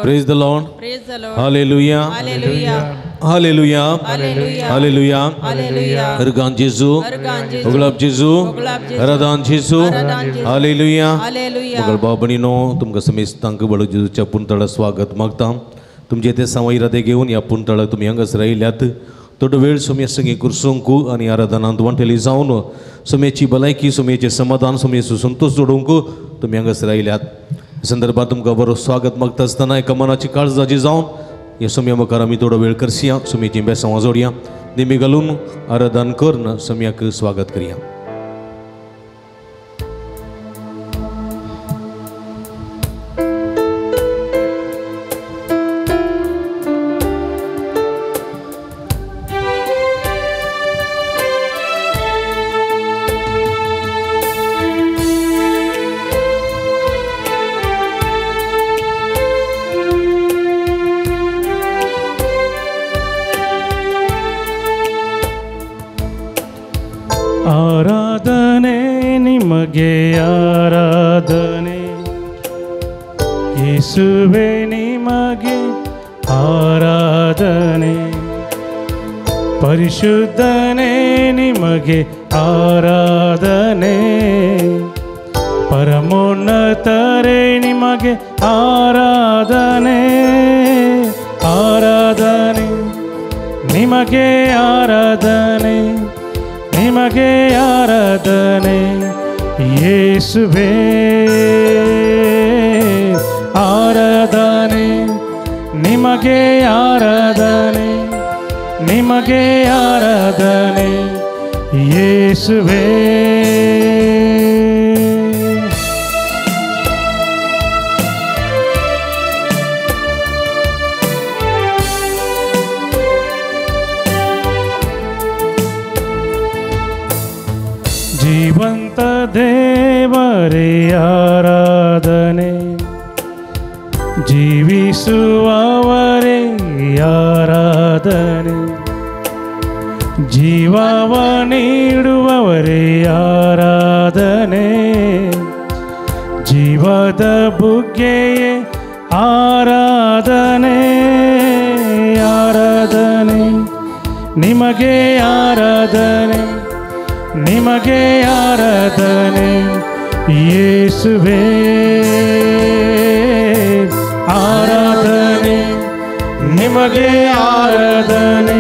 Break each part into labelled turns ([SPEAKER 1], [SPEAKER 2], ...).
[SPEAKER 1] Praise the Lord.
[SPEAKER 2] Praise the Lord.
[SPEAKER 1] Hallelujah.
[SPEAKER 2] Hallelujah.
[SPEAKER 1] Hallelujah.
[SPEAKER 2] Hallelujah.
[SPEAKER 1] Hallelujah.
[SPEAKER 2] Hallelujah.
[SPEAKER 1] Ergan Jesu. Uglab Jesu. Aradan Jesu. Hallelujah.
[SPEAKER 2] Hallelujah.
[SPEAKER 1] Ugal Babani no तुमका समेत तंक बळ जेजूच्या पुंतळा स्वागत मागता. तुमचे ते सावयरादे घेऊन या पुंतळा तुम्ही हंगस राहिल्यात. थोडं वेळ सोम्या संगे कुरसोंकू आणि आराधनांत वांटेली जाऊन सोम्याची भलायकी सोम्याचे समाधान सोम्याचो संतोष जोडूंकू तुम्ही हंगस राहिल्यात. संदर्भात तुमका बरो स्वागत मागता असताना एका मनाची काळजाची जाऊन या सोम्या मकार आम्ही थोडा वेळ करसिया सोम्याची बेसांवा जोडया नेहमी घालून आराधन करून सोम्याक स्वागत करूया.
[SPEAKER 3] ಆರಾಧನೆ ನಿಮಗೆ ಆರಾಧನೆ ಯೇಸುವೆ ನಿಮಗೆ ಆರಾಧನೆ ಪರಿಶುದ್ಧನೇ ನಿಮಗೆ ಆರಾಧನೆ ಪರಮೋನ್ನತರೇ ನಿಮಗೆ ಆರಾಧನೆ ಆರಾಧನೆ ನಿಮಗೆ ಆರಾಧನೆ ನಿಮಗೆ ಆರಾಧನೆ ಯೇಸುವೇ ಆರಾಧನೆ ನಿಮಗೆ ಆರಾಧನೆ ನಿಮಗೆ ಆರಾಧನೆ ಯೇಸುವೇ ಜೀವಂತ ದೇವರೇ ಆರಾಧನೆ ಜೀವಿಸುವವರೇ ಆರಾಧನೆ ಜೀವವ ನೀಡುವವರೇ ಆರಾಧನೆ ಜೀವದ ಬುಗ್ಗೆಯೇ ಆರಾಧನೆ ಆರಾಧನೆ ನಿಮಗೆ ಆರಾಧನೆ ನಿಮಗೆ ಆರಾಧನೆ ಯೇಸುವೇ ಆರಾಧನೆ ನಿಮಗೆ ಆರಾಧನೆ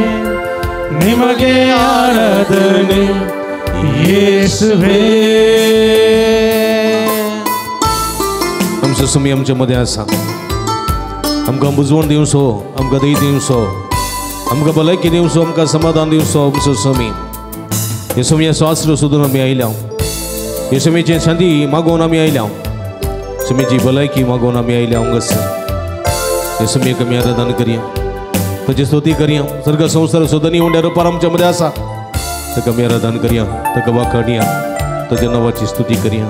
[SPEAKER 3] ನಿಮಗೆ ಆರಾಧನೆ ಯೇಸುವೇ
[SPEAKER 1] आमचो समय आमच्या मध्ये आसा. आमकां बुजवण दिवचो आमकां दय दिवचो आमकां भलायकी दिवचो आमकां समाधान दिवचो आमचो समय हे सोम्याचो आसरो सोदून आमी आयल्या हे सोम्याची शांती मागोवन आमी आयल्या सोम्याची भलायकी मागोवन आमी आयल्या हंगस हे सोम्याक आमी आराधन करया ताची स्तुती करया. सर्ग संसार सोदनी उंड्या रुपार आमच्या मध्ये आसा ताका आमी आराधन करया ताका वाखाणया ताच्या नांवाची स्तुती करया.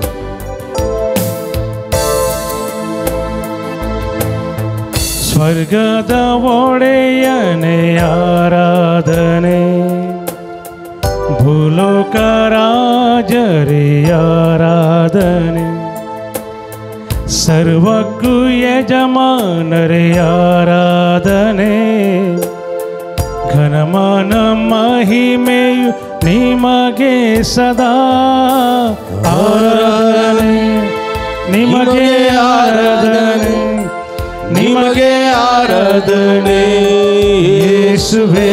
[SPEAKER 3] ಸ್ವರ್ಗದ ಒಡೆಯನೇ ಆರಾಧನೆ ಭೂಲೋಕ ರಾಜರೇ ಆರಾಧನೆ ಸರ್ವಕ್ಕೂ ಯಜಮಾನರೇ ಆರಾಧನೆ ಘನಮಾನ ಮಹಿಮೆಯು ನಿಮಗೆ ಸದಾ ಆರಾಧನೆ ನಿಮಗೆ ಆರಾಧನೆ ನಿಮಗೆ ಆರಾಧನೆ ಯೇಸುವೇ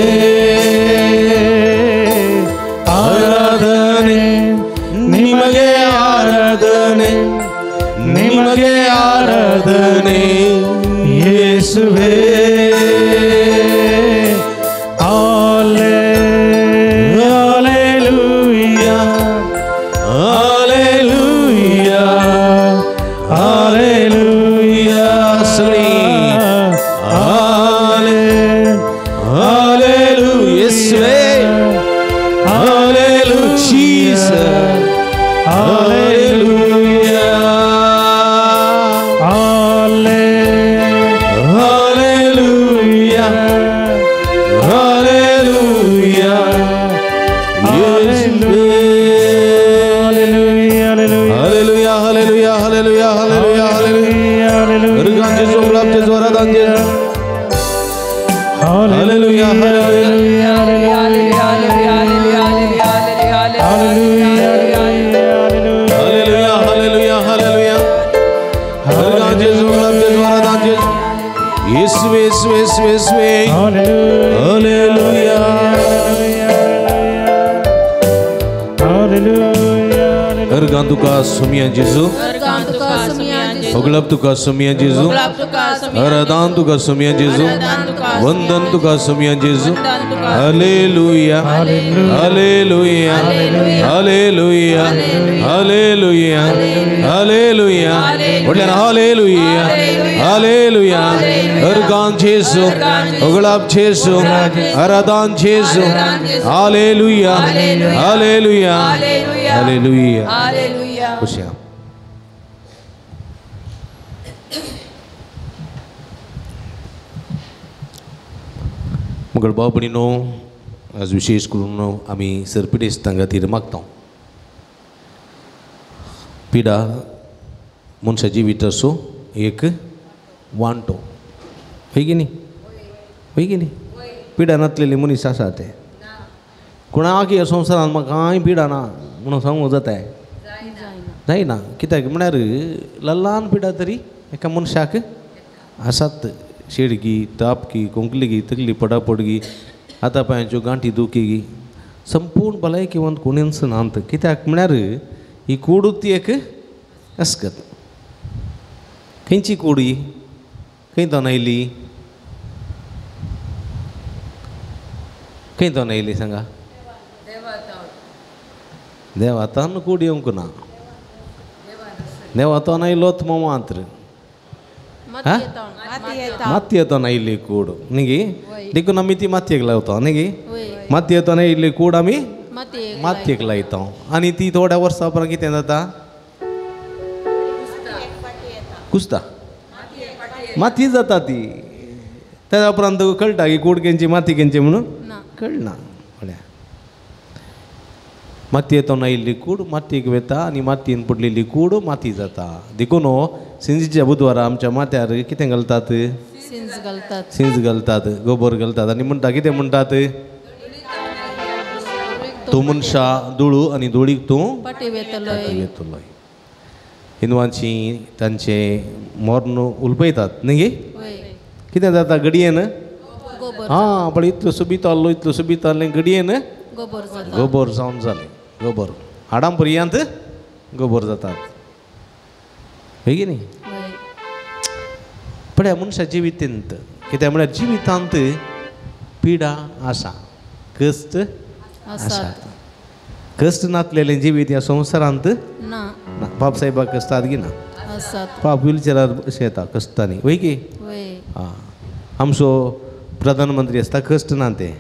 [SPEAKER 3] ಆರಾಧನೆ ನಿಮಗೆ ಆರಾಧನೆ ನಿಮಗೆ ಆರಾಧನೆ ಯೇಸುವೇ Hallelujah Hallelujah Hallelujah
[SPEAKER 1] येशुवे येशुवे येशुवे येशुवे hallelujah Ergan tuka sumia Jesu, Oglap tuka sumia Jesu, Aradan tuka sumia Jesu, Vandan tuka sumia Jesu, Hallelujah, Hallelujah, Hallelujah, Hallelujah, Hallelujah, Hallelujah, Hallelujah, Ergan Jesu, Oglap Jesu, Aradan Jesu, Hallelujah, Hallelujah, Hallelujah.
[SPEAKER 2] Hallelujah.
[SPEAKER 1] खुशियाँ मगर बाबडीनो आज विशेष करून आम्ही सरपिडेस तांगा तीर मागता पिडा मनशा जिवीत असो एक वांटो होय की न्ही पिडा नातलेली मनीस आसा ते कोणाक ह्या संवसारांत म्हाका कांय पिडा ना म्हणून सांगूंक जाता जायना कित्याक म्हळ्यार ल्हान पिडा तरी एका मनशाक आसात शेडगी तापकी कोंकलीगी तकली पडापडगी हातापांयाच्यो गांठी दुखीगी संपूर्ण भलायकेवंत कोणीच नात कित्याक म्हळ्यार ही कूड ती एक अस्कत खंयची कूड ही खंय तो आयली खंय तो आयली सांगा देवातान कूड येवंक ना देवातान आयलोत मात्र माती येताना आयली कूड न्ही गे देखून आमी ती मातयेक लावता न्ही गे माती येताना आयिल्ली कूड आमी मातयेक लायता आनी ती थोड्या वर्सां उपरांत कितें जाता कुसता माती जाता ती त्या उपरांत कळटा की कूड खंयची माती खंयची म्हणून कळना म्हळ्यार माती येताना आयिल्ली कूड मातयेक वेता आनी मातयेन पडलेली कूड माती जाता देखून सिंजीच्या बुधवारा आमच्या माथ्यार कितें घालतात सिंज घालतात गोबर घालतात आनी म्हणटा कितें म्हणटात तूं मनशा दुळू आनी दुळीक तूं वेतलोय हिंदवांची तांचे मोर्न उलपयतात न्ही गे कितें जाता गडयेन हां पण इतलो सुबीत आहलें गडयेन गोबर जावन जालें गोबर हाडां पर्यंत गोबर जातात होय की न्ही पण ह्या मनशा जिवितांत कित्याक म्हळ्यार जिवितांत पिडा आसा कश्ट आसात कश्ट नासलेलें जिवीत ह्या संवसारांत ना बाब साहेबाक कश्ट आसा गिना बाब व्हिलचेरार अशें येता कश्टांनी वय की आं आमचो प्रधानमंत्री आसता कश्ट ना ते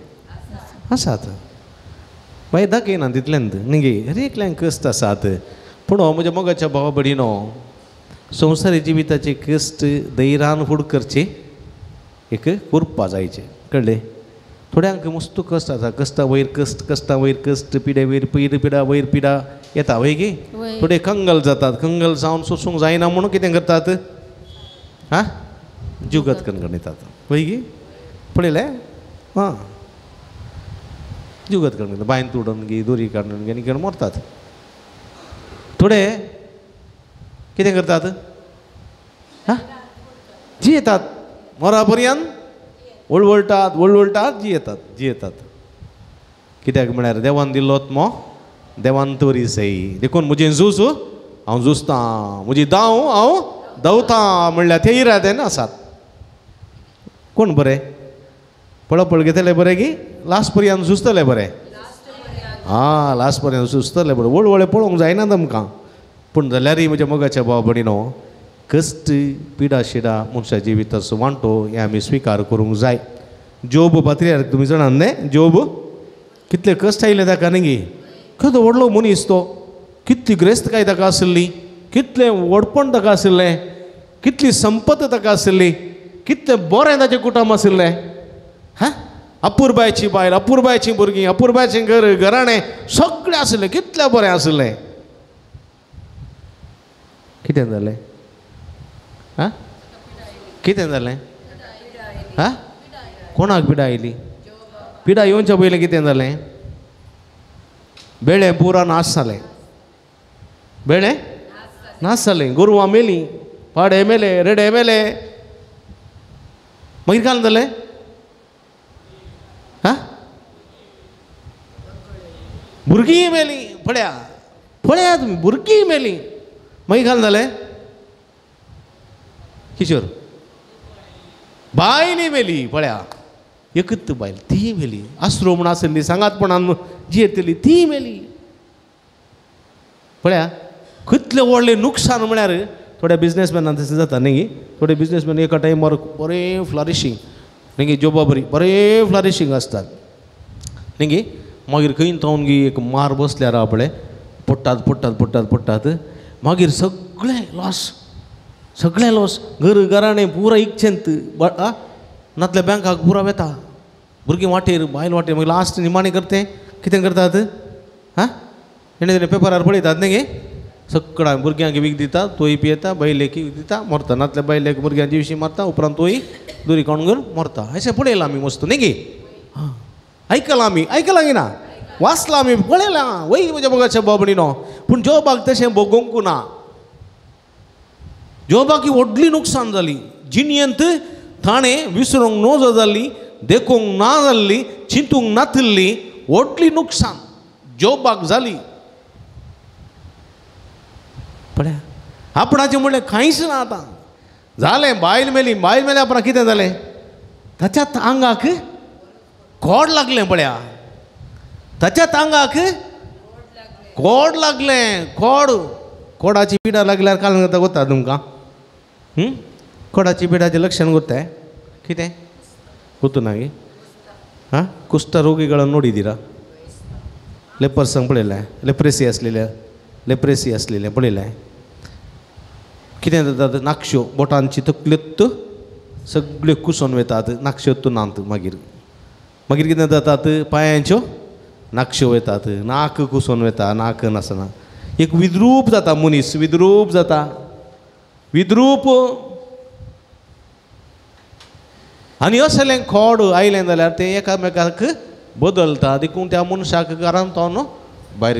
[SPEAKER 1] आसात मागीर दाखयना तितल्यांत न्ही गे हर एकल्यांक कश्ट आसात पूण हो म्हज्या मोगाच्या भावा भयणीनो संवसारी जिविताचे कश्ट धैर्यान फूड करचे एक उरपा जायचे कळ्ळें थोड्यांक मस्त कश्ट आसा कश्टा वयर कश्ट पिड्या वयर पिडा वयर पिडा येता वय गे थोडे कंगल जातात कंगल जावन सोसूंक जायना म्हणून कितें करतात हां जुगत कणगणितात वय गे पळयलें हां जुगत कणगणितात बांयन तोडून गे दोरी काडून गे आनी घेवन मरतात थोडे कितें करतात हां जियेतात मरा पर्यंत वळवळटात जियेतात कित्याक म्हळ्यार देवान दिल्लो आत्मो देवान तोरी सई देखून म्हजें झूज हांव झुजतां म्हजी दाव हांव धांवतां म्हणल्यार ते इरादेन आसात कोण बरें पळपळ घेतले बरें की लास्ट पर्यंत झुजतले बरें हां लास्ट पर्यंत झुजतले बरें वळवळे पळोवंक जायना तुमकां पूण जाल्यारय म्हज्या मोगाच्या भाव भयणीनो कश्ट पिडा शिडा मनशा जिविताचो वांटो हें आमी स्विकार करूंक जाय जोब पात्र्यार तुमी जाणात न्ही जोब कितले कश्ट आयले ताका न्ही गे खंय व्हडलो मनीस तो कितली ग्रेस्तकाय ताका आसली कितलें व्हडपण ताका आशिल्लें कितली संपत ताका आशिल्ली कितलें बरें ताचें कुटूंब आशिल्लें हां अपुरबायची बायल अपुरबायचीं भुरगीं अपुरबायचें घर घराणें सगळें आशिल्लें कितलें बरें आशिल्लें कितें जालें हां कितें जालें हां कोणाक पिडा आयली पिडा येवच्या पयलें कितें जालें बेळें पुरा नाश जालें बेळें नाश जालें गोरवां मेलीं पाडे मेले रेडे मेले मागीर काय जालें हा भुरगीं मेली पळया पळया तुमी भुरगीं मेली मागीर काय जालें किशोर बायली मेली पळया एकच बायल ती मेली आसरो म्हूण आसली सांगातपणान जी येतली ती मेली पळया कितलें व्हडलें नुकसान म्हळ्यार थोड्या बिजनेसमॅनान तशें जाता न्ही थोडे बिजनेसमॅन एका टायमार बरें फ्लरिशींग न्ही जॉबा बरी बरें फ्लरिशींग आसतात न्ही मागीर खंय तावन गी एक मार बसल्यार आपळे पडटात पडटात पडटात पडटात मागीर सगळें लॉस घर घराणें पुरा इच्छेंत नातल्या बँकाक पुरा वेता भुरगीं वाटेर बायल वाटेर मागीर लास्ट निमाणें करतें कितें करतात हां तेणें पेपरार पळयतात न्ही सगळ्या भुरग्यांक वीख दिता तोय पियेता बायलेक वीख दिता मरता नातल्या बायलेक भुरग्यांच्या विशीं मारता उपरांत तोय दुरी काडून घेवन मरता अशें पळयलां आमी मस्त न्ही हां आयकलां की ना वाचलां आमी पळयलां वय म्हज्या बगाच्या बाबडीनो पूण जॉबाक तशें भोगोंकू ना जॉबाक ही व्हडली नुकसान जाली जिणयेंत ताणें विसरूंक नजो जाल्ली देखूंक ना जाल्ली चिंतूंक नासली व्हडली नुकसान जॉबाक जाली पळया आपणाचें म्हणलें कांयच ना आतां जालें बायल मेली उपरांत कितें जालें ताच्याच आंगाक कोड लागलें पळया ताच्याच आंगाक कोड लागलें कोडाची पिडा लागल्यार काल जाता गोता तुमकां कोडाची पिडाचें लक्षण गोत्ताय कितें गोतू ना गे हां कुष्ठरोगिಗಳನ್ನು ನೋಡಿದ್ದೀರಾ ಲೆಪರ್ಸಂಗ್ पळयलें लेप्रेसी असलेलें पळयलें कितें जातात नाक्षो बोटांची तकल्योत सगळ्यो कुसोन वतात नाक्षो नात मागीर कितें जातात पांयांच्यो नाक्षो वतात नाक कुसोन वता नाक नासना एक विद्रूप जाता मनीस विद्रूप जाता विद्रूप आनी असलें खोड आयलें जाल्यार तें एकामेकाक बदलता देखून त्या मनशाक घरांत तावन भायर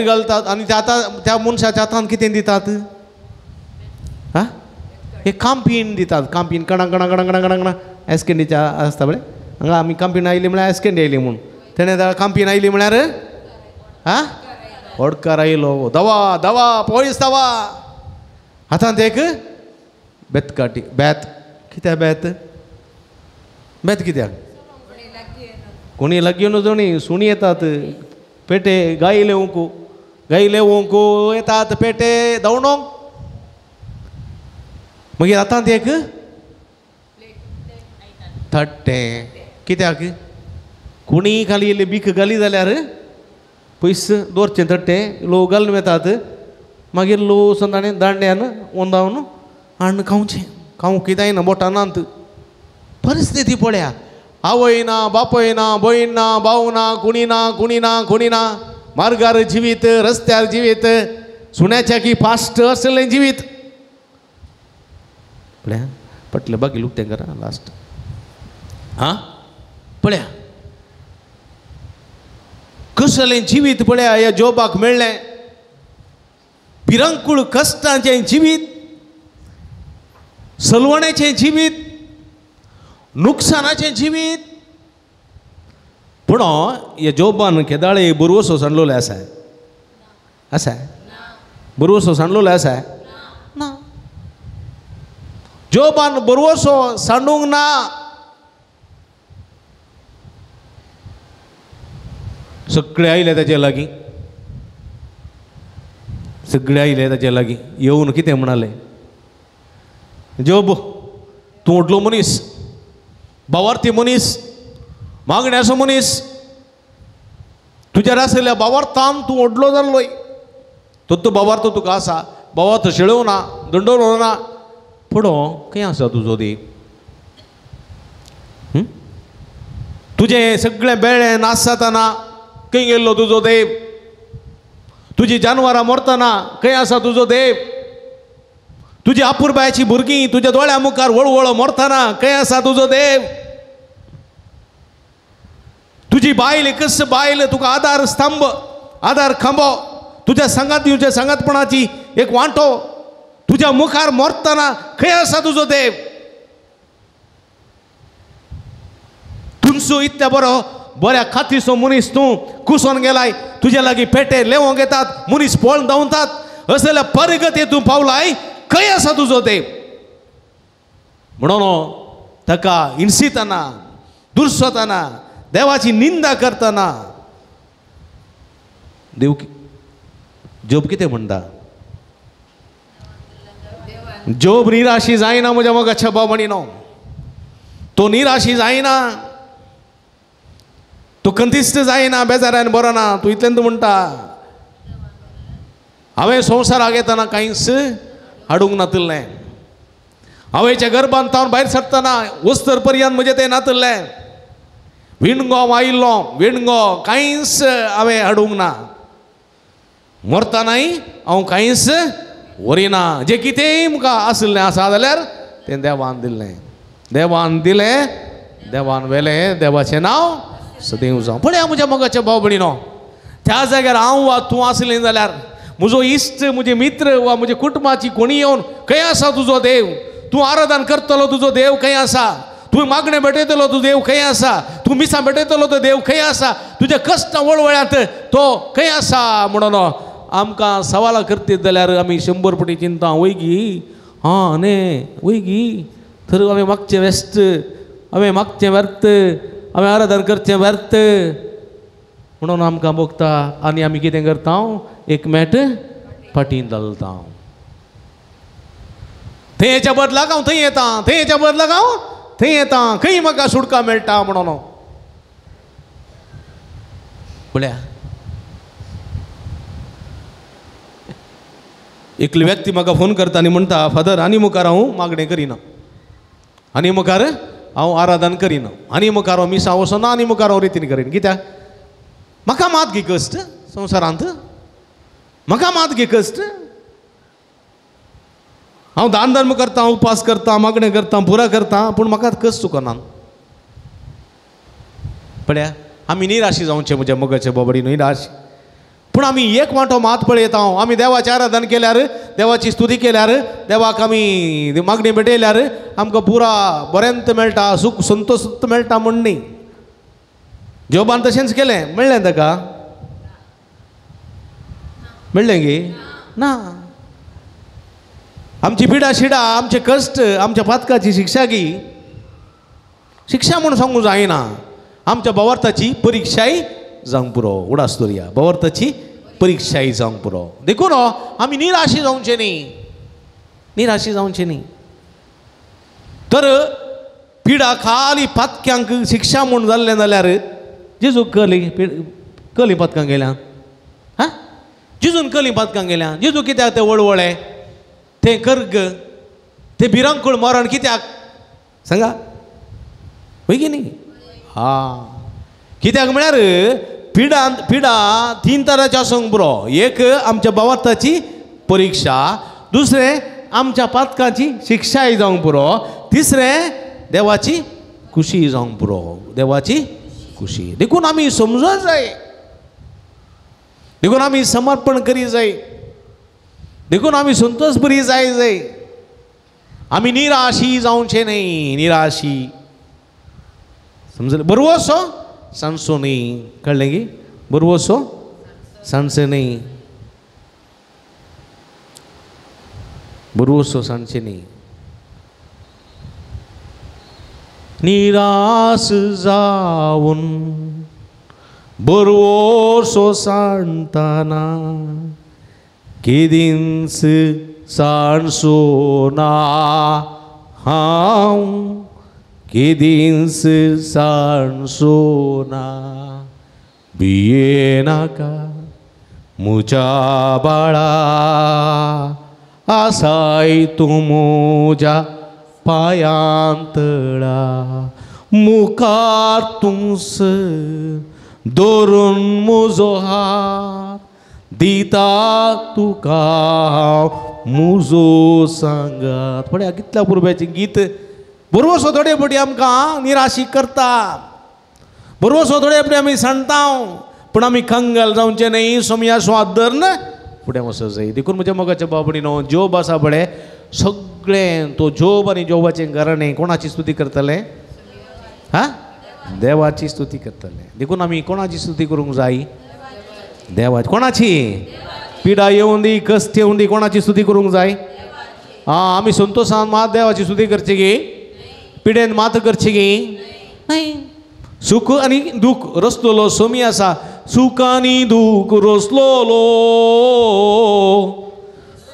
[SPEAKER 1] घालतात आनी त्या मनशाच्या हातांत कितें दितात हां एक कांपीण दितात कांपीण कणा कणा कणा कणा कणा कणा एस्केंडीच्या आसता बरें हांगा आमी कांपीण आयली म्हळ्यार एस्केंडी आयली म्हूण तेणें कांपीण आयली म्हळ्यार हां ओडकार आयलो दवा दवा पयस दवा हातांत एक बेतकाटी बेत कित्याक बेत कित्याक कोणी लागीं नजो न्ही सुणी येतात पेटे गाई लेवंकू येतात पेटे दवणोंक मागीर हातांत एक थट्टें कित्याक कोणी खाली इल्ली बीख घाली जाल्यार पयस दवरचें थट्टें लो घालून येतात मागीर लो ताणें दांड्यान ओंदावन हाडून खावंक कितें ना बोटानांत परिस्थिती पळया आवय ना बापय ना भयण ना भाव ना कुणी ना मार्गार जिवीत रस्त्यार जिवीत सुण्याच्या की फास्ट असलें जिवीत पळया पटलें बाकी लूक तें करा लास्ट हां पळया कसलें जिवीत पळया ह्या जॉबाक मेळ्ळें भिरंकूळ कश्टाचें जिवीत सलवणेचें जिवीत नुकसानाचें जिवीत पूण ह्या जॉबान केदाळे बरवसो सांडलोले आसा बरवसो सांडलोले आसा ना जॉबान बरवसो सांडूंक ना सगळे आयले ताचे लागीं येवन कितें म्हणालें जॉब तूं व्हडलो मनीस भावार्थी मनीस मागण्याचो मनीस तुज्यार आसलेल्या भावार्थान तूं व्हडलो जाल्लोय तो भावार्थ तुका आसा भावार्थ शेळोव ना दंडोवलो ना पूण खंय आसा तुजो देव तुजें सगळें बेळें नास जाताना खंय गेल्लो तुजो देव तुजी जानवरां मरतना खंय आसा तुजो देव तुजी आपुरबायाची भुरगीं तुज्या दोळ्या मुखार वळवळ मरतना खंय आसा तुजो देव तुजी बायल एकच बायल तुका आधार स्तंभ आधार खांबो तुज्या सांगात सांगातपणाची एक वांटो तुझ्या मुखार मरतना खंय आसा तुजो देव? तुमचो इतल्या बऱ्या खातीचो मनीस तूं कुसोन गेलाय, तुझ्या लागीं पेटे लेवोंक येतात, मनीस पळोवन धांवतात, असले जाल्यार परगते तूं पावलाय, खंय आसा तुजो देव? म्हणून ताका हिणसितना, दुर्सताना, देवाची निंदा करतना देव जोब कितें म्हणटा? जोब निराशी जायना म्हज्या मोगाच्या भावभयणीनो, तो निराशी जायना, तू कंतिश्ट जायना, बेजारान बरो ना. तू इतल्यान तू म्हणटा हांवें संवसाराक येतना कांयच हाडूंक नातल्लें, आवयच्या गर्भांत हांव भायर सरतना वस्तर पर्यंत म्हजें तें नातल्लें, विणगो वायिल्लो विणगो कांयच हांवें हाडूंक ना, मरतानाय हांव कांयच व्हरिना. जें कितेंय म्हाका आसलें आसा जाल्यार तें देवान दिल्लें, देवान दिलें, देवान व्हेलें, देवाचें नांव सदैव जावं. पळया म्हज्या मोगाच्या भाव भयणीनो, त्या जाग्यार हांव वा तूं आसलें जाल्यार म्हजो इश्ट, म्हजे मित्र वा म्हजे कुटुंबाची कोणी येवन खंय आसा तुजो देव? तूं आराधन करतलो तुजो देव खंय आसा? तूं मागणें भेटयतलो तो देव खंय आसा? तूं मिसां भेटयतलो तो देव खंय आसा? तुज्या कश्ट वळवळ्यांत तो खंय आसा? म्हणून आमकां सवालां करतीत जाल्यार आमी 100 फावटी चिंता, वयगी हां न्ही वयगी तर हांवें मागचें वेस्ट, हांवें मागचें व्यर्थ, हांवें आराधन करचें व्यर्थ. म्हणून आमकां भोगता आनी आमी कितें करता? एक मेट फाटीं घालता. थंय हेच्या बदलाक हांव थंय येता, थंय हेच्या बदलाक हांव थंय येता, खंय म्हाका सुटका मेळटा म्हणून. पळया एकली व्यक्ती म्हाका फोन करता आनी म्हणटा, फादर आनी मुखार हांव मागणें करिना, आनी मुखार हांव आराधन करिना, आनी मुखार हांव मिसां वचना, आनी मुखार हांव रितीन करीन. कित्याक? म्हाका मात घे कश्ट संवसारांत, म्हाका मात घे कश्ट. हांव दान धर्म करता, उपास करता, मागणें करता, पुरा करता, पूण म्हाका कश्ट चुकना. पळया आमी निराशी जावचें म्हज्या मोगाच्या बाबडी, निराश. पूण आमी एक वांटो मात पळयता, आमी देवाचें आराधन केल्यार, देवाची स्तुती केल्यार, देवाक आमी मागणी भेटयल्यार आमकां पुरा बरेंत मेळटा, सूख संतोष मेळटा म्हण न्ही. जोबान तशेंच केलें, मेळ्ळें ताका? मेळ्ळें गे ना. आमची पिडा शिडा, आमचे कश्ट, आमच्या पातकाची शिक्षा गी, शिक्षा म्हूण सांगूं जायना, आमच्या भावार्थाची परिक्षाय जावंक पुरो. उडास दवरया, भावार्थाची परिक्षाय जावंक पुरो. देखून आमी निराशी जावचें न्ही, निराशी जावचें न्ही. तर पिडा खाली पातक्यांक शिक्षा म्हूण जाल्लें जाल्यार जेजू कली पातकांक गेल्या, हां जेजून कली पातकांक गेल्या. जेजू कित्याक तें वळवळें, तें कर्ग, तें भिरांकूळ मरण कित्याक सांगा? वय की न्ही? हां कित्याक म्हळ्यार पिडा 3 तरांच्यो आसूंक पुरो. एक आमच्या भावार्थाची परिक्षा, दुसरें आमच्या पातकांची शिक्षाय जावंक पुरो, तिसरें देवाची खुशी जावंक पुरो, देवाची खुशी. देखून आमी समजूंक जाय, देखून आमी समर्पण करी जाय, देखून आमी संतोष बरी जाय. आमी निराशी जावचें न्ही, निराशी समजलें? बरवसो सांजचो न्ही, कळ्ळें गी? बरवसो सांजचें न्ही, बरवसो सांजचें न्ही. निराश जावन बरवसो सांडटाना केदींच सांडचो ना हांव, केदींच सांडचो ना. भियेनाका म्हज्या बाळा, आसाय तूं म्हज्या पायांतळा, मुखार तूंच दवरून म्हजो हात, दिता तुका म्हजो सांगात. पळया कितल्या पुर्ब्याचें गीत. बरोवसो थोडे फावटी आमकां निराशी करता, बरोवसो थोडे फावटी आमी सांडटा, पूण आमी कंगाल जावचें न्ही, सोमया स्वाद धरून फुडें वचत जाय देखून म्हज्या मोगाच्या बाबडीनो जोब आसा बळे सगळें तो जोब आनी जोबाचें घराणें कोणाची स्तुती करतलें हा देवाची स्तुती करतले देखून आमी कोणाची स्तुती करूंक जाय देवाची कोणाची पिडा येवं दी कश्ट येवं दी कोणाची स्तुती करूंक जाय आमी संतोशान मात देवाची स्तुती करची गे पिडेन मात करची गे नाही सुख आनी दूख रचलोलो सोमी आसा सुख आनी दूख रचलोलो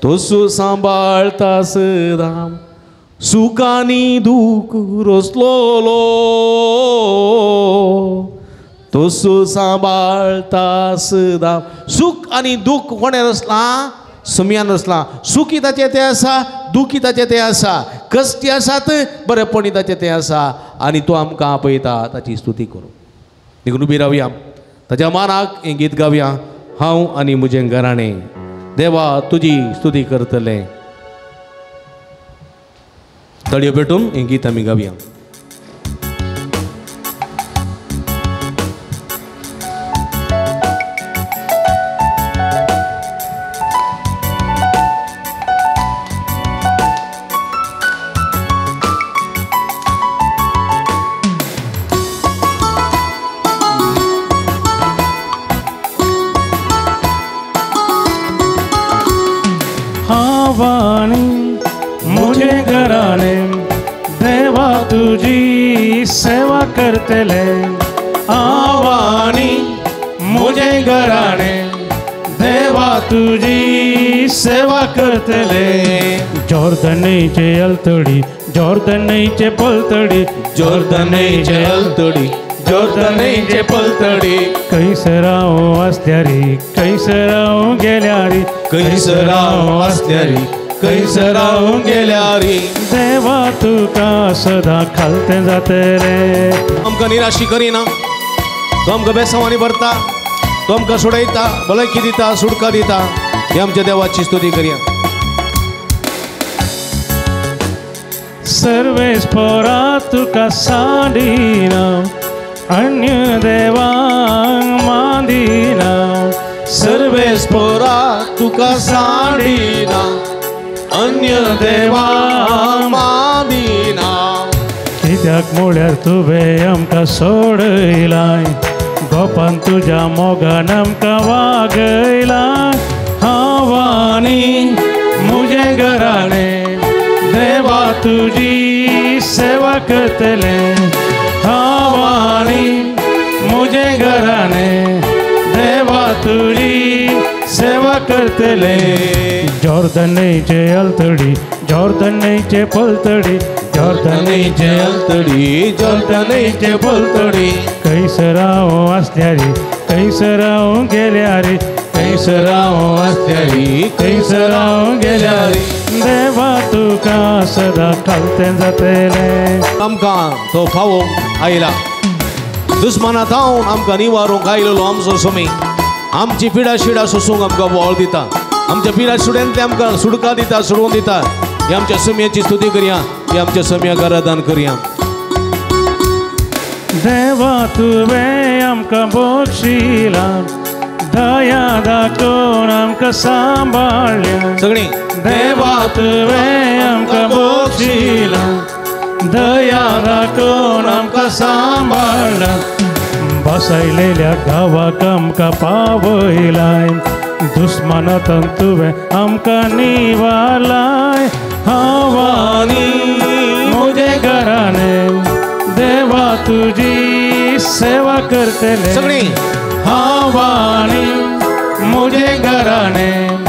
[SPEAKER 1] तसो सांबाळता सदां सुख आनी दूख रचलोलो तसो सांबाळता सदां सुख आनी दूख कोणें रचला समियान रचला सुखी ताचें तें आसा दुखी ताचें तें आसा कश्ट आसात बरेपणी ताचें तें आसा आनी तो आमकां आपयता ताची स्तुती करूं देखून उबी रावया ताच्या मानाक हें गीत गावया हांव आनी म्हजें घराणें देवा तुजी स्तुती करतलें तळयो पेटून हें गीत आमी गावया
[SPEAKER 3] मुझे घराने देवा तुझी सेवा करतले आवानी मुझे घराने देवा तुझी सेवा करतले जॉर्दनीचे अलतडी जॉर्दनीचे पलतडी जॉर्दनीचे अलतडी जॉर्दनीचे पलतडी कैसराव असल्यारी कैसराव गेल्यारी कैसराव असल्यारी कैसराव गेल्यारी देवा तुका सदा खालते जाते रे
[SPEAKER 1] आमकां निराशी करिना तो आमकां बेसांवांनी भरता तो आमकां सोडयता भलायकी दिता सुडका दिता हे आमच्या देवाची स्तुती करया
[SPEAKER 3] सर्वेस्परा तुका साडिना अन्य देवांक मादिना
[SPEAKER 1] सर्वेस्परा तुका साडिना अन्य देवांक मादिना
[SPEAKER 3] कित्याक म्हळ्यार तुवें आमकां सोडयलाय गोपान तुज्या मोगान आमकां वागयलाय हांवानी म्हजें घराणें देवा तुजी सेवा करतले हांवानी म्हजें घराणें देवा तुजी सेवा करतले जॉर्दनीचे अलतडी जॉर्दनीचे पलतडी जॉर्दनीचे अलतडी जॉर्दनीचे पलतडी कैसराव असल्यारी कैसराव गेल्यारी कैसराव असल्यारी कैसराव गेल्यारी देवा तुका सदा खालते जातले
[SPEAKER 1] आमकां तो फावो आयला दुस्मानांत हांव आमकां निवारूंक आयलेलो आमचो सोमी आमची पिडा शिडा सोसूंक आमकां बोळ दिता आमच्या पिडा शिड्यांतले आमकां सुडका दिता सोडून दिता ही आमच्या सोम्याची स्तुती करया ही आमच्या सोम्याक आराधन करया
[SPEAKER 3] देवा तुवें आमकां बक्षिला दया दाखोवन आमकां सांबाळ्या
[SPEAKER 1] सगळीं
[SPEAKER 3] देवा तुवें आमकां बक्षिला दया दाखोवन आमकां सांबाळ्या बसयलेल्या गांवाक आमकां पावयलाय दुस्मानांतन तुवें आमकां निवारलाय हांवानी म्हजें घराणें देवा तुजी सेवा करतले
[SPEAKER 1] सगळीं
[SPEAKER 3] हांवानी म्हजें घराणें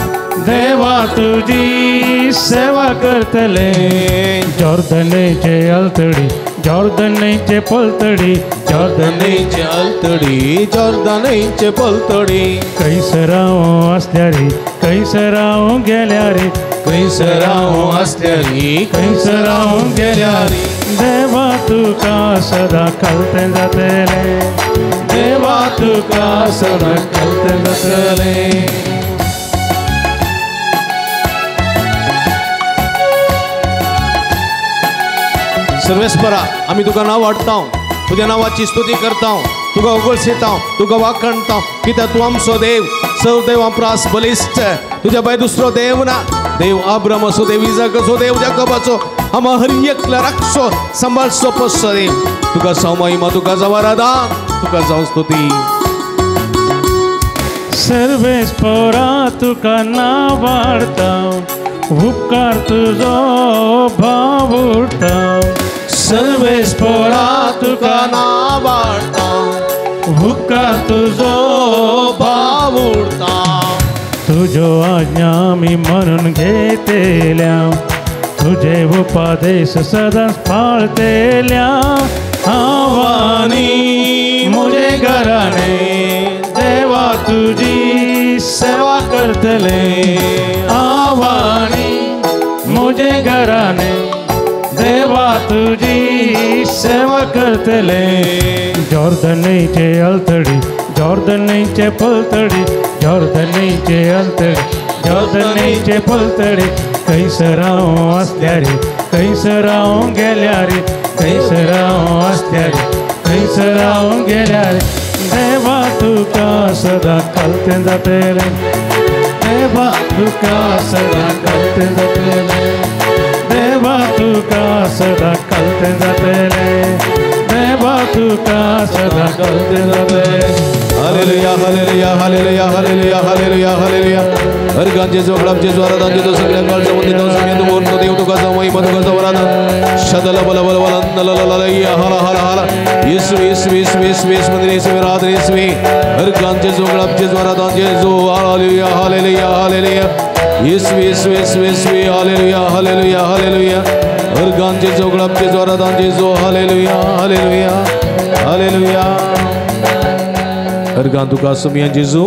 [SPEAKER 3] देवा तुजी सेवा करतले जॉर्दनीचे अलतडी जॉर्दनीचे पलतडी
[SPEAKER 1] जॉर्दनीचे अलतडी जॉर्दनीचे पलतडी
[SPEAKER 3] कैसराव असल्यारी कैसराव गेल्यारी
[SPEAKER 1] कैसराव असल्यारी
[SPEAKER 3] कैसराव गेल्यारी देवा तुका सदा खालते जातले देवा तुका सदा खालते जातले
[SPEAKER 1] सर्वेस्परा आमी तुका नांव वाडटा तुज्या नांवाची स्तुती करता तुका उगळसिता तुका वाखणता कित्याक तूं आमचो देव सर्व देव आमरास बलिष्ठ तुझ्या बाय दुसरो देव ना देव अब्राम असो देव इजाक असो देव जाकोब असो आम हर एकला राखसो सांभाळसो पोसो देव तुका जावं महिमा तुका जावं आराधन तुका जावं स्तुती
[SPEAKER 3] सर्वेस्परा तुका नाव वाढता उपकार तुझो भाव उरता सर्वेस्परा तुका नाव वाढता उपकार तुझो भाव उरता तुझो आज्ञा मी म्हणून घेतेल्या तुझे उपदेश सदा पाळतेल्या आवानी मुझे घराने देवा तुझी सेवा करतले आवानी मुझे घराने देवा तुझी सेवा करतले जॉर्दनीचे अल्तडी जॉर्दनीचे पलतडी जॉर्दनीचे अल्तडी जॉर्दनीचे पलतडी कैसराव असल्या रे कैसराव गेल्या रे कैसराव असल्या रे कैसराव गेल्या रे देवा तुका सदा कळते जातले देवा तुका सदा कळते जातले देवा तुका सदा कळते जातले देवा तुका सदा कळते जातले
[SPEAKER 1] hallelujah hallelujah hallelujah hallelujah hallelujah hallelujah हर गांजे जो गळाचे ज्वारा दांजे तो सगळ्या काळच्या मध्ये तो सगळ्या तो बोलतो देव तुका जावं महिमा तुका जावं आराधन शदल बल बल बल ललललया हाला हाला हाला येशू येशू येशू येशू येशू मंदिर येशू आराधन येशू हर गांजे जो गळाचे ज्वारा दांजे जो हालेलुया हालेलुया हालेलुया येशू येशू येशू येशू हालेलुया हालेलुया हालेलुया हर गांजे जो गळाचे ज्वारा दांजे जो हालेलुया हालेलुया हालेलुया हर गां तुका सुमिया जेजू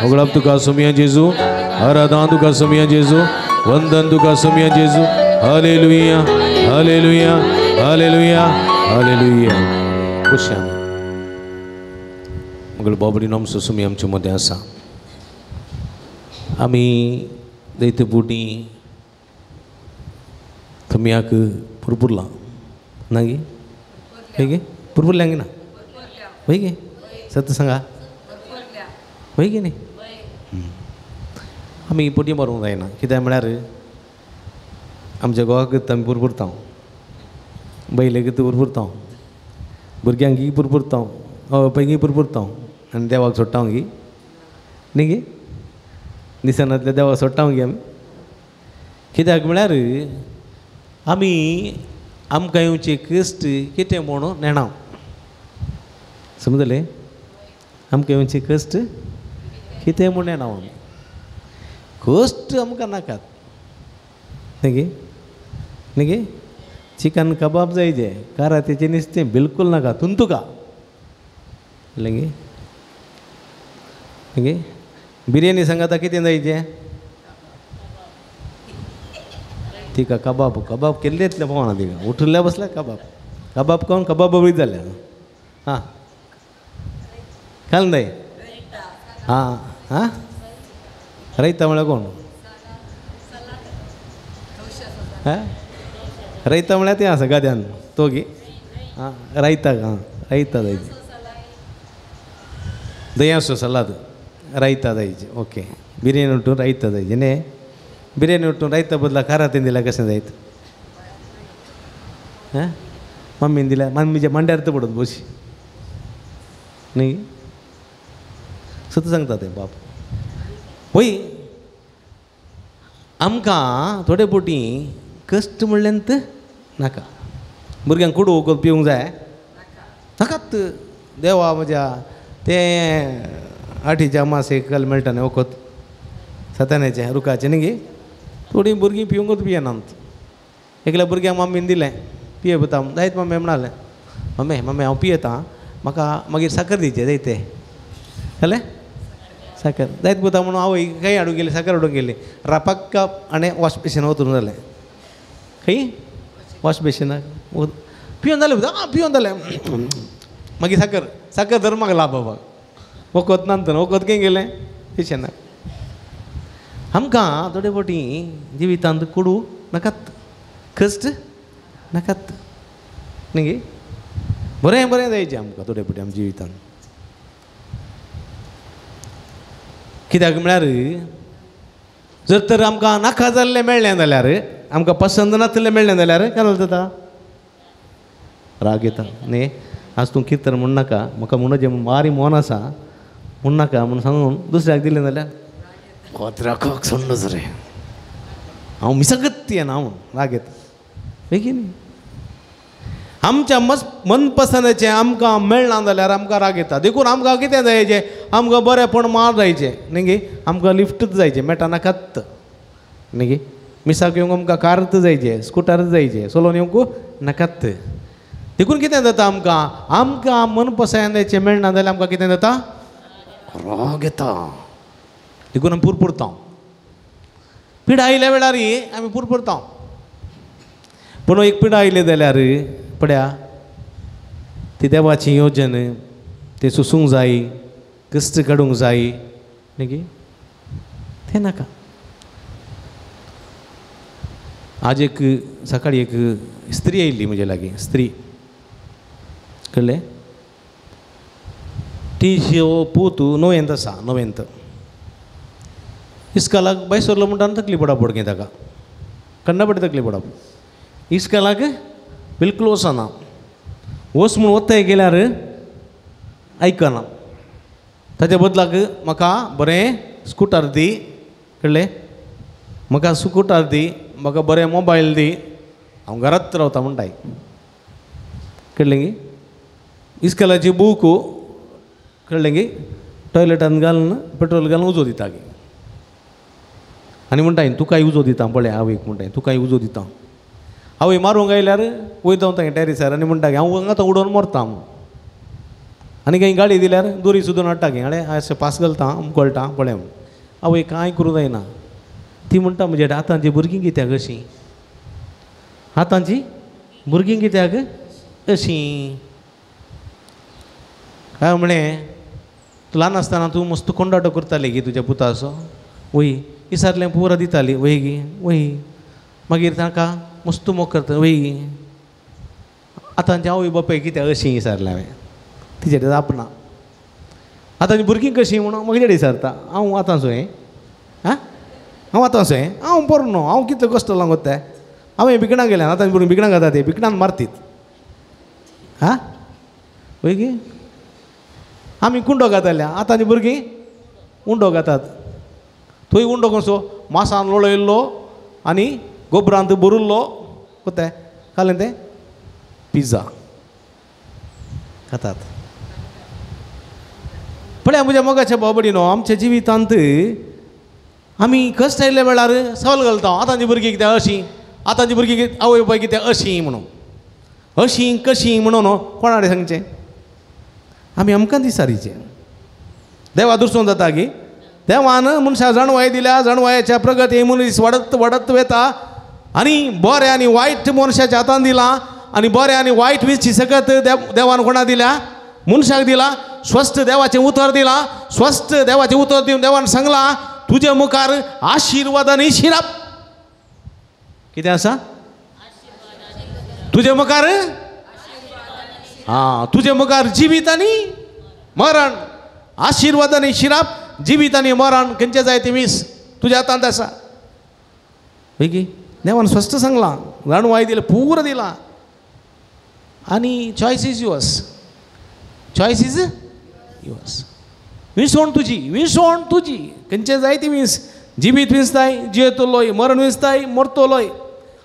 [SPEAKER 1] उगडप तुका सुमिया जेजू आराधन तुका सुमिया जेजू वंदन तुका सुमिया जेजू हालेलुया हालेलुया हालेलुया हालेलुया खुश आमी मगल बाबडी नाम सुमी आमच्या मध्ये आसा आमी दैते बुटी थमियाक पुरपुरला नागी हेगे पुरपुरल्यांगे ना वही गे सत्य सांगा वही गे नाही आमी पोटी मारूंक जायना कित्याक म्हळ्यार आमच्या गोवाक आमी पुरपुरता बैलेक पुरपुरता भुरग्यांक पुरपुरता पैकी पुरपुरता आनी देवाक सोडटा गी न्ही गे दिसनांतल्या देवाक सोडटा गी आमी कित्याक म्हळ्यार आमी आमकां येवचे कश्ट कितें म्हणून नेणाव समजलें आमकां येवचे कश्ट कितें म्हूण नेणाव आमी कश्ट आमकां नाकात न्ही गे चिकन कबाब जाय जे कारातेचें नुस्तें बिलकूल नाका तुका गे गे बिर्याणी सांगाता कितें जायचें तिका कबाब कबाब केल्लेतले पळोवना तिका उठल्या बसल्या कबाब कबाब कोण कबाब बळी जाल्या हां घालून जाय हां हां रयता म्हळ्यार कोण हां रयता म्हळ्यार तें आसा गाद्यान तो गे हां रायता हां रायता जायचें दंयाचो सलाद रायता जायचें ओके बिर्याणी उठून रायता जायचें न्ही बिर्याणी उठून रायता बदला खारातें दिल्यार कशें जायत हां मम्मीन दिल्यार मम्मीच्या मांड्यार तर पडत बशी न्ही सत सांगता तें बाप पळय आमकां थोडे पोटी कश्ट म्हणल्यार नाका भुरग्यांक कुडू वखद पिवंक जाय नाकात देवा म्हज्या तें आठीच्या अमासेक मेळटा न्ही वखद सतान्याचें रुखाचें न्ही गे थोडीं भुरगीं पिवंकूच पियेनात एकल्या भुरग्यांक मम्मीन दिलें पिये पता जायत मम्मी म्हणलें मम्मी मम्मी हांव पियेतां म्हाका मागीर साखर दिवचें जायते जालें साखर जायत पता म्हणून आवय खंय हाडूंक गेली साखर हाडूंक गेली रापाक काप आनी वॉश बेसिनाक वचून जालें खंय वॉश बेसिनाक पिवन जालें आं पिवन जालें मागीर साखर साखर धर मागला बाबाक वखद नांतना वखद खंय गेलें बेसिनाक आमकां थोडे फावटी जिवितांत कुडू नाकात कश्ट नाकात न्ही गे बरें बरें जायचें आमकां थोडे फावटी आमच्या जिवितांत कित्याक म्हळ्यार जर तर आमकां नाका जाल्लें मेळ्ळें जाल्यार आमकां पसंद नासलें मेळ्ळें जाल्यार काय जाता राग येता न्ही आज तूं कितें तर म्हण नाका म्हाका म्हणून जें मारी मोन आसा म्हण नाका म्हूण सांगून दुसऱ्याक दिलें जाल्यार कोत्राक सोडूच रे हांव मिसगत येना म्हूण राग येता बेगीन आमच्या मनपसंदीचें आमकां मेळना जाल्यार आमकां राग येता देखून आमकां कितें जायचें आमकां बरेंपण मार जायचें न्ही गे आमकां लिफ्टूच जायचें मेटा नाकात न्ही गे मिसाक येवंक आमकां कारच जायचें स्कुटरच जायचें चलोवन येवंक नाकात देखून कितें जाता आमकां मनपसंदीचें मेळना जाल्यार आमकां कितें जाता राग येता देखून आमी पुरपुरता पिडा आयल्या वेळार आमी पुरपुरता पूण एक पिडा आयली जाल्यार पळया ती देवाची योजन ते सुसूंक जाय कश्ट काडूंक जाय न्ही गे तें नाका आज एक सकाळी एक स्त्री आयिल्ली म्हजे लागीं स्त्री कळ्ळें तिचो पूत णवेंत आसा णवेंत इस्कालाक बायसरलो म्हणटा तकली पडापड गे ताका कन्ना पडटा तकली पडापड इस्कालाक बिलकुल वचना वच म्हूण वताय गेल्यार आयकना ताच्या बदलाक म्हाका बरें स्कुटर दी कळ्ळें म्हाका स्कुटर दी म्हाका बरें मोबायल दी हांव घरांत रावता म्हणटाय कळ्ळें गे इस्कालाची बूक कळ्ळें गे टॉयलेटान घालून पेट्रोल घालून उजो दिता गे आनी म्हणटाय तुकाय उजो दिता पळय आवयक म्हणटाय तुकाय उजो दिता आवय मारूंक आयल्यार वयता तांगे टॅरिसार आनी म्हणटा हांव आतां उडोवन मरता आनी खंय गाडी दिल्यार दोरी सुद्दां हाडटा गे हाडे अशें पास घालता कळटा पळय आवय कांय करूं जायना ती म्हणटा म्हणजे आतांची भुरगीं कित्याक अशीं आतांची भुरगीं कित्याक अशीं काय म्हळें तूं ल्हान आसतना तूं मस्त कोंडाटो करताली गे तुज्या पुताचो वय विसारलें पुरा दिताली वय गे वय मागीर ताका मस्त मोग करता वय गे आतांचे आवय बापाय कित्याक अशीं विसारलें हांवें तिचे आपणा आतांची भुरगीं कशीं म्हणून म्हजे विसारता हांव आतांचो हें आं हांव आतांचो हें हांव बरो न्हू हांव कितले कश्ट लागोत तें हांवें भिकणां गेलें आतांची भुरगीं भिकणां घातात ते भिकणान मारतीत आं वय गे आमी कुंडो घाताल्या आतांची भुरगीं उंडो घातात थंय उंडो कसो मासान लोळयल्लो आनी गोबरांत भरुल्लो कोताय घालें तें पिझ्झा खातात पळया म्हज्या मोगाच्या बाबडीनो आमच्या जिवितांत आमी कश्ट आयिल्ल्या वेळार सवाल घालता आतांची भुरगीं कित्याक अशीं आतांची भुरगीं आवय बापाय कित्याक अशीं म्हणून अशीं कशीं म्हणून कोणाकडेन सांगचें आमी आमकां दिसारीचें देवा दर्शन जाता गे देवान मनशाक जणवाय दिल्या जणवायाच्या प्रगती मनीस वाडत वाडत वता आनी बरें आनी वायट मनशाच्या हातान दिलां आनी बरें आनी वायट विची सकत देवान कोणा दिल्या मनशाक दिला स्वस्थ देवाचें उतर दिलां स्वस्थ देवाचें उतर दिवन देवान सांगलां तुजे मुखार आशिर्वाद आनी शिराप कितें आसा तुजे मुखार तुजे मुखार जिवीत आनी मरण आशिर्वाद आनी शिराप जिवीत आनी मरण खंयचे जाय ते वीस तुज्या हातांत आसा वेगी देवान स्वस्थ सांगलां जाणवाय दिलें पुरो दिलां आनी choice is yours choice is yours विसवण तुजी खंयचे जाय ती वीस जिवीत विंचताय जियेतलोय मरण विंचताय मरतलोय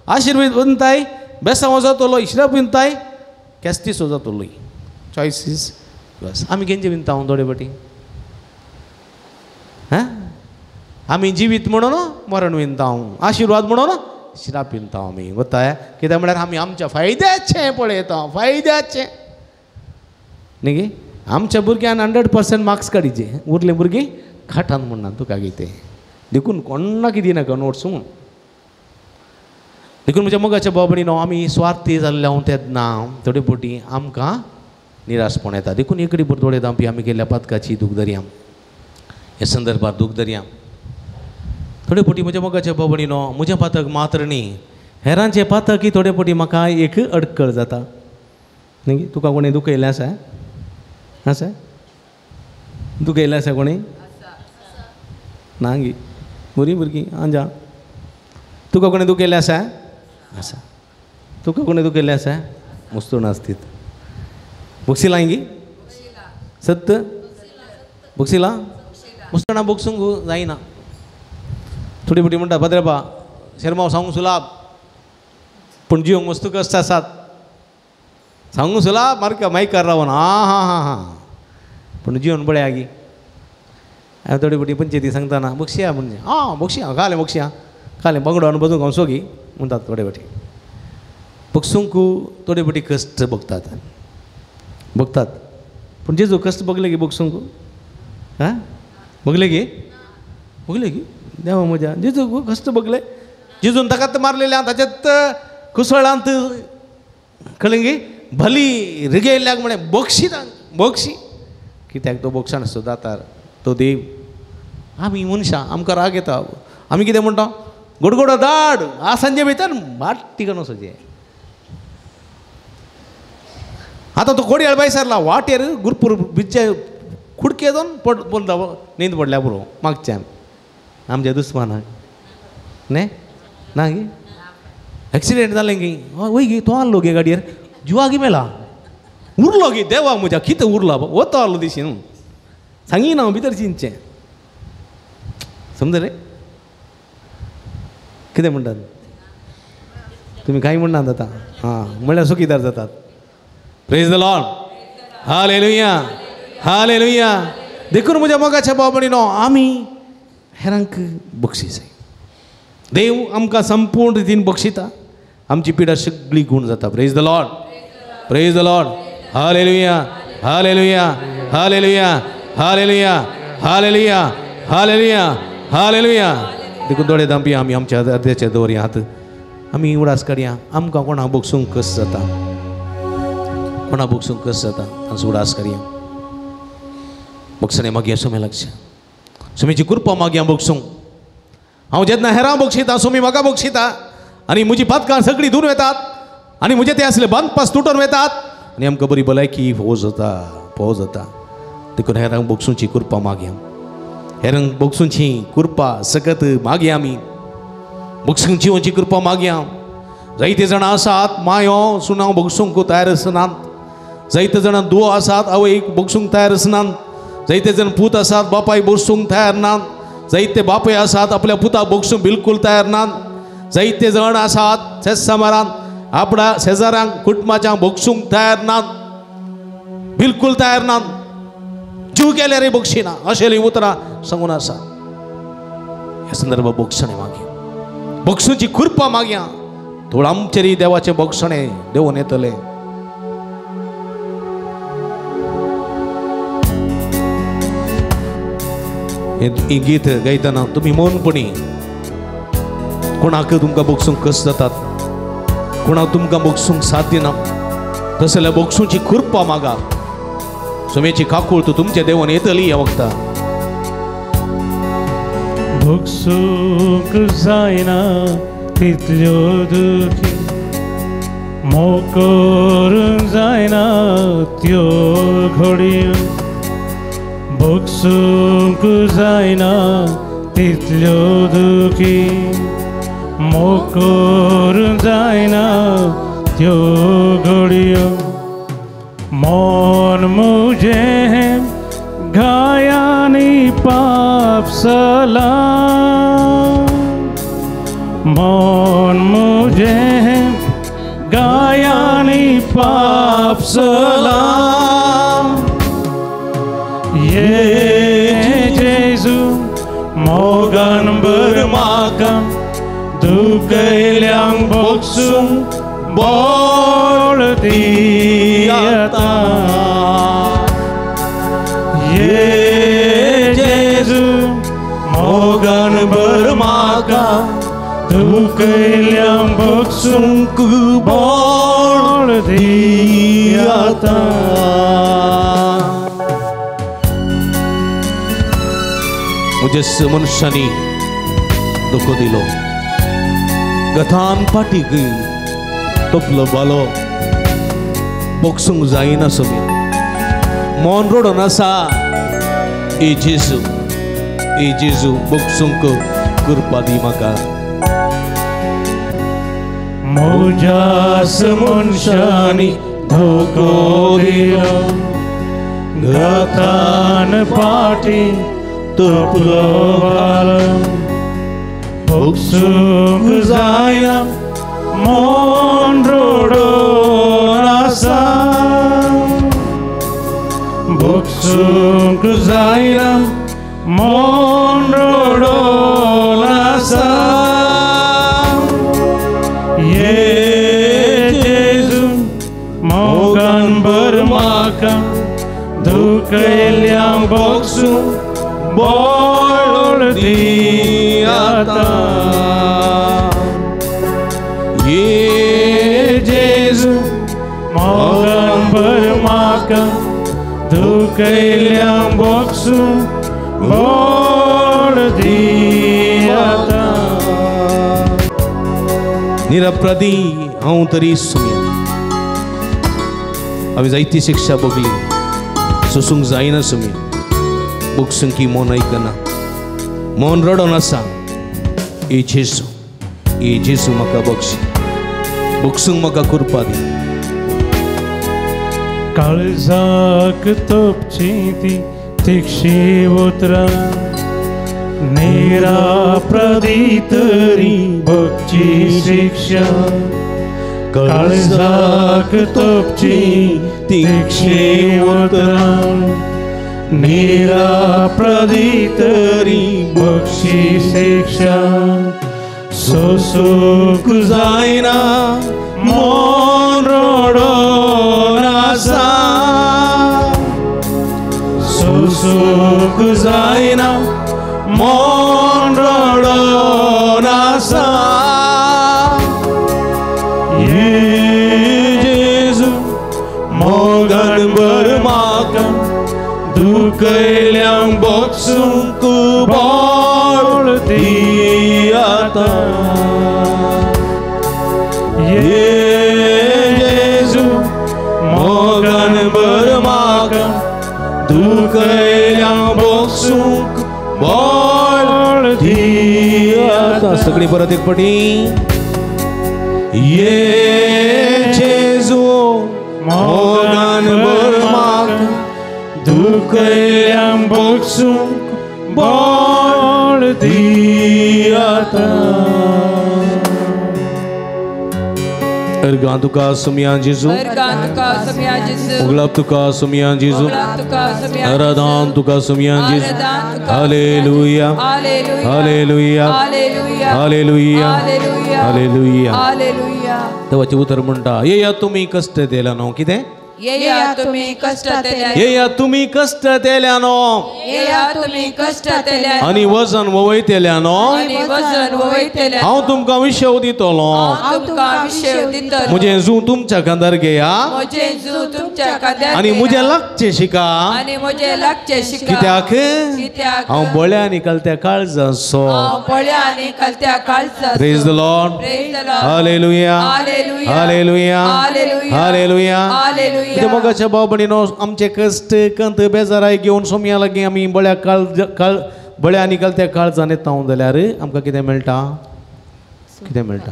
[SPEAKER 1] आशिर्वाद विंचताय बेसांव वचतलोय शिराप विंचताय केस्तीस वचतलोय चॉयस इज युअर्स आमी खंयचे विंचता थोडे फाटी हां आमी जिवीत म्हणून मरण विंचता आशिर्वाद म्हणून शिराप विंचता आमी वताय कित्याक म्हळ्यार आमी आमच्या फायद्याचें पळयता फायद्याचें न्ही गे आमच्या भुरग्यान 100% मार्क्स काडीचे उरले भुरगीं खाटान म्हणना तुका कितें देखून कोणा कितें नाका नोट्स म्हूण देखून म्हज्या मोगाच्या बाबडीनो आमी स्वार्थी जाल्ले हांव तेन्ना थोडे फावटी आमकां निराशपण येता देखून एक बरें थोडे धांवपी आमी गेल्या पातकाची दूखदर्या हे संदर्भात दूखदर्या थोडे फावटी म्हज्या मोगाच्या बाबडीनो म्हजें पातक मात्र न्ही हेरांचें पातक ही थोडे फावटी म्हाका एक अडकळ जाता न्ही तुका कोणें दुखयलें आसा आसा दुखयलें आसा कोणें नांगी बरी भुरगीं आंजा तुका कोणें दुखयल्लें आसा आसा तुका कोणें दुखयल्लें आसा मुस्तूर नासतीत बक्षिलां हिंगी सत्त बक्षिलां मुस्ताना बक्षूंक जायना थोडी भुरगीं म्हणटा भद्रपा शर्मा सांगूंक सुलाब पूण जिवंक मस्त कश्ट आसात सांगूंक सुलाब मारका मायक रावन आं हां हां हां पूण जिवन बळें आगी हांव थोडी भुरगीं पंचायती सांगतना बक्षया म्हणजे आं बक्षया घालें बक्षया घालें बांगडो आनी बसूंक हांव सोगी म्हणटात थोडे फाटी बक्षूंक थोडे फाटी कश्ट बगतात पूण जेजू कश्ट बगले गी बक्षूंक हां बगले गी देवा म्हज्या जेजू कश्ट बगले जेजून ताकात मारलेल्या ताच्यात कुसळांत कळ्ळें गी भली रिगेल्ल्याक म्हळें बक्षी कित्याक तो बक्षान सुद्दां तो देव आमी मनशां आमकां राग येता आमी कितें म्हणटा गोडगोडो धाड आ संजे भितर बाट तिगन वचोचें आतां तो कोडयाळ बाय सरला वाटेर गुरपूर बिचे कुडके जावन पडटा न्हीद पडल्या पुरो मागच्यान आमच्या दुस्मानाक न्ही ना गे एक्सिडेंट जालें गी वय गे तो आसलो गे गाडयेर जिवा गे मेला उरलो गे देवा म्हज्या कितें उरला वतो आसलो दिशी न्हू सांगी ना भितर चिंतचें समजलें कितें म्हणटात तुमी कांय म्हणनात आतां हां म्हळ्यार सुखीदार जातात praise the Lord hallelujah hallelujah देखून म्हज्या मोगाच्या भाव भयणीनो आमी हेरांक बक्षीस जाय देव आमकां संपूर्ण रितीन बक्षिता आमची पिडा सगळी गूण जाता praise the Lord praise the Lord hallelujah hallelujah hallelujah hallelujah hallelujah hallelujah hallelujah देखून दोळे दांपी आमी आमच्या अर्द्याचे दवरयात आमी उडास काडया आमकां कोणाक बक्षूंक कस जाता कोणाक बक्षूंक कस जाता आमचो उडास काडया बक्षणे मागया सुमे लक्ष सुमेची कृपा मागया बक्षूंक हांव जेन्ना हेरां बक्षिता सुमी म्हाका बक्षिता आनी म्हजी पातकां सगळीं धुवन वेतात आनी म्हजे ते आसले बंद पास तुटून वेतात आनी आमकां बरी भलायकी फोव जाता देखून हेरांक बक्षूंची कृपा मागया हेरांक बक्षूंची कृपा सकत मागया आमी बक्षूंक जिवोवची कृपा मागया जायते जाणां आसात मायो सुनांव बक्षूंक तयार आसनात जायते जाणां दुओ आसात आवयक बक्षूंक तयार आसनात जायते जाण पूत आसात बापायक बक्षूंक तयार नात जायते बापय आसात आपल्या पुताक बक्षूंक बिलकूल तयार नात जायते जाण आसात शेजारान आपणा शेजाऱ्यांक कुटुंबाच्या बक्षूंक तयार नात बिलकूल तयार नात जीव गेल्यार बक्षिना अशेली उतरां सांगून आसा ह्या संदर्भात बक्षणे मागया बक्षूंची कृपा मागया थोडं आमचेरी देवाचे बक्षणे देवून येतले ही गीत गायतना तुम्ही मौनपणी कोणाक तुमकां बक्षूंक कस जातात कोणाक तुमकां बक्षूंक साथ दिना तशें जाल्यार बक्षूंची कृपा मागा सुमेची काकूळ तूं तुमच्या देवान येतली ह्या वखदार
[SPEAKER 3] बक्षूंक जायना तितल्यो दुखी मोकोरूंक जायना त्यो घडयो बक्षूंक जायना तितल्यो दुखी मोकोरूंक जायना त्यो घडयो मन मुजें घायांनी पापसला मन मुजें घायांनी पापसला ये जेजू मोगान बर म्हाका दुखयल्यांक बक्षूंक बोळ दियाता ये जेजू मोगान बर म्हाका दुखयल्यांक बक्षूंक बोळ दियाता
[SPEAKER 1] मुझे मनुष्यानी दुख दिलो गथान पाटीक तपलो बालो बक्षूंक जायना समी मन रडोन आसा ए जेजू ए जेजू बगसूंक कृपा दी म्हाका
[SPEAKER 3] मोजास मनशांनी धोको दिलो घातान पाटी तपलो बाल बगसूंक जायना मन रडोन आसा बगसूंक जायना मन रडोन आसा जेजू मोगान बर म्हाका दुखयल्यांक बगसूंक बळ दी आतां जेजू मोगान बर म्हाका दुखयल्यांक बगसूंक बळ दी आतां
[SPEAKER 1] निरपराधी हांव तरी सुमिया हांवें जायती शिक्षा भोगली सोसूंक जायना सुमी बगसूंक की मन आयकना मन रडोन आसा ए जेजू म्हाका बगसूंक म्हाका कृपा दी
[SPEAKER 3] काळजाक तपची ती तिक्षी उतरां निरपराधी तरी भक्ती शिक्षा काळजाक तपची तिक्षी उतरां निरपराधी तरी भक्ती शिक्षा सोसूंक जायना मन रडोन आसा सोसूंक जायना मन रडोन आसा जेजू मोगान बर म्हाका दुखयल्यांक बगसूंक बळ दी आतां जेजू मोगान बर म्हाका दुखयल्यांक बगसूंक बळ दी आतां
[SPEAKER 1] सगळी परत एक पटी
[SPEAKER 3] जेजू मोगान बर म्हाका दुखयल्यांक बगसूंक बळ दी आतां
[SPEAKER 1] अर्गां तुका सुमिया जेजू उगलाप तुका सुमिया जेजू आराधन तुका सुमिया जेजू हालेलुया हालेलुया हालेलुया हालेलुया देवाचे उतर म्हणटा येया तुम्ही कष्ट दिला न्हू कितें
[SPEAKER 2] येया तुम्ही कष्ट तेल्या
[SPEAKER 1] येया तुम्ही कष्ट तेल्या न्हू
[SPEAKER 2] येया तुम्ही कष्ट तेल्या
[SPEAKER 1] आनी वजन वयतेल्या न्हू
[SPEAKER 2] आणि वजन वयतेल्या
[SPEAKER 1] हांव तुमकां विशेव दितलो
[SPEAKER 2] हांव तुमकां विशेव दितलो
[SPEAKER 1] म्हजें जू तुमच्या खांदार घेया
[SPEAKER 2] म्हजे जू तुमच्या खांद्यार
[SPEAKER 1] आनी म्हजें लागचें शिका
[SPEAKER 2] आणि म्हजे लागचे शिका
[SPEAKER 1] कित्याक
[SPEAKER 2] कित्याक
[SPEAKER 1] हांव बळ्या निकलत्या काळजाचो
[SPEAKER 2] हांव बळ्या आनी कलत्या काळजाचो
[SPEAKER 1] praise the Lord
[SPEAKER 2] praise the Lord
[SPEAKER 1] hallelujah
[SPEAKER 2] hallelujah
[SPEAKER 1] hallelujah
[SPEAKER 2] hallelujah
[SPEAKER 1] hallelujah
[SPEAKER 2] hallelujah
[SPEAKER 1] कितें मोगाच्या भाव भयणीनो आमचे कश्ट कंत बेजाराय घेवन सोम्या लागीं आमी बळ्या निकलत्या काळजान येता जाल्यार आमकां कितें मेळटा कितें मेळटा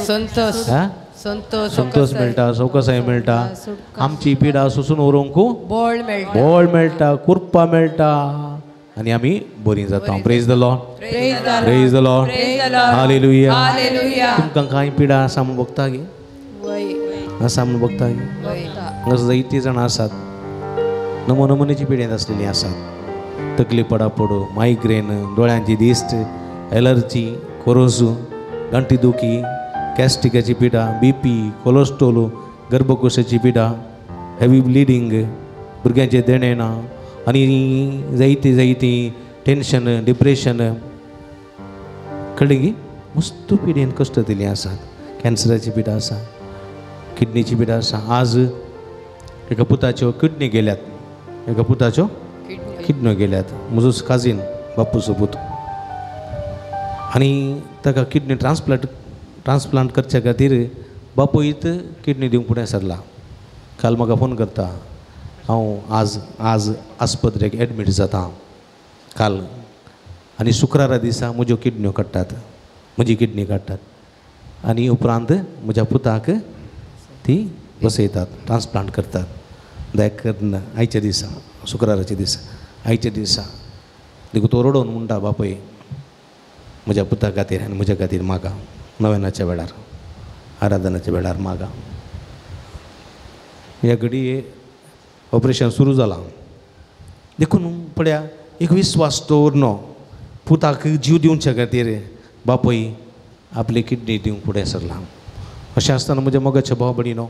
[SPEAKER 2] संतोष
[SPEAKER 1] हा?
[SPEAKER 2] संतोष
[SPEAKER 1] संतोष मेळटा सवकासाय मेळटा आमची पिडा सोसून व्हरूंक
[SPEAKER 2] बळ मेळटा
[SPEAKER 1] बळ मेळटा कृपा मेळटा आनी आमी बरीं जाता praise the Lord
[SPEAKER 2] praise the Lord
[SPEAKER 1] praise the Lord
[SPEAKER 2] praise the Lord
[SPEAKER 1] hallelujah
[SPEAKER 2] hallelujah
[SPEAKER 1] तुमकां कांय पिडा आसा म्हूण बगता गे
[SPEAKER 2] वय
[SPEAKER 1] आसा म्हूण बगता गे
[SPEAKER 2] वय
[SPEAKER 1] हांगा जायतीं जाणां आसात नमोनमोनीची पिडेंत आसलेलीं आसात तकली पडापड मायग्रेन दोळ्यांची दिश्ट एलर्जी कोरोजू गांठी दुखी गॅस्ट्रिकाची पिडा BP कोलेस्ट्रॉल गर्भकोशाची पिडा हेवी ब्लिडींग भुरग्यांचे देणे ना आनी जायतीं टेन्शन डिप्रेशन कळ्ळें गी मस्त पिडेन कश्ट दिली आसात कॅन्सराची पिडा आसा किडनीची पिडा आसा आज एका पुताच्यो किडनी गेल्यात एका पुताच्यो किडन्यो गेल्यात म्हजो काजीन बापूचो पूत आनी ताका किडनी ट्रान्सप्लांट करच्या खातीर बापूयत किडनी दिवंक फुडें सरला काल म्हाका फोन करता हांव आज आस्पत्रेक एडमीट जाता काल आनी शुक्रारा दिसा म्हज्यो किडन्यो काडटात, म्हजी किडनी काडटात आनी उपरांत म्हज्या पुताक ती बसयतात, ट्रान्सप्लांट करतात. दयाक करना आयच्या दिसा, शुक्राराच्या दिसा, आयच्या दिसा देखून तो रडोवन म्हणटा बापय म्हज्या पुता खातीर आनी म्हज्या खातीर मागा, नव्यानाच्या वेळार आराधनाच्या वेळार मागा. ह्या घडये ऑपरेशन सुरू जालां देखून पळया एक विस्वास दवरनो पुताक जीव दिवच्या खातीर बापय आपली किडनी दिवंक फुडें सरला. अशें आसतना म्हज्या मोगाच्या भाव भयणीनो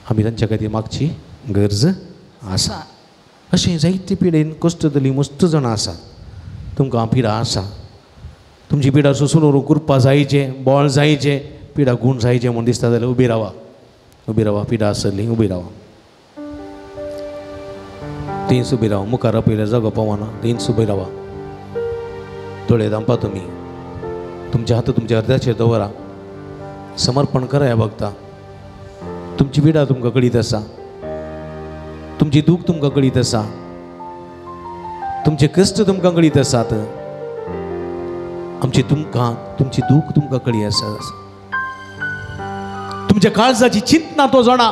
[SPEAKER 1] आमी तांच्या खातीर मागची गरज आसा. अशें जायते पिडेन कश्ट जाली मस्त जाणां आसात. तुमकां पिडा आसा, तुमची पिडा सुसून कुरपा जायचें, बोळ जायचें, पिडा गूण जायचें म्हूण दिसता जाल्यार उबी रावा, उबी रावा. पिडा आसली उबी रावा, तीच उबी रावा. मुखार आपयल्यार जागो पावना, तीच उबी रावा. दोळे धांपा तुमी, तुमचे हात तुमच्या हृदयाचेर दवरा, समर्पण करा ह्या भक्ता. तुमची पिडा तुमकां कळीत आसा, तुमची दूख तुमकां कळीत आसा, तुमचे कश्ट तुमकां कळीत आसात, तुमची दूख तुमकां कळी आसा. तुमच्या काळजाची चिंतना तो जाणा,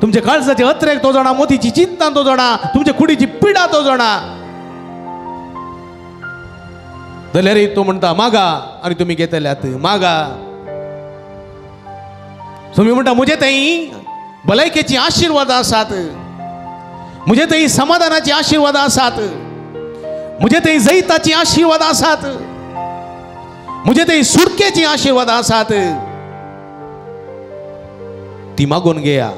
[SPEAKER 1] तुमच्या काळजाचे अत्रेक तो जाणा, मोतीची चिंतना तो जाणा, तुमच्या कुडीची पिडा तो जाणा. जाल्यार तो म्हणटा मागा आनी तुमी घेतल्यात मागा. तुमी म्हणटा म्हजे थंय भलायकेची आशिर्वाद आसात, म्हजे थंय समाधानाची आशिर्वाद आसात, म्हजे थंय जैताची आशिर्वाद आसात, म्हजे थंय सुटकेची आशिर्वाद आसात. ती मागून घेया,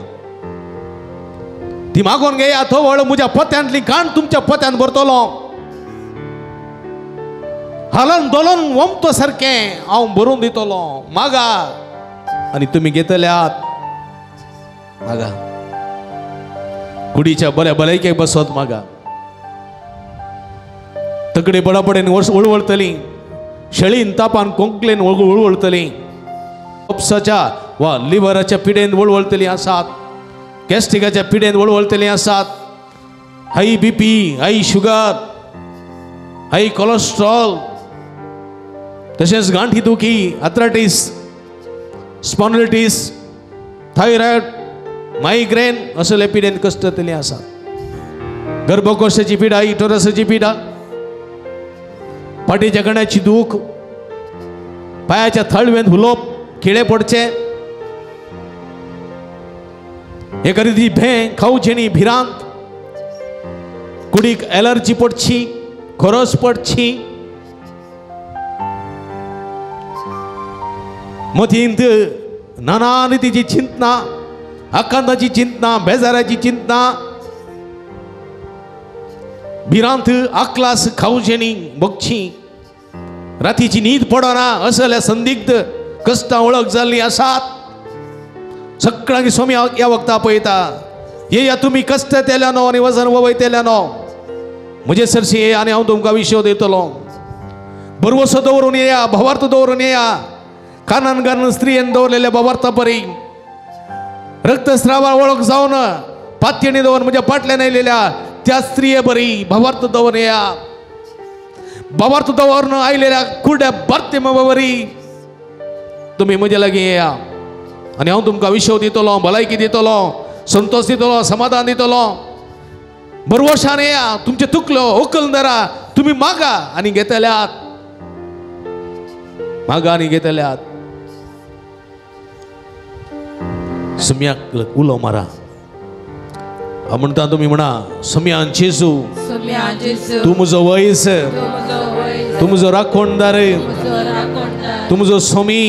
[SPEAKER 1] ती मागून घेया. तो वळ म्हज्या पोत्यांतली काण तुमच्या पोत्यांत भरतलो. हालन दोलन वमतो सारकें हांव भरून दितलो. मागा आनी तुमी घेतल्यात मागा. कुडीच्या बऱ्या भलायकेक बसत मागा. तकडे बडापडेन वळवळतली, शेळीन तापान कोंकलेन वळवळतली, उपसाच्या वा लिव्हराच्या पिडेन वळवळतली आसात, गॅस्ट्रिकाच्या पिडेन वळवळतली आसात, हाय BP, हाय शुगर, हाय कोलेस्ट्रॉल, तशेंच गांठी दुखी, आर्थरायटीस, स्पॉन्डिलायटीस, थायरॉयड, मायग्रेन असले पिडेन कश्ट जातली आसात. गर्भकोशाची पिडा, युटेरसाची पिडा, पाठीच्या कण्याची दूख, पायाच्या थळवेंत हुलोप, खिळे पडचे, एखादी भें खावची न्ही भिरांत, कुडीक एलर्जी पडची, खोरस पडची, मतींत नाना रितीची चिंतना, आकांताची चिंतना, बेजाराची चिंतना, भिरांत आकलास खावचें न्ही बगची, रातीची न्हीद पडना असल्या संदिग्ध कश्टां वळख जाल्ली आसात. सगळ्यांक स्वामी ह्या वक्ता पळयता. येया तुमी कश्ट तेल्यानो आनी वजन वयतेल्यानो म्हजे सरशी येया आनी हांव तुमकां विश्व दितलो. बरवसो दवरून येया, भावार्थ दवरून येया. कानान घालून स्त्रियेन दवरलेल्या भावार्था परी रक्तस्रावा वळख जावन पातयेणी दवरून म्हज्या फाटल्यान आयलेल्या त्या स्त्रिये बरी भावार्थ दवरून येया. भावार्थ दवरून आयलेल्या कुर्ड्या बार्तेमा बरी तुमी म्हजे लागीं येया आनी हांव तुमकां विश्व दितलो, भलायकी दितलो, संतोष दितलो, समाधान दितलो. बरवशान येया, तुमचे तुकलो उखलून धरा. तुमी मागा आनी घेतल्यात, मागा आनी घेतल्यात. सम्याक उलो मारा. म्हणटा तुमी म्हणा सम्यान जेजू, तू म्हजो वैस, तू म्हजो राखणदार, तू म्हजो स्वामी,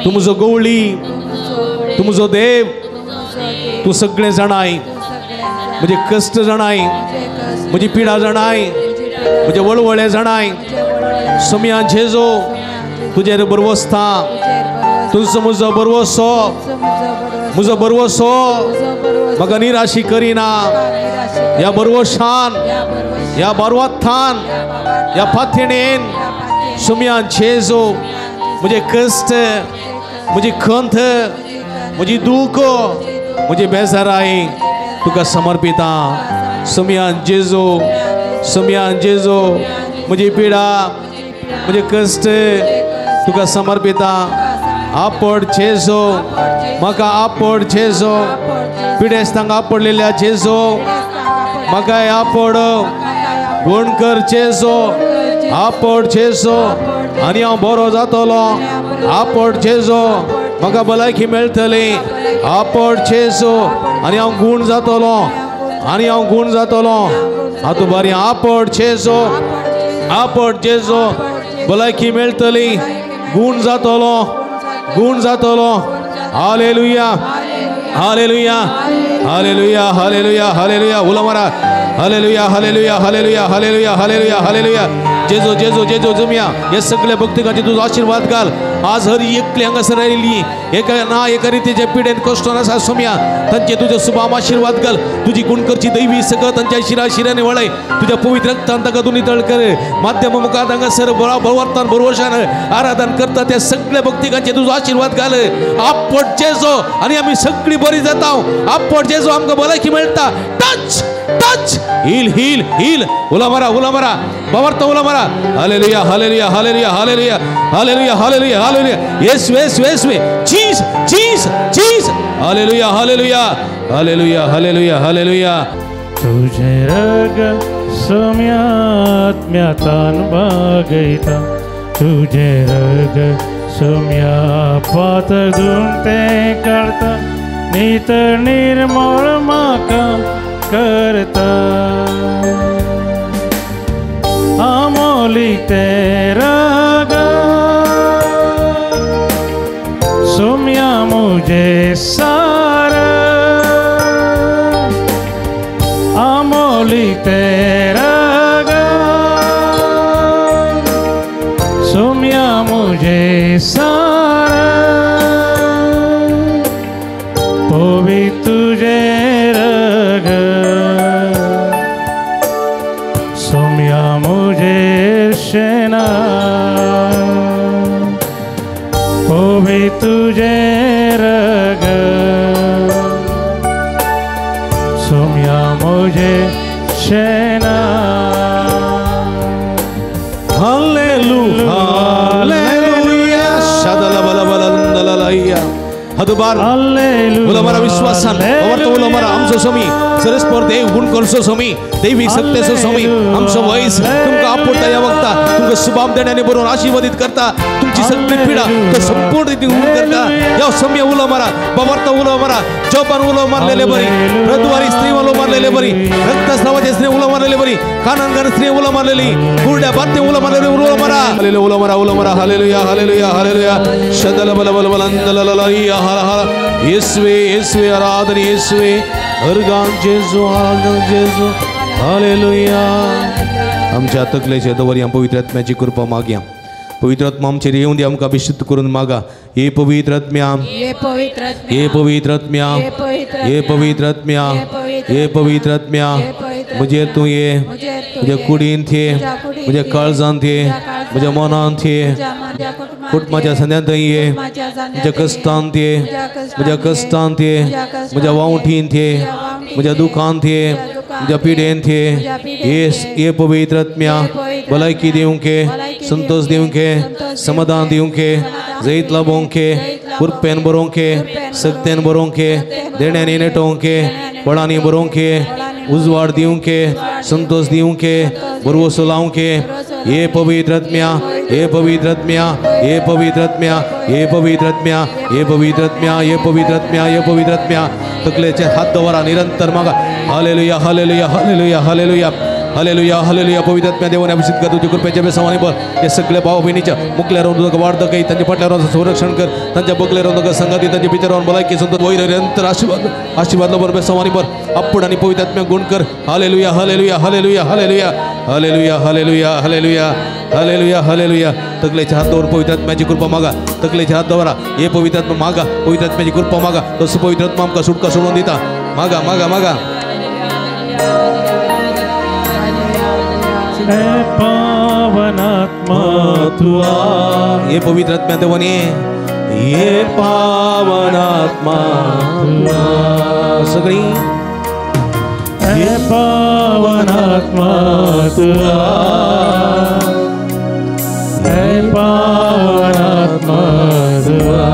[SPEAKER 1] तू म्हजो गवळी, तू म्हजो देव. तू सगळें जाणाय, म्हजे कश्ट जाणाय, म्हजी पिडा जाणाय, म्हजे वळवळे जाणाय. सम्यान जेजू तुजेर बरवस्ता. तुजो म्हजो बरवसो, म्हजो बरवसो म्हाका निराशी करिना. ह्या बरवशान, ह्या बरवथान, ह्या फातयेन सम्यान जेजू म्हजे कश्ट, म्हजी खंत, म्हजी दूख, म्हजी बेजाराय तुका समर्पिता. सम्यान जेजो, सम्यान जेजो, म्हजी पिडा म्हजे कश्ट तुका समर्पिता. आपड जेजो, म्हाका आपड जेजो, पिडेस्तांक आपडलेल्या जेजो, म्हाका आपड गुण कर जेजो, आपड जेजो आनी हांव बरो जातलो. आपड जेजो म्हाका भलायकी मेळटली. आपड जेजो आनी हांव गुण जातलो, आनी हांव गुण जातलो. हातू बरी आपड जेजो, आपड जेजो भलायकी मेळटली, गुण जातलो, गुण जातलो. Hallelujah, hallelujah, hallelujah, hallelujah, hallelujah. उला मारा. Hallelujah, hallelujah, hallelujah, hallelujah, hallelujah, hallelujah. जेजो जेजो जेजो जमिया हे सगळे भक्तिकांचे तुझो आशीर्वाद घाल. आज हर एकली हांगासर आयिल्ली एका रितीचे पिडेन कश्टान आसा सोम्या, तांचे तुजो सुभाम आशीर्वाद घाल. तुजी गुण करची दैवी सगळ तांच्या शिराशिराने वळय. तुझ्या पवित्र रक्तान ताका तू नितळ कर. माध्यम मुखार हांगासर बळवर्तान बरोवशान आराधन करता त्या सगळ्या भक्तिकांचे तुजो आशीर्वाद घाल. आपट जेजो आनी आमी सगळी बरी जाता. आपट जेजो आमकां भलायकी मेळटा. Touch touch, heal heal heal. उला मारा, उला मारा, बावर्ता उला मारा. Hallelujah, hallelujah, hallelujah, hallelujah, hallelujah, hallelujah, hallelujah. येशू येशू येशू, चीज चीज चीज. Hallelujah, hallelujah, hallelujah, hallelujah, hallelujah.
[SPEAKER 3] तुझे रग सम्यात्म्यातान बागयता. तुझे रग सम्या पातळून ते काढता. नित निर्मळ म्हाका करता. अमोली ते रग सोम्या मुझे सार. अमोली ते रग सोम्या मुझे सार. पोवी तुझे रग सोम्या मुझे शेना. पोवी तुझे रग सोम्या मुझे शेना.
[SPEAKER 1] Hallelujah, hallelujah. शादला बला बला लंदलालाया. हदबार उला मारा विश्वासान बावर्ता उला मारा. आमचो स्वामी सरस्पर देव गुण करसो स्वामी, दैवी सत्तेचो स्वामी. आमचो वयस तुमकां आपडटा ह्या वक्ता. तुमकां सुभाम देण्याने बरोवन आशीर्वादीत करता. तुमची सगळी पिडा तो संपूर्ण रितीन दूर करता. ह्या स्वामी उला मारा, बावर्ता उला मारा. जोपान उलो मारलेले बरी, रद्वारी स्त्री उलो मारलेले बरी, रक्तस्रावाचे स्त्री उलो मारलेले बरी, कानांगार स्त्री उलो मारलेली, गुरड्या बाते उलो मारलेले उलो मारा. हालेलुया, उलो मारा, उलो मारा. Hallelujah, hallelujah, hallelujah. शदल बल बल बल अंदलललया. येशुवे येशुवे आराधना. येशुवे हरगान जेजू, आराधना जेजू. हालेलुया. आमच्या तकलेचे दवरी पवित्र आत्म्याची कृपा मागया. पवित्र आत्मा आमचेर येऊन दी. आमकां अभिषेक करून मागा. ये पवित्र आत्म्या,
[SPEAKER 2] ये पवित्र आत्म्या,
[SPEAKER 1] ये पवित्र आत्म्या, ये पवित्र आत्म्या, ये पवित्र आत्म्या. म्हजेर तूं ये, म्हज्या कुडीन थे, म्हज्या काळजांत थे, म्हज्या मनांत थे, कुटुंबाच्या संद्यांत ये, म्हज्या कश्टांत थे, म्हज्या कश्टांत थे, म्हज्या वावठीन थे, म्हज्या दुखांत थे, म्हज्या पिडेन थे. ये पवित्र आत्म्या भलायकी दिवंके, संतोष दिवंके, समाधान दिवंके, जैत लाभोंके, कृपेन बरोंके, सक्तेन बरोंके, देण्याने नेटोंके, बळांनी बरोंके, उजवाड दिवंके, संतोष दिवंके, भरवसो लावंके. ये पवित्र आत्म्या, ये पवित्र आत्म्या, ये पवित्र आत्म्या, ये पवित्र आत्म्या, ये पवित्र आत्म्या, ये पवित्र आत्म्या, ये पवित्र आत्म्या. तकलेचे हात दवरा, निरंतर मागा. Hallelujah, hallelujah, hallelujah, hallelujah, hallelujah, hallelujah. पवित्र आत्म्या देवाने अभिषेक कर. तुझ्या कृपेच्या बेसावाने बघ. हे सगळे भाऊ बहिणीच्या मुखल्या राहून तुझं वाढ काही त्यांच्या फाटल्यावर संरक्षण कर. त्यांच्या बगल्या राहून तुझं संगती, त्यांच्या बिचारावर भलायकी संत वैर निरंतर आशीर्वाद आशीर्वाद बरोबर बेसावाने बघ. आपण आणि पवित्र आत्म्या गुण कर. Hallelujah, hallelujah, hallelujah, hallelujah, hallelujah, hallelujah, hallelujah, hallelujah, hallelujah. तकलेच्या हातावर पवित्र आत्म्याची कृपा मागा. तकलेच्या हात दवरा. हे पवित्र आत्मा मागा. पवित्र आत्म्याची कृपा मागा. तसं पवित्र आत्मा आमका सुटका सोडून दिता. मागा, मागा, मागा.
[SPEAKER 3] पावनात्मा तुआ.
[SPEAKER 1] ये पवित्र आत्मा देवाने. ये पावनात्मा तुआ. सगळी
[SPEAKER 3] हे पावन आत्मा तू आ, हे पावन आत्मा तू आ,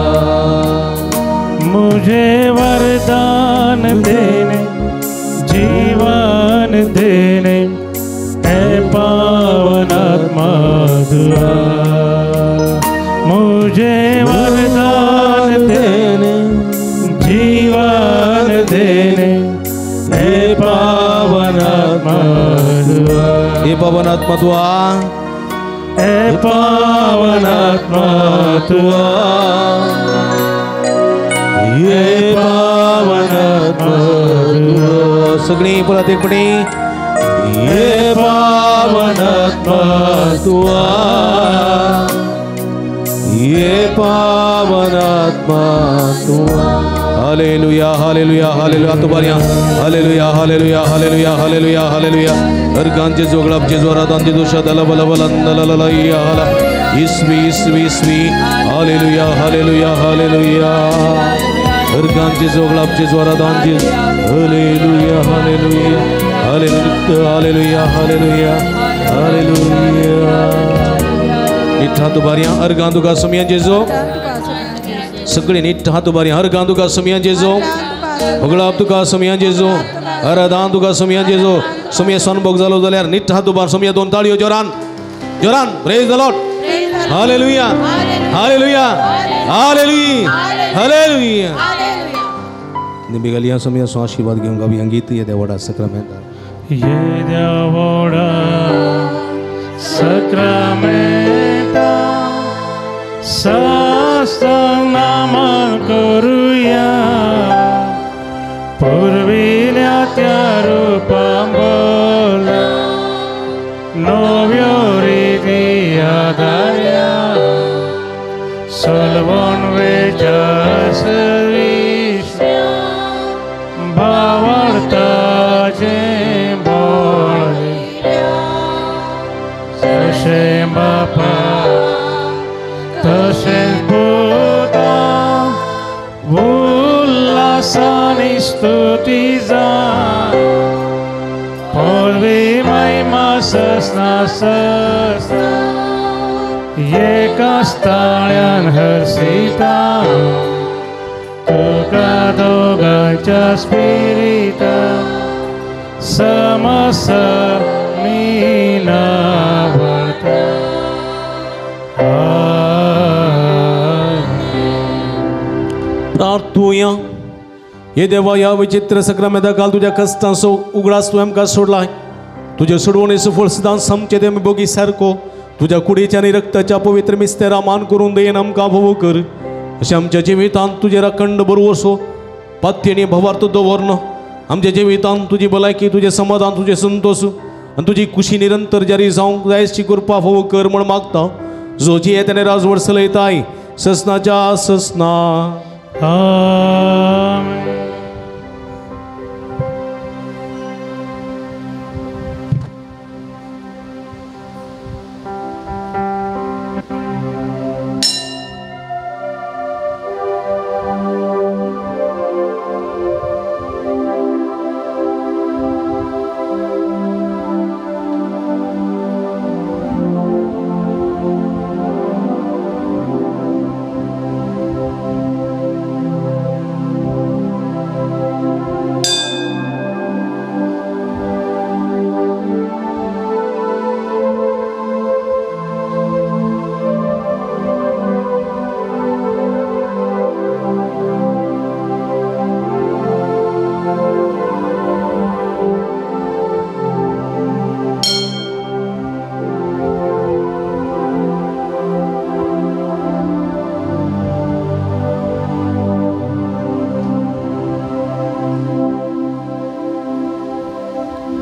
[SPEAKER 3] मुझे वरदान देने जीवन देने, हे पावन आत्मा तू आ, मुझे वरदान देने जीवन देने, हे पावन आत्मा तू आ,
[SPEAKER 1] हे पावन आत्मा तू आ,
[SPEAKER 3] हे पावन आत्मा तू आ, हे पावन आत्मा तू आ,
[SPEAKER 1] सगळी परत एकपणी
[SPEAKER 3] हे पावन आत्मा तू आ,
[SPEAKER 1] ये पावन आत्मा तू हालेलुया हालेलुया हालेलुया तुबारिया hallelujah hallelujah hallelujah hallelujah hallelujah अर्गांचे जोगळापचे जोरादांचे दोषा दला बला बला या हाला इसवी इसवी इसवी हालेलुया हालेलुया हालेलुया अर्गांचे जोगळापचे जोरादांचे hallelujah hallelujah hallelujah hallelujah hallelujah नीट हात उभारिया अर्गां तुका सुमिया जेजो सगळे नीट हात उभारिया अर्गां तुका सुमिया जेजो होगळाप तुका सुमिया जेजो आराधना तुका सुमिया जेजो सुमिया सनभोग जालो जाल्यार नीट हात उभार सुमिया दोन ताळयो जोरान जोरान praise the Lord hallelujah hallelujah hallelujah hallelujah निबिगलिया सुमिया सो आशीर्वाद घेऊन गावी अंगीत ये देवडा सक्रामेंट
[SPEAKER 3] ये देवडा सक्रामेंट सत्संगनामन करूया पूर्विल्या त्या रूपां बोला नव्यो रिती आदार्या सलवण वेचास भावार्थाचे बोळे तशे बापा तशेच भूता उल्हासानी स्तुती जाय पळवी महिमा ससना ससना एकाच ताळ्यान हर्षिता तुका दोगांच्या स्पिरिता समसमीना भरता
[SPEAKER 1] प्रार्थूया हे देवा या विचित्र सक्रामेंता काल तुझ्या कष्टांचो उगडास तू आमकां सोडलाय तुझ्या सोडवणेचो फळ सदांच समचे ते बोगी सारको तुझ्या कुडीच्या आणि रक्ताच्या पवित्र मिस्तेरा मान करून देन आमकां भोव कर अशें आमच्या जिवितांत तुजेर अखंड बरो असो पाथ्य आनी भवार्थ दवरन आमच्या जिवितांत तुजी भलायकी तुजें समाधान तुजें संतोष आनी तुजी खुशी निरंतर जारी जावंक जाय अशी कृपा भोव कर म्हण मागता जो जी येताने राजवट चलयताय ससनाच्या ससना
[SPEAKER 3] आमेन.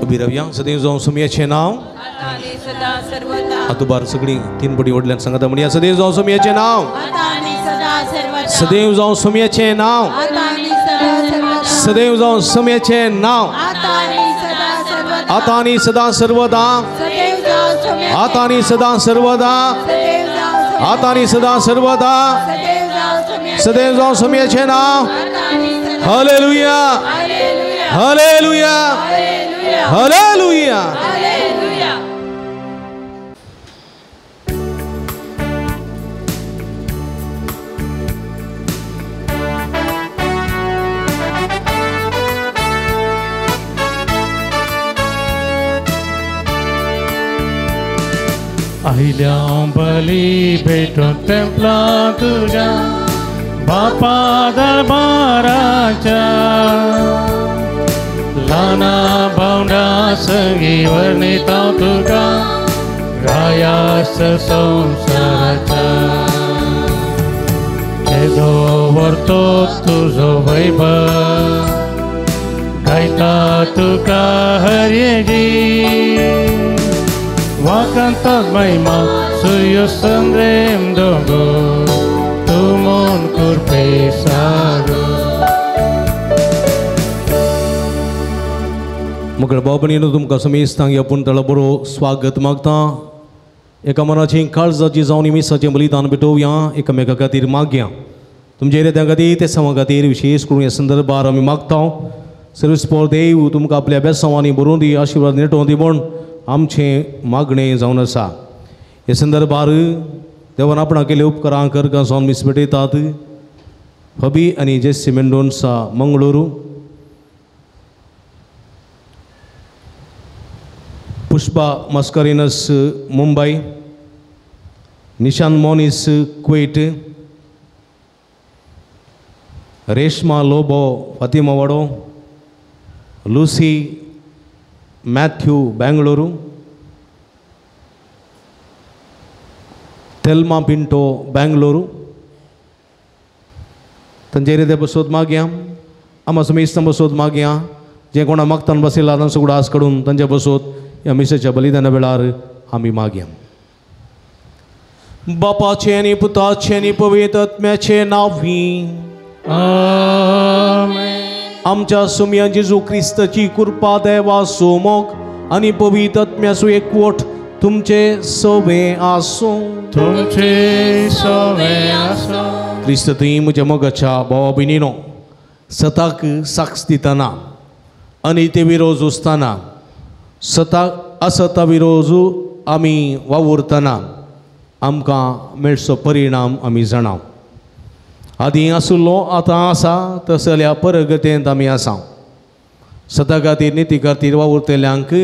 [SPEAKER 1] बिरव्या सदैव जाऊन सुमियाचे नाव
[SPEAKER 2] आताने सदा सर्वदा
[SPEAKER 1] हातुबार सगळी तीन पटी वडल्यान सांगता म्हणया सदैव जाऊन सुमियाचे नाव
[SPEAKER 2] आताने सदा सर्वदा
[SPEAKER 1] सदैव जाऊन सुमियाचे नाव
[SPEAKER 2] आताने सदा सर्वदा
[SPEAKER 1] सदैव जाऊन सुमियाचे नाव
[SPEAKER 2] आताने सदा सर्वदा
[SPEAKER 1] आतानी सदा सर्वदा
[SPEAKER 2] सदैव जाओ सुमे
[SPEAKER 1] आतानी सदा सर्वदा
[SPEAKER 2] सदैव जाओ सुमे
[SPEAKER 1] आतानी सदा सर्वदा
[SPEAKER 2] सदैव जाओ सुमे
[SPEAKER 1] सदैव जाऊन सुमियाचे नाव
[SPEAKER 2] आताने सदा
[SPEAKER 1] हालेलुया
[SPEAKER 2] हालेलुया
[SPEAKER 1] हालेलुया हालेलुया
[SPEAKER 3] आयल्या बली भेटून टेंपला तुझ्या बापा दरबाराच्या लाना भावंडा संगी वर्णिता तुका रायास संसाराच्या येदो वर्तो तुझो वैभव गायता तुका हरेजी वाकांतात महिमा सूर्य संद्रेम दोंगो तुमोन कुर्पे सागो
[SPEAKER 1] मुगळ बाबणीनं तुमकां समेस्तांक ह्या पुणतळा बरो स्वागत मागता एका मनाची काळजाची जावन मिसाचें बलिदान भेटोवया एकामेका खातीर मागया तुमचे रेत्या खातीर ते समा खातीर विशेष करून ह्या संदर्भार आमी मागता सर्वस्पोर देव तुमकां आपल्या बेसांवांनी बरोवन दी आशिर्वाद नेटोवन दी म्हूण आमचें मागणें जावन आसा हे संदर्भार देवान आपणा केल्या उपकारां करका जावन मीस भेटयतात हबी आनी जेसी मेंडोन्सा मंगळूरू पुष्पा मस्कारिनस मुंबई निशान मोनिस कुवेट रेश्मा लोबो फातिमा वाडो लूसी मैथ्यू बेंगलुरु तेल्मा पिंटो बेंगलुरु तंजे रीते बसोत मागया आम समेस्तां बसोत मागया जे कोणा मागतान बसयला तांचो उडास काडून तांचे बसोत ह्या मिसेच्या बलिदाना वेळार आमी मागया बापाचे आनी पुताचे आनी पवित्र आत्म्याचे नांवी
[SPEAKER 3] आमेन
[SPEAKER 1] आमच्या सुम्या जेजू क्रिस्ताची कृपा देवा सोमोग आनी पवित्र आत्म्याचो एकवट तुमचे सवे आसूं
[SPEAKER 3] तुमचे सवे आसूं
[SPEAKER 1] क्रिस्त तुयें म्हज्या मोगाच्या भावा भयणीनो सताक साक्ष दितना आनी ते विरोध उसतना सताक असता विरोध आमी वावुरतना आमकां मेळचो परिणाम आमी जाणाव आदी आसुल्लो आतां आसा तस जाल्यार परगतेंत आमी आसा सता खातीर निती खातीर वावुरतल्यांक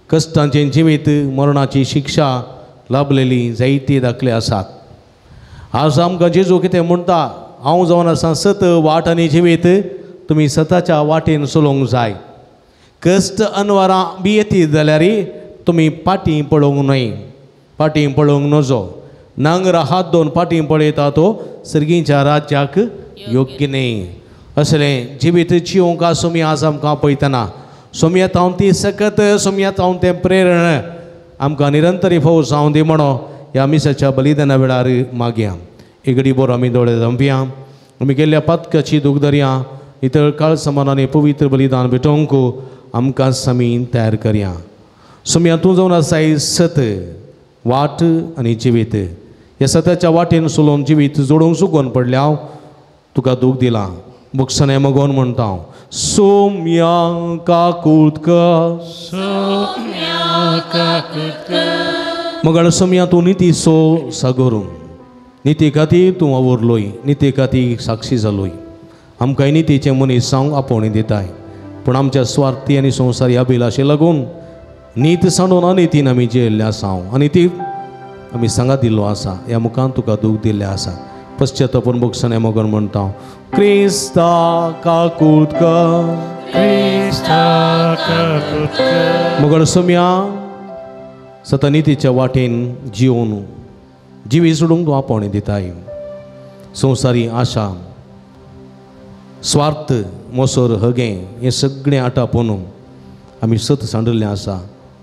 [SPEAKER 1] कश्टांचें जिवीत मरणाची शिक्षा लाभलेली जायती दाखले आसात आज आमकां जेजू कितें म्हणटा हांव जावन आसा सत वाट आनी जिवीत तुमी सताच्या वाटेन चलोवंक जाय कश्ट अनवरां बी येती जाल्यार तुमी पाटी पळोवंक न्हय पाटी पळोवंक नजो नांगर हात दोन पाटी पळयता तो सर्गीच्या राज्याक योग्य न्ही असलें जिवीत जिवंक सोमी आज आमकां पळयतना सोमयेंत हांव ती सकत सोमयेंत हांव तें प्रेरण आमकां निरंतरी फावो जावं दी म्हणो ह्या मिसाच्या बलिदाना वेळार मागया एगडी बोर आमी दोळे धांपया आमी गेल्ल्या पातकाची दूख धरया इतर काळ समान आनी पवित्र बलिदान भेटोवंक आमकां समीन तयार करया सोमया तूं जावन आसाय सत वाट आनी जिवीत ह्या सताच्या वाटेन चलोवन जिवीत जोडूंक चुकोवन पडल्या हांव तुका दूख दिलां बुक्सने मगोन म्हणटा हांव सोम्या काकुतका मगळ सोम्या तूं निती सो सागोरूं निती खातीर तूं वावुरलोय निती खातीर साक्षी जालोय आमकां नितीचें मनीस जावंक आपोवणी दिताय पूण आमच्या स्वार्थी आनी संवसारी अभिलाशे लागून नीत सांडून अनितीन आमी जियेल्ले आसा हांव आनी ती आमी सांगात दिल्लो आसा ह्या मुखार तुका दूख दिल्लें आसा पश्चातापून बुक्सने मोगन म्हणटा हांव क्रिस्ता काकुतका मगळ सोम्या सता नितीच्या वाटेन जिवन जिवी सोडूंक तूं आपोवणी दिताय संवसारी आशा स्वार्थ मोसोर हगें हें सगळें आटापोवन आमी सत सांडिल्लें आसा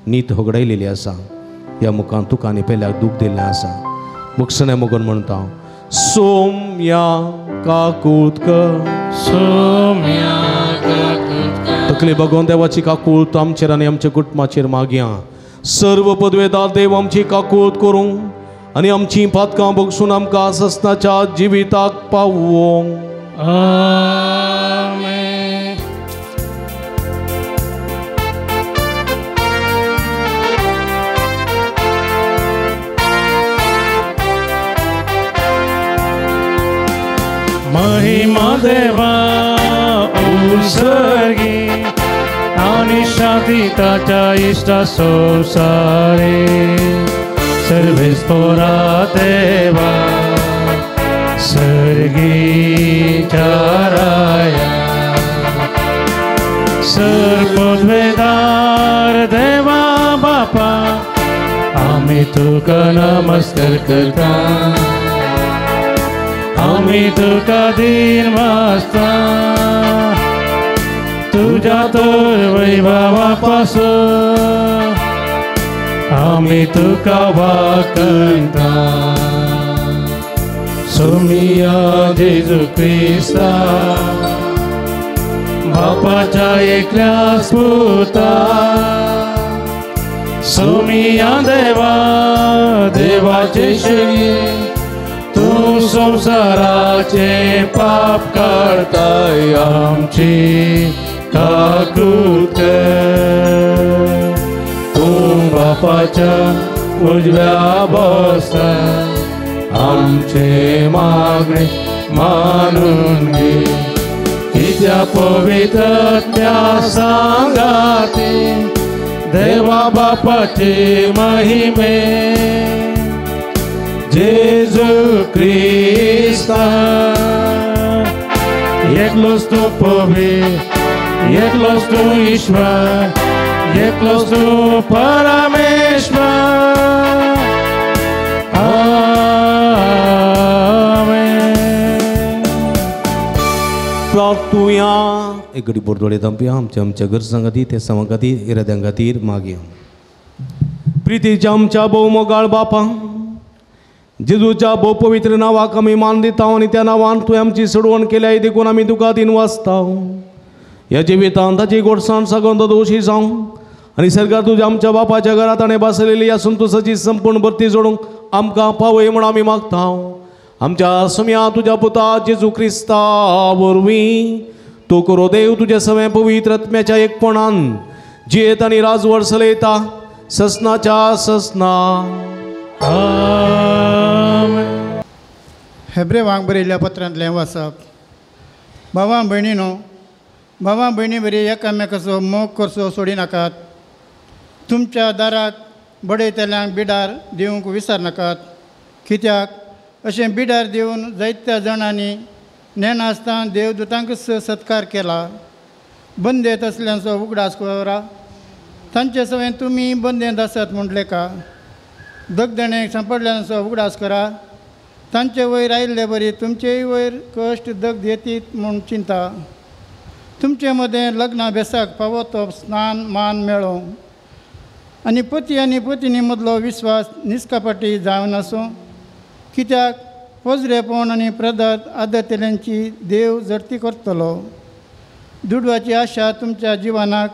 [SPEAKER 1] नीत होगडायलेली आसा ह्या मुखार तुका आनी पेल्याक दूख दिल्लें आसा मुखसने मोगन म्हणटा हांव सोम्या काकुतका तकली बगोवन देवाची काकूळत आमचेर आनी आमच्या कुटुंबाचेर मागया सर्व पदवेदार देव आमची काकूळत करूं आनी आमची पातकां बगसून आमकां सस्ताच्या जिविताक पावोवंक
[SPEAKER 3] आमेन महिमा देवा उसर्गी आणि शांतीच्या इष्ट संसारी सर्वेस्परा देवा सर्गीच्या राया सर्वोद्वेदार देवा बापा आम्ही तुका नमस्कार करता आम्ही तुका दिन वाजता तुझ्या तर वैभवापासून आम्ही तुका वाकंता सोमिया जेजू ख्रिस्ता बापाच्या एकल्याच पुता सोमिया देवा देवाचे शरीर तू संसाराचे पाप काढताय आमची काकूत कर तू बापाच्या उजव्या बसता आमचे मागणे मानून घे कित्या पवित्रत्या सांगाती देवा बापाचे महिमे जेजू ख्रिस्ता एकलोच तू पवित्र एकलोच तू ईश्वर एकलोच तू परमेश्वर
[SPEAKER 1] प्रार्थूया एक घडी पोरतोडे तांपया आमच्या गरजांखातीर ते समाखातीर इराद्यां खातीर मागया प्रितीच्या आमच्या भोव मोगाळ बापा जेजूच्या भोव पवित्र नांवाक आमी मान दिता आनी त्या नांवान तुवें आमची सोडवण केल्या देखून आमी तुका दिन वाचता ह्या जिवितांत ताची गोडसाण सागोंद दोशी जावं आनी सरकार तुज्या आमच्या बापाच्या घरांत ताणें बसलेली ह्या संतोशाची संपूर्ण भरती जोडूंक आमकां पावय म्हूण आमी मागता आमच्या सम्या तुज्या पुता जेजू ख्रिस्ता वरवीं तू करो देव तुज्या सगळ्या पवित्र आत्म्याच्या एकपणान जियेत आनी राजवट चलयता ससनाच्या ससना
[SPEAKER 4] हेब्रे वांग बरयल्ल्या पत्रांतलें वाचप भावां भयणीनो भावां भयणी बरी एकामेकाचो मोग करचो सोडी नाकात तुमच्या दाराक बडयतल्यांक बिडार दिवंक विसरनाकात कित्याक अशें बिडार दिवन जायत्या जाणांनी नेनासतना देवदूतांक सत्कार केला बंदेत असल्यांचो उगडास करा तांचे सवय तुमी बंदेंत आसात म्हटले का दगदणेक सांपडल्यांचो उगडास करा तांचे वयर आयिल्ले बरी तुमचेय वयर कश्ट दगद येतीत म्हूण चिंता तुमचे मदें लग्ना बेसाक फावो तो स्नान मान मेळो आनी पती आनी पत्नी मदलो विस्वास निश्कापटी जावन आसूं कित्याक पोजरेपण आनी प्रदत आदतेल्यांची देव जडती करतलो दुडवाची आशा तुमच्या जिवनाक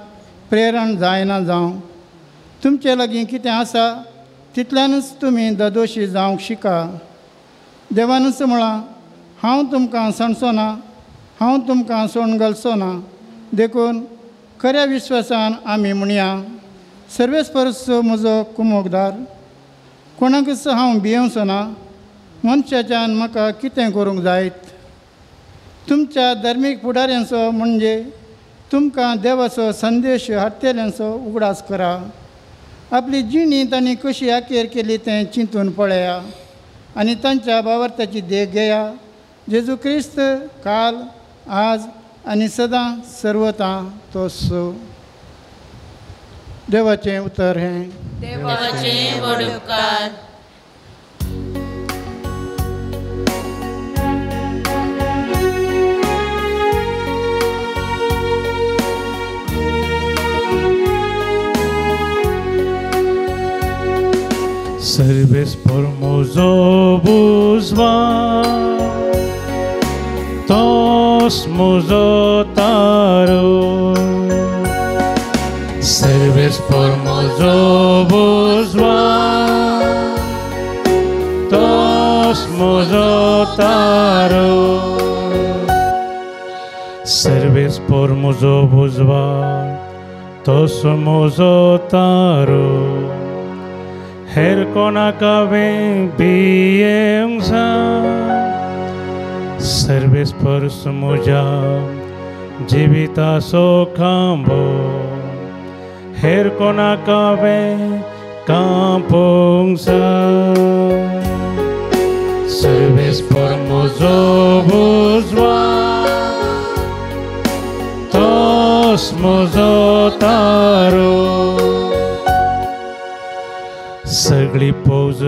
[SPEAKER 4] प्रेरण जायना जावं तुमचे लागीं कितें आसा तितल्यानूच तुमी ददोशी जावंक शिका देवानूच म्हळां हांव तुमकां सणचो ना हांव तुमकां सोडून घालचो ना देखून खऱ्या विश्वासान आमी म्हणया सर्वेस्परचो म्हजो कुमोगदार कोणाकच हांव भियेवचो ना मनशाच्यान म्हाका कितें करूंक जायत तुमच्या धर्मीक फुडाऱ्यांचो म्हणजे तुमकां देवाचो संदेश हाडटेल्यांचो उगडास करा आपली जिणी तांणी कशी आखेर केली तें चिंतून पळया आनी तांच्या भावार्थाची देख घेया जेजू क्रिस्त काल आज आनी सदां सर्वतां तोच देवाचें उतर हें
[SPEAKER 2] देवाचें व्हड उपकार
[SPEAKER 3] Serves por mozo buzwa tos mozo taro Serves por mozo buzwa tos mozo taro Serves por mozo buzwa tos mozo taro Her konaka ven piensa सर्वेस्पर म्हज्या जिविताचो खांबो हेर कोणाक हांवें कांपोवंक जाय. सर्वेस्पर म्हजो उजवाड तोच म्हजो तारो. सगळी फौज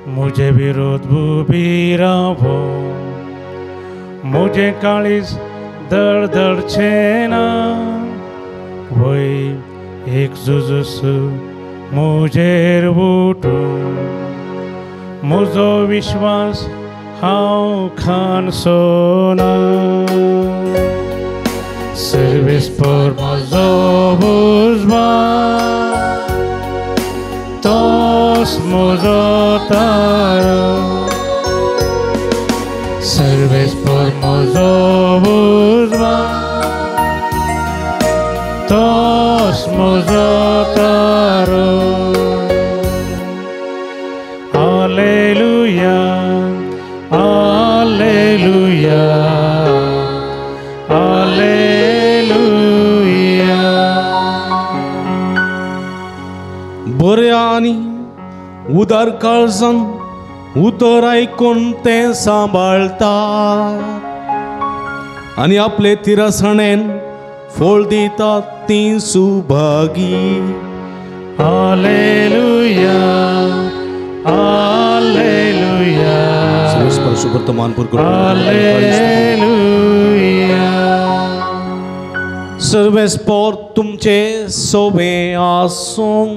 [SPEAKER 3] म्हजे विरोध उबी रावो. म्हजें काळीज धडधडचें ना. वय एक झुजस म्हजेर उठून म्हजो विश्वास हांव खानचो ना. सर्वेस्पर म्हजो उजवाड तोच म्हजो तारो. सर्वेस्पर म्हजो उजवाड तोच म्हजो तारो. Hallelujah hallelujah hallelujah.
[SPEAKER 1] बऱ्या आनी उदार काळजान उतर आयकून तें सांबाळटा आनी आपले तिरासणेन फळ दिता ती सुभागी.
[SPEAKER 3] हालेलुया हालेलुया
[SPEAKER 1] वर्तमानपूर
[SPEAKER 3] हालेलुया.
[SPEAKER 1] सर्वेस्पर तुमचे सोबे आसूं.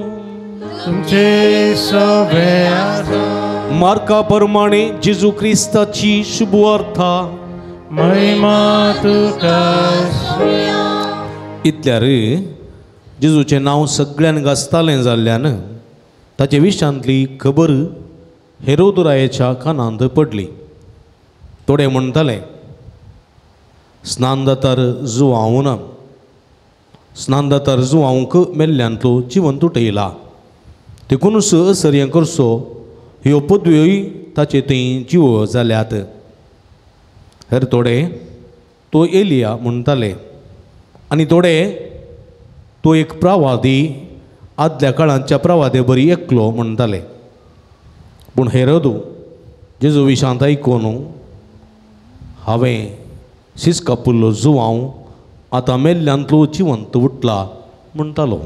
[SPEAKER 3] तुमचे सोबे आसूं.
[SPEAKER 1] मार्का प्रमाणे जेजू क्रिस्ताची शुभ वार्ता.
[SPEAKER 3] महिमा तुका.
[SPEAKER 1] इतल्यार जेजूचें नांव सगळ्यान गाजतालें जाल्ल्यान ताचे विशयांतली खबर हेरोदरायाच्या कानांत पडली. थोडे म्हणटाले स्नान जातार जुवांव स्नान जातार जुवांवक मेल्ल्यांतलो जिवंत उठयला. देखूनच असर करचो ह्यो पदव्योय ताचे थंय जिवो जाल्यात. हेर थोडे तो एलिया म्हणटाले आनी थोडे तो एक प्रवादी आदल्या काळांच्या प्रवादे बरी एकलो म्हणटाले. पूण हेरोद जेजू विशांत आयकून हांवें शीस कापुल्लो जुवांव आतां मेल्ल्यांतलो जिवंत उठला म्हणटालो.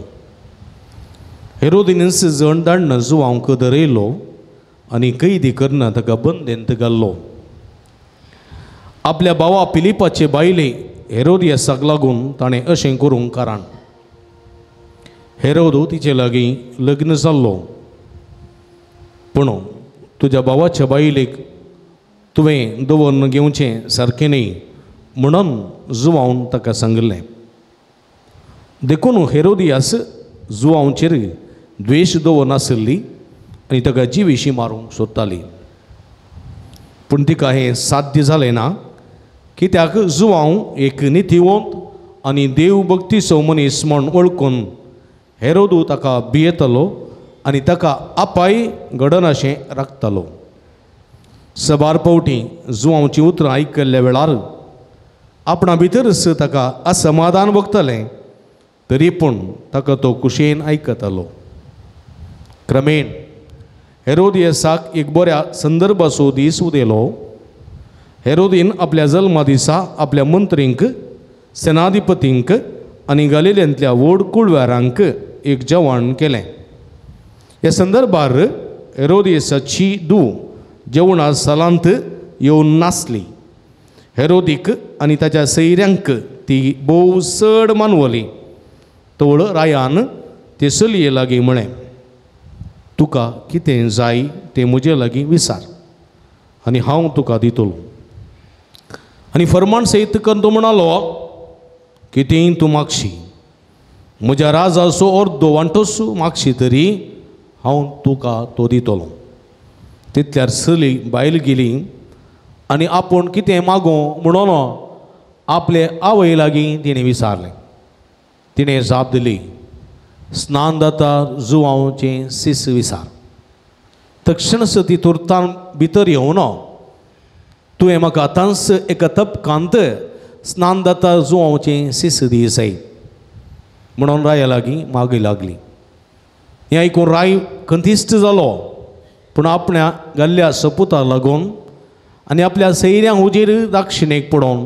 [SPEAKER 1] हेरोदिनीन जण धाडन जुवांवक धरयलो आनी कैदी करना ताका बंदेंत घाल्लो. आपल्या भावा फिलिपाचे बायले हेरोदियासाक लागून ताणें अशें करूंक कारण. हेरोद तिचे लागीं लग्न जाल्लो. पूण तुज्या भावाच्या बायलेक तुवें दवरून घेवचें सारकें न्ही म्हणून जुवांवन ताका सांगलें. देखून हेरोदियास जुवांवचेर द्वेश दवरनासली आनी ताका जिवेशी मारूंक सोदताली. पूण तिका हें साध्य जालें ना. कित्याक जुवांव एक नितीवंत आनी देवभक्तीचो मनीस म्हूण वळखून हेरोद ताका भियेतालो आनी ताका आपाय घडनाशें राखतालो. सबार पावटी जुवांवची उतरां आयकल्ल्या वेळार आपणा भितरच ताका असमाधान भोगतालें तरी पूण ताका तो कुशेन आयकतालो. क्रमेण हेरोदियासाक एक बऱ्या संदर्भाचो दीस उदेलो. हेरोदीन आपल्या जल्मा दिसा आपल्या मंत्रींक सेनाधिपतींक आनी गलिल्यांतल्या व्हड कुळवारांक एक जेवण केलें. ह्या संदर्भार हेरोदियासाची धूव जेवणा सालांत येवन नासली. हेरोदीक आनी ताच्या सैऱ्यांक ती भोव चड मानवली. तवळ रायान ते चलये लागीं म्हळें तुका कितें जाय तें म्हजे लागीं विचार आनी हांव तुका दितलो. आनी फर्माण सयत करून तो म्हणालो कितेंय तूं मागशी म्हज्या राजाचो अर्दो वांटोच मागशी तरी हांव तुका तो दितलो. तितल्यार चली बायल गेली आनी आपूण कितें मागो म्हणून आपले आवय लागीं तिणें विचारलें. तिणें जाप दिली स्नान जाता जुवांवचें सीस विचार. तक्षणच ती तुर्तान भितर येवन तुवें म्हाका आतांच एका तपकांत स्नान जाता जुवांवचें सीस दी जाय म्हणून राया लागीं मागी लागली. हें आयकून राय कंतिश्ट जालो, पूण आपण्या गाल्ल्या सपुताक लागून आनी आपल्या सैऱ्यांक हुजेर दाक्षिणेक पडोवन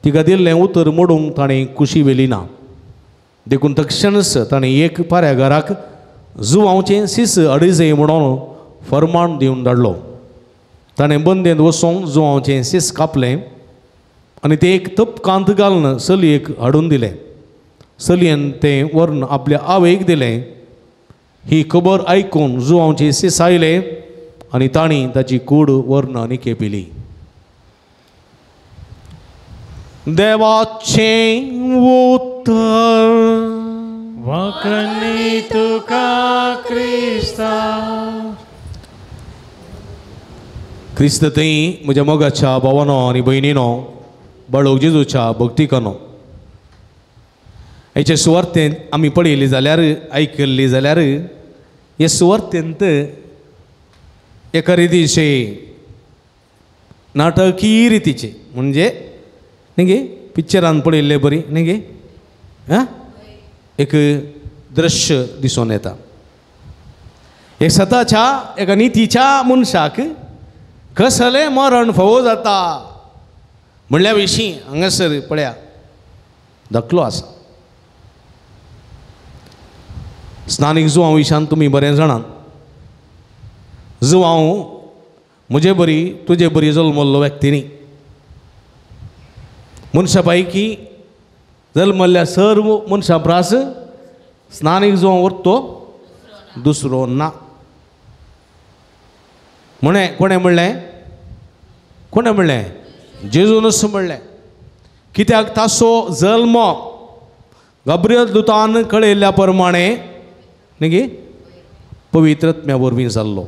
[SPEAKER 1] तिका दिल्लें उतर मोडूंक ताणें कुशी वेली ना. देखून तक्षणच ताणें एक पाऱ्यागाराक जुवांवचें सीस अडीजय म्हणून फर्माण दिवन धाडलो. ताणें बंदेंत वचोन जुवांवचें सीस कापलें आनी तें एक तपकांत घालून चलयेक हाडून दिलें. चलयेन तें व्हरून आपल्या आवयक दिलें. ही खबर आयकून जुवांवचें सीस आयलें आनी ताणी ताची कूड व्हरून आनी केपिली. देवाचें उतर
[SPEAKER 3] वखणी तुका क्रिस्ता.
[SPEAKER 1] क्रिस्त थंय म्हज्या मोगाच्या भावानो आनी भयणीनो, बाळोक जेजूच्या भक्तिकानो, हेचे सुवार्थेंत आमी पळयली जाल्यार आयकल्ली जाल्यार हे सुवार्थेंत एका रितीचे नाटकीय रितीचे म्हणजे न्ही गे पिक्चरान पळयल्ले बरी न्ही गे आं एक दृश्य दिसून येता. एक सताच्या एका नितीच्या मनशाक कसलें मरण फावो जाता म्हणल्या विशीं हांगासर पळया दाखलो आसा. स्नानीक जुवांव विशान तुमी बरें जाणात. जुवांव म्हजे बरी तुजे बरी जल्मल्लो व्यक्ती न्ही. मनशा पैकी जल्मल्ल्या सर्व मनशां प्रास स्नानीक जुवांव व्हरतो दुसरो ना. कोणें म्हणलें जेजूनच म्हणलें. कित्याक ताचो जल्म गब्रियल दुतान कळयल्ल्या प्रमाणे न्ही गे पवित्रत्म्या वरवीं जाल्लो.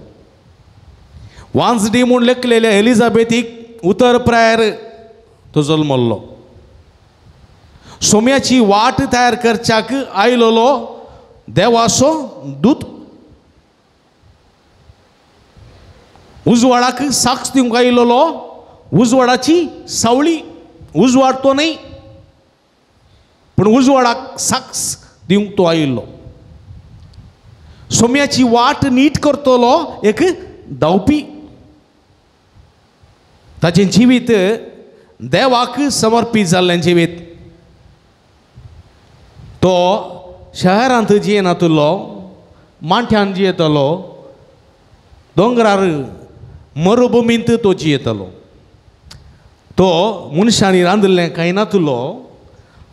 [SPEAKER 1] वांसडी म्हूण लेखलेल्या एलिझाबेथीक उतर प्रायर तो जल्मल्लो. सोम्याची वाट तयार करच्याक आयलोलो देवाचो दूत. उजवाडाक साक्ष दिवंक आयलोलो उजवाडाची सावळी. उजवाड तो न्ही पूण उजवाडाक साक्ष दिवंक तो आयिल्लो. सोम्याची वाट नीट करतलो एक धांवपी. ताचें जिवीत देवाक समर्पीत जाल्लें जिवीत. तो शहरांत जियेनातलो, माथ्यान जियेतलो, दोंगरार मरुभुमींत तो जियेतलो. तो मनशांनी रांदल्लें कांय नातलो.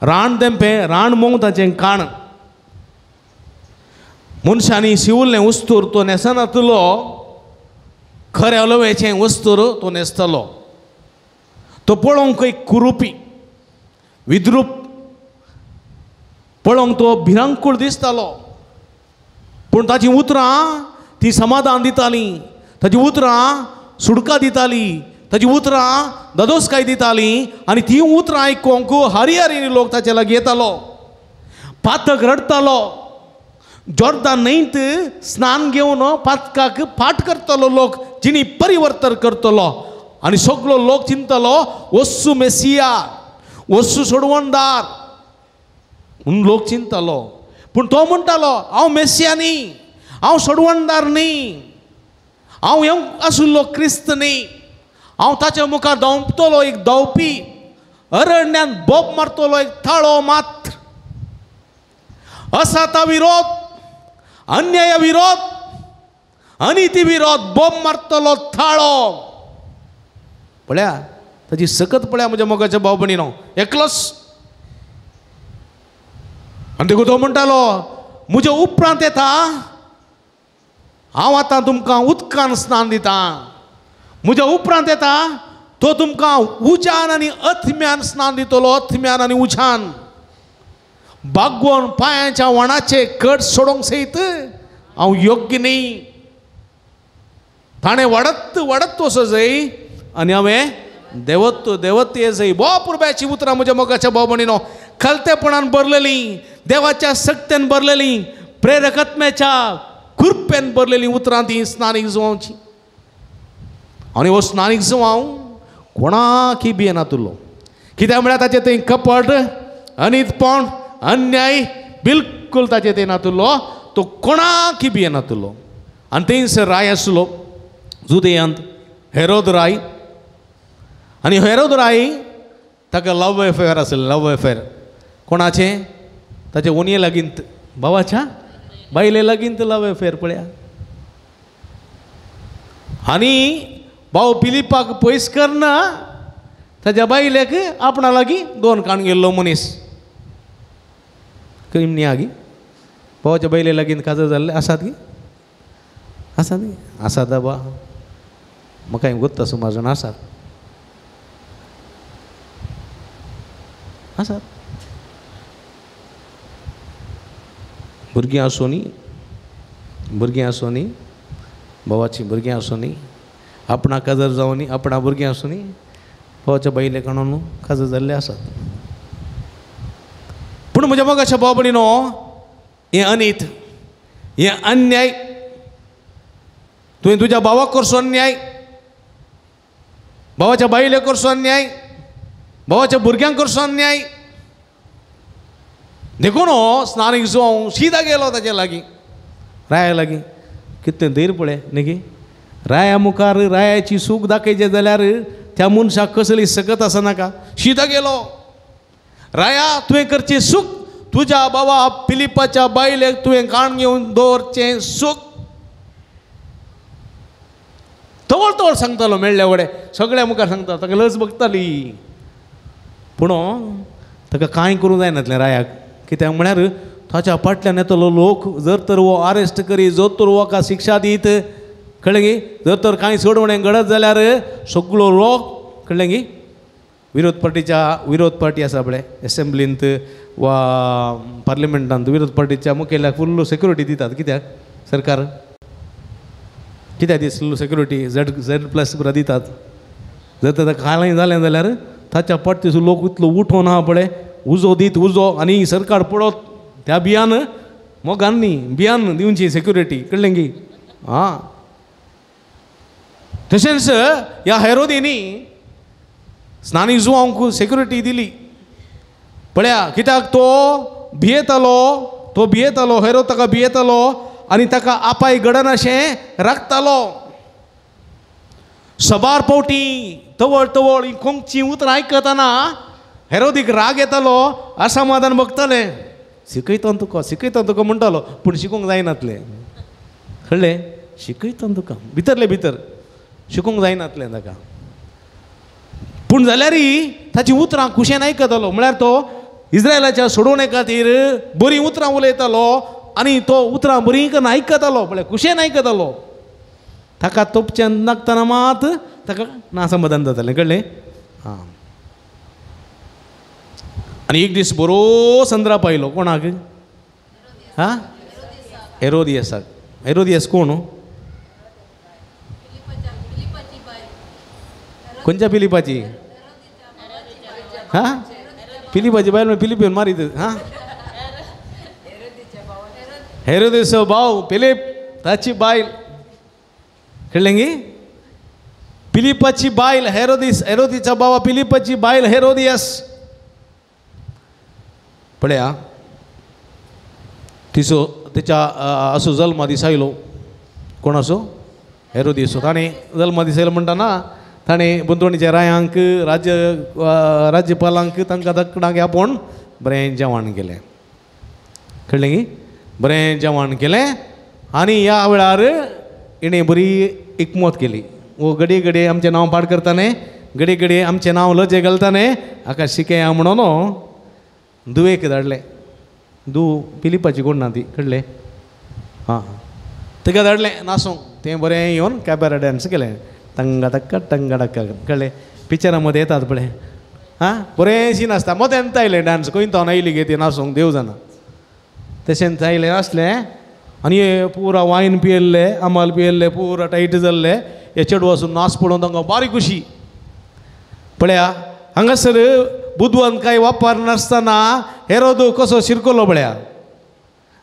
[SPEAKER 1] रान तेंपें रान मोग ताचें काण. मनशांनी शिवल्लें वस्तूर तो न्हेसनातलो. खरें अलोवेचें वस्तूर तो न्हेसतलो. तो पळोवंक एक कुरुपी विद्रूप पळोवंक तो भिरांकूळ दिसतालो. पूण ताची उतरां ती समाधान दितालीं. ताची उतरां सुडका दितालीं. ताची उतरां ददोसकाय दितालीं. आनी ती उतरां आयकूंक हरिहरी लोक ताचे लागीं येतालो. पातक रडतालो. जॉर्दान न्हंयत स्नान घेवन पातकाक फाट करतलो लोक जिणी परिवर्तन करतलो. आनी सगळो लोक चिंतलो वस्सू मेसिया, वस्सू सोडवणदार म्हणून लोक चिंतलो. पूण तो म्हणटालो हांव मेसिया न्ही, हांव सोडवणदार न्ही, हांव येवंक आशिल्लो क्रिस्त न्ही. हांव ताच्या मुखार धांवतलो एक धांवपी. अरण्यान बोब मारतलो एक थाळो मात्र. असाता विरोध, अन्याय विरोध, अनिती विरोध बोब मारतलो थाळो. पळया ताची सकत पळया म्हज्या मोगाच्या भाव भयणीनो एकलोच. आनी देखून तो म्हणटालो म्हज्या उपरांत येता हांव आतां तुमकां उदकान स्नान दिता. म्हज्या उपरांत येता तो तुमकां उज्यान आनी अथम्यान स्नान दितलो. अथम्यान आनी उज्यान. बागवण पांयाच्या वणाचे कट सोडोंक सयत हांव योग्य न्ही. ताणें वाडत वाडत वचजय आनी हांवें देवत देवत येजय. बो पुरब्याची उतरां म्हज्या मोगाच्या भाव भयणीनो खलतेपणान बरलेलीं, देवाच्या सक्तेन बरलेलीं, प्रेरकत्म्याच्या कृपेन बरलेलीं उतरां ती स्नानीक जुवांवची. आनी हो स्नानीक जुवांव कोणाकी बी येनातलो कित्याक म्हळ्यार ताचे थंय कपट अनितपण अन्याय बिलकुल ताचे थंय नातलो तो कोणाकी बी येनातलो आनी थंयसर राय आसलो जुदेयांत हेरोद राय आनी हेरोद राय ताका लव अफेअर आसलें लव अफेअर कोणाचें ताचे ओनये लागींत भावाच्या बायले लागींत लव अफेअर पळया आनी भाव पिलिपाक पयस करना ताच्या बायलेक आपणा लागीं दोन काण गेल्लो मनीस कमी आगी भावाच्या बायले लागीं काजर जाल्ले आसात गी आसात गी आसात बा म्हाका गोत्ता सुमार जाण आसात आसात भुरगीं आसूं न्ही भावाची भुरगीं आसूं न्ही आपणा काजर जावं न्ही आपणा भुरगीं आसूं न्ही भावाच्या बायले काणून काजर जाल्ले आसात पूण म्हज्या मोगाच्या भाव भयणीनो हें अनीत हें अन्याय तुवें तुज्या भावाक करचो अन्याय भावाच्या बायलेक करचो अन्याय भावाच्या भुरग्यांक करचो अन्याय देखून स्नानीक जावं सीदा गेलो ताचे लागीं राया लागीं कितें धैर्य पळय न्ही गे राया मुखार रायाची सूख दाखयचें जाल्यार त्या मनशाक कसली सकत आसनाका सीदा गेलो राया तुवें करचें सूख तुज्या बाबा पिलिपाच्या बायलेक तुवें काण घेवन दवरचें सूख तवळ तवळ सांगतालो मेळ्ळ्या वडे सगळ्या मुखार सांगता ताका लज बगताली पूण ताका कांय करूं जायनातलें रायाक कित्याक म्हळ्यार ताच्या फाटल्यान येतलो लोक जर तर वो आरेस्ट करी जर तर वोका शिक्षा दीत कळ्ळें गी जर तर कांय सोडवणें घडत जाल्यार सगळो लोक कळ्ळें गी विरोध पार्टी आसा पळय एसेंब्लींत वा पार्लिमेंटांत विरोध पार्टीच्या मुखेल्याक फुल्ल सेक्युरिटी दितात कित्याक सरकार कित्याक दिसलो सेक्युरिटी Z+ पुरा दितात जर तर कांय जालें जाल्यार ताच्या फाटल्यान लोक इतलो उठोन आहा पळय उजो दीत उजो आनी सरकार पळोवत त्या बियान मोगान न्ही बियान दिवची सेक्युरिटी कळ्ळें गी हां तशेंच ह्या हेरोदीनी स्नानीक जुवांक सेक्युरिटी दिली पळया कित्याक तो भियेतालो हेरोद ताका भियेतालो आनी ताका आपाय घडना अशें राखतालो सबार पावटी तवळ तवळ ही कोंकची उतरां आयकतना हेरोदीक राग येतालो असमाधान बगताले शिकयता तुका म्हणटालो पूण शिकूंक जायनातलें कळ्ळें शिकयता तुका भितरले भितर शिकूंक जायनातलें ताका पूण जाल्यारय ताची उतरां खुशेन आयकतालो म्हळ्यार तो इस्रायलाच्या सोडवणे खातीर बरीं उतरां उलयतालो आनी तो उतरां बरीं करून आयकतालो म्हळ्यार खुशेन आयकतालो ताका तोपचें नासतना मात ताका नासमाधान जातालें कळ्ळें हां आनी एक दीस बरो संद्राप आयलो कोणाक हां हेरोदियास कोण खंयच्या पिलिपाची हां पिलिपाची बायल पिलिपीन मारीत हां हेरोदेचो भाव पिलीप ताची बायल कळ्ळें गी पिलिपाची बायल हेरोदीच्या भावा पिलिपाची बायल हेरोदियास पळया तिच्या असो जल्म दीस आयलो कोण असो हेरोदियासो ताणें जल्म दीस आयलो म्हणटाना ताणें बुंतवणीच्या रायांक राज्यपालांक तांकां दखणाक आपोवन बरें जेवण केलें कळ्ळें गी बरें जेवण केलें आनी ह्या वेळार इणें बरी एकमत केली वो घडये घडये आमचें नांव पाड करताले घडये घडये आमचें नांव लजे घालताले हाका शिकया म्हणून दुवेक धाडलें पिलिपाची कोण ना ती कळ्ळें हां ताका धाडलें नासूंक तें बरें येवन कॅबरा डान्स केलें टंगा टक्का कळ्ळें पिक्चरां मदें येतात पळय हां बरें सीन आसता मदें आयलें डान्स खंय तो आयली गे ती नासूंक देव जाणा तशेंच आयलें नासलें आनी हे पुरा वायन पियेल्ले आमाल पियेल्ले पुरा टायट जाल्ले हे चेडू वचून नाच पळोवन तांकां बारी खुशी पळया हांगासर बुधवान कांय वापर नासतना हेरोद कसो शिरकलो पळया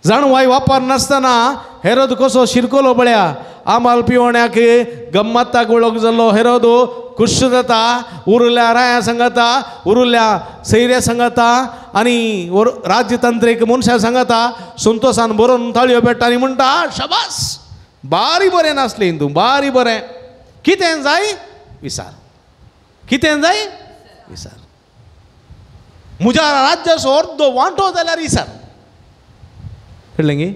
[SPEAKER 1] जाण वाय वापर नासतना हेरोद कसो शिरकोलो बळ्या आमाल पिवण्याक गम्मताक वळख जाल्लो हेरोद खुश जाता उरल्या राया सांगता उरल्या सैऱ्या सांगता आनी राज्यतंत्रीक मनशां सांगता संतोषान बरोवन ताळयो पेट्टा आनी म्हणटा शाबास बारी बरें नासलें तूं बारी बरें कितें जाय विचार कितें जाय विचार म्हज्या राज्याचो अर्द वांटो जाल्यार विचार कळ्ळें गे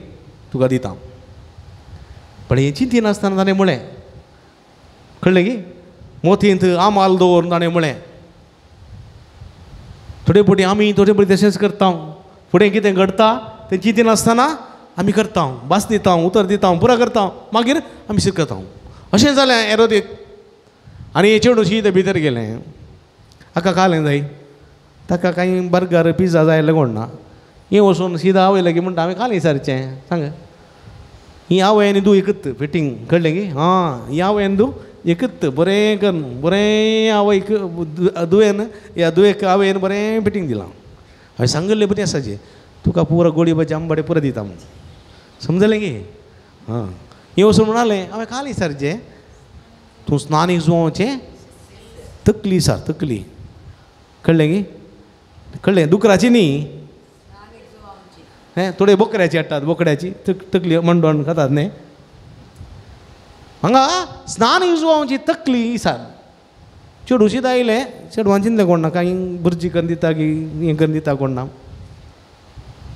[SPEAKER 1] तुका दिता पण हे चिंती नासतना ताणें म्हळें कळ्ळें गे मोतींत आमाल दवर ताणें म्हळें थोडे फावटी आमी थोडे फावटी तशेंच करता फुडें कितें घडटा तें चिंती नासतना आमी करता भास दिता उतर दिता पुरा करता मागीर आमी शिरकता अशें जालें हेरोदेक आनी हे चेडूशी ते भितर गेलें हाका खालें जाय ताका कांय बर्गर पिझ्झा जाय लागून ना हें वचून सीदा आवय लागीं म्हणटा हांवें खालें सारचें सांग ही आवयन दू एकत फिटींग कळ्ळें गे हां ही आवयन दू एकत बरें कर बरें आवयक दुयेन ह्या दुयेक आवयन बरें फिटींग दिलां हांवें सांगलें बरें आसाचें तुका पुरो गोडी भाजी आंबाडे पुरो दिता म्हूण समजलें गे हां हें वचून म्हणालें हांवें खालें सारचें तूं स्नानीक जुवांचें तकली सार तकली कळ्ळें गे कळ्ळें दुकराची न्ही हें थोडे बोकड्याची हाडटात बोकड्याची तकली मंडोवन खातात न्ही हांगा स्नानीक जुवांची तकली सार चेडूशीत आयलें चेडवान चिंतलें कोण ना कांय भुरजी करून दिता की हें करून दिता कोण ना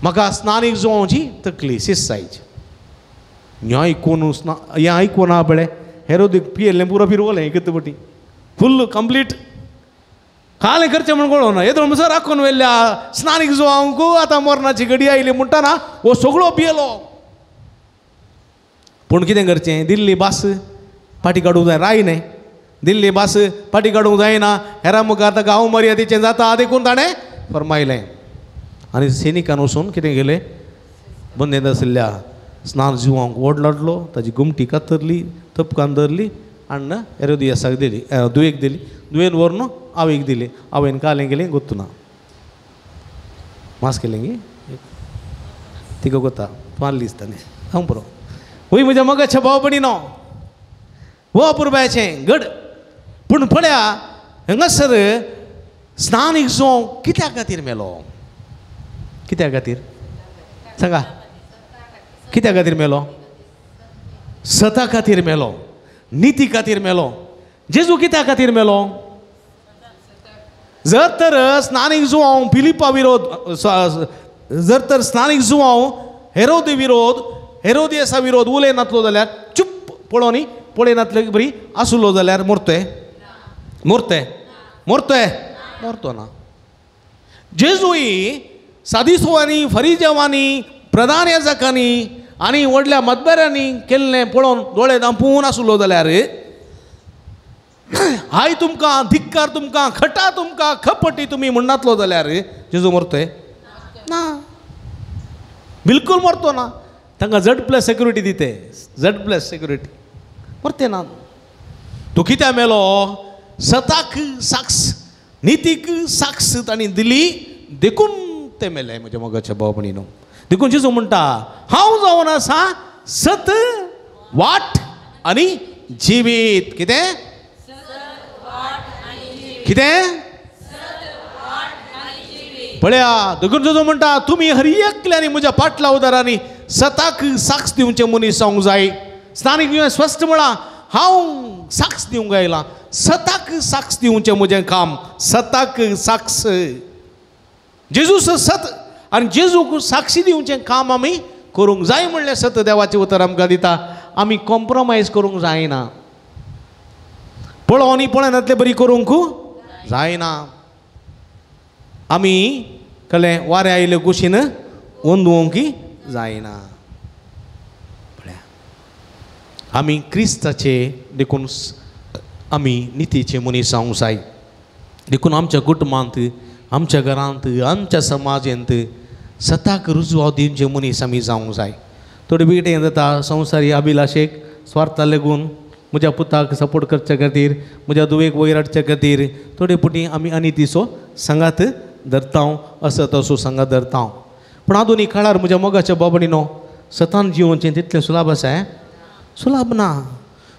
[SPEAKER 1] म्हाका स्नानीक जुवांची तकली सीस सायज हें आयकून हें आयकून आहा पळय हेरोदेक पियेल्लें पुरो फिरवलें कितें पटी फुल्ल कंप्लीट खालें करचें म्हूण कळोना येदो म्हणसर राखून व्हेल्ल्या स्नानीक जुवांकू आतां मरणाची घडी आयली म्हणटाना हो सगळो पियेलो पूण कितें करचें दिल्ली भास फाटी काडूंक जाय राय न्ही दिल्ली भास फाटी काडूंक जायना हेरां मुखार ताका हांव मर्यादेचें जाता देखून ताणें फरमायलें आनी सैनिकान वचून कितें केलें बंदेंत आशिल्ल्या स्नान जुवांक ओडलाडलो ताची गुमटी कातरली तपकान धरली आनी हेरोदियासाक दिली दुयेक दिली दुयेन व्हरून आवयक दिली आवयन कालें गेलें गोत्तू ना मास केलें गे तिका गोता पाल दिसतालें हांव पुरो वय म्हज्या मगाच्या भाव भयणीनो वो अपुरबायचें घड पूण पळया हांगासर स्नानीक जुवांव कित्या खातीर मेलो कित्या खातीर सांगा कित्या खातीर मेलो सता खातीर मेलो निती खातीर मेलो जेजू कित्या खातीर मेलो जर तर स्नानीक जुवांव फिलिपा विरोध जर तर स्नानीक जुवांव हेरोदे विरोध हेरोदियसा विरोध उलयनातलो जाल्यार चुप पळोवनी पळयनातले बरी आसलो जाल्यार मोरतोय मोरतोय मोरतोय मोरतो ना जेजूय सादिसोवांनी फरिजेवांनी प्रधान याजकांनी आनी व्हडल्या मतबेऱ्यांनी केल्लें पळोवन दोळे धांपून आसलो जाल्यार हाय तुमकां धिक्कार तुमकां खटा तुमकां खपटी तुमी म्हणनातलो जाल्यार जेजू मरतोय ना बिलकुल मरतो ना तांकां Z+ सेक्युरिटी दिते Z+ सेक्युरिटी मरते ना तूं कित्या मेलो सताक साक्ष नितीक साक्ष तांणी दिली देखून ते मेले म्हज्या मोगाच्या भाव भयणीनो देखून जेजू म्हणटा हांव जावन आसा सत वाट आनी जिवीत कितें कितें पळया देखून जेजू म्हणटा तुमी हर एकल्यानी म्हज्या पाटला उदारांनी सताक साक्ष दिवचें मनीस जावंक जाय स्नानीक स्पश्ट म्हणा हांव साक्ष दिवंक आयलां सताक साक्ष दिवचें म्हजें काम सताक साक्ष जेजू सत आनी जेजूक साक्षी दिवचें काम आमी करूंक जाय म्हणलें सत देवाचें उतर आमकां दिता आमी कॉम्प्रोमायज करूंक जायना पळोवनी पळयनातलें बरी करूंक जायना आमी कळ्ळें वारें आयले कुशीन ओंदवंक जायना पळया आमी क्रिस्ताचे देखून आमी नितीचे मनीस जावंक जाय देखून आमच्या कुटुंबांत आमच्या घरांत आमच्या समाजांत सताक रुजवाव दिवचे मनीस आमी जावंक जाय थोडी कितें जाता संवसारी अभिलाशेक स्वार्था लागून म्हज्या पुताक सपोर्ट करचे खातीर म्हज्या दुवेक वयर हाडचे खातीर थोडे पुटी आमी अनितीचो सांगात धरता असो तसो सांगात धरता पूण आधुनीक काळार म्हज्या मोगाच्या बाबडीनो सतान जिवोवचें तितलें सुलाभ आसा सुलाभ ना.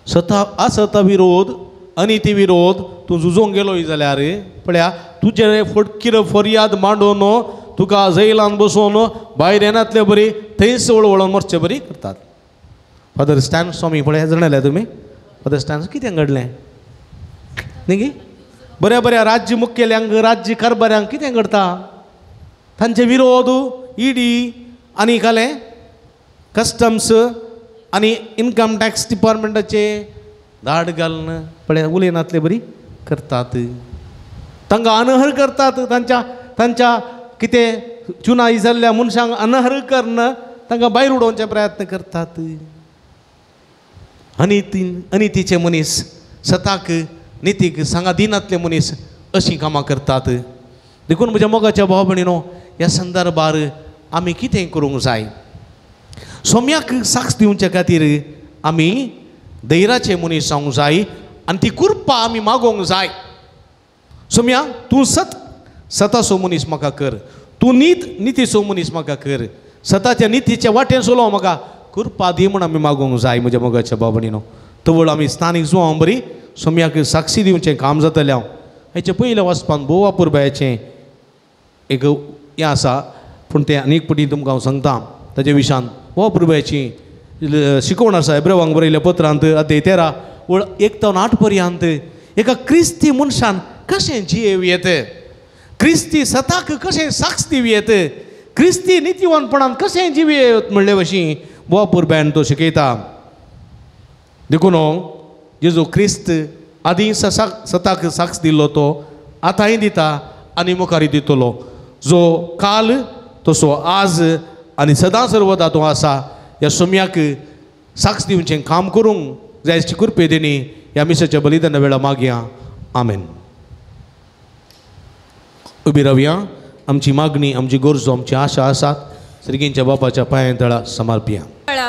[SPEAKER 1] सता विरोध अनिती विरोध तूं झुजोवंक गेलोय जाल्यार पळया तुजें फटकीर फर्याद मांडून तुका जैलान बसोवन भायर येनातले बरी थंयच वळवळोन मरचे बरी करतात. फादर स्टॅन स्वामी पळय जाणले तुमी फादर स्टॅन कितें घडलें न्ही गे बऱ्या बऱ्या राज्य मुखेल्यांक राज्य कारभाऱ्यांक कितें करता तांचे विरोध ईडी आनी काले कस्टम्स आनी इन्कम टॅक्स डिपार्टमेंटाचे धाड घालून पळय उलयनातले बरी करतात. तांकां अनहर करतात. तांच्या कितें चुनाई जाल्ल्या मनशांक अनहर करून तांकां भायर उडोवचे प्रयत्न करतात. अनितीचे मनीस सताक नितीक सांगा दिनातले मनीस अशीं कामां करतात. देखून म्हज्या मोगाच्या भाव भयणीनो ह्या संदर्भार आमी कितें करूंक जाय. सोम्याक साक्ष दिवचे खातीर आमी धैर्याचे मनीस जावंक जाय आनी ती कृपा आमी मागोवंक जाय. सोम्या तूं सताचो मनीस म्हाका कर. तूं नितीचो मनीस म्हाका कर. सताच्या नितीच्या वाटेन चलोव म्हाका कृपा दी म्हूण आमी मागोवंक जाय म्हज्या मोगाच्या भाव भयणीनो. तवळ आमी स्थानीक जुवां बरी सोम्याक साक्षी दिवचें काम जातलें. हेचे पयले वचपान बोवा पुरबायचें एक हें आसा पूण तें आनीक पटी तुमकां हांव सांगता. ताचे विशयान बोवा पुरबायची शिकवण आसा हेब्रेवांक बरयल्या पत्रांत अध्याय 13 वळ 1 ते 8 पर्यंत एका क्रिस्ती मनशान कशें जियेवयेत. क्रिस्ती सताक कशें साक्ष दिवयेत. क्रिस्ती नितीवंतपणान कशें जियेवत म्हणले भशेन बोवा पुरबायन तो शिकयता. देखून जेजू क्रिस्त आदी सताक साक्ष दिल्लो तो आतांय दिता आनी मुखारय दितलो. जो काल तसो आज आनी सदां सर्वदा तो आसा. ह्या सोम्याक साक्ष दिवचें काम करूंक जाय कृपे देणी ह्या मिसाच्या बलिदाना वेळा मागया. आमेन. उबी रावया. आमची मागणी आमची गरजो आमची आशा आसात श्रीगींच्या बापाच्या पांयां तळा समर्पया.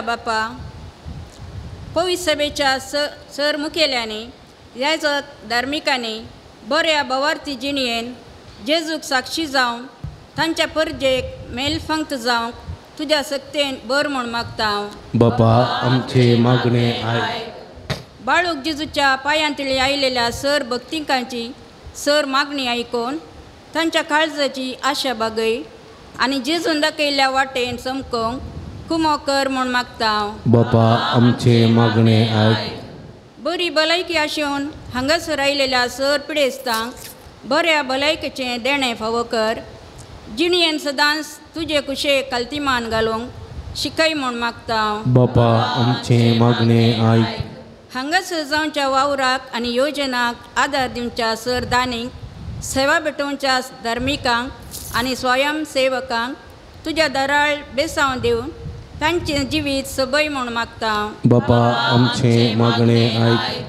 [SPEAKER 2] बापा पवित्र सभेच्या सर मुखेल्यांनी याजक धार्मिकांनी बऱ्या बवार्थी जिणयेन जेजूक साक्षी जावन तांच्या परजेक मेलफंक्त जावंक तुज्या सक्तेन बर म्हूण मागता हांव.
[SPEAKER 1] बापा आमचे मागणे आय.
[SPEAKER 2] बाळूक जेजूच्या पांयांतळी आयिल्ल्या सर भक्तिकांची सर मागणी आयकून तांच्या काळजाची आशा बागय आनी जेजून दाखयल्ल्या वाटेन चमकोवंक कुमो कर म्हूण मागता हांव.
[SPEAKER 1] बापा आमचे मागणे आय.
[SPEAKER 2] बरी भलायकी आशेवन हांगासर आयिल्ल्या सर पिडेस्तांक बऱ्या भलायकेचें देणें फावो कर. जिणयेन सदांच तुजे कुशेक काल्तिमान घालूंक शिकय म्हूण मागता हांव.
[SPEAKER 1] बापा आमचे मागणे आय.
[SPEAKER 2] हांगासर जावच्या वावराक आनी योजनाक आदार दिवच्या सर दानीक सेवा भेटोवच्या धार्मिकांक आनी स्वयंसेवकांक तुज्या दराळ बेसांव दिवन तांचें जिवीत सबय म्हूण मागता हांव.
[SPEAKER 1] बापा आमचे मागणे आय.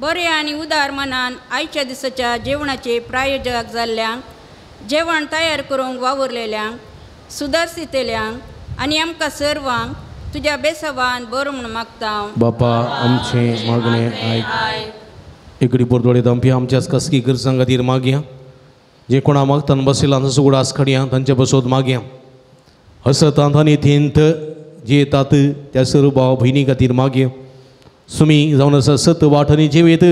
[SPEAKER 2] बरे आनी उदार मनान आयच्या दिसाच्या जेवणाचे प्रायोजक जाल्ल्यांक जेवण तयार करूंक वावुरलेल्यांक सुदारसितेल्यांक आनी आमकां सर्वांक तुज्या बेसवान बर म्हूण मागता हांव.
[SPEAKER 1] बापा आमचे मागणे आय. एकडी परतोळे दंपी आमच्याच कसकी गरजां खातीर मागया. जे कोणा मागतान बसयला सुगड आसखडया तांचे बसोत मागया. हसतात आनी थिंत जे येतात त्या सर्व भाव भयणी खातीर मागया. सुमी जावन आसा सत वाटनी जिवेत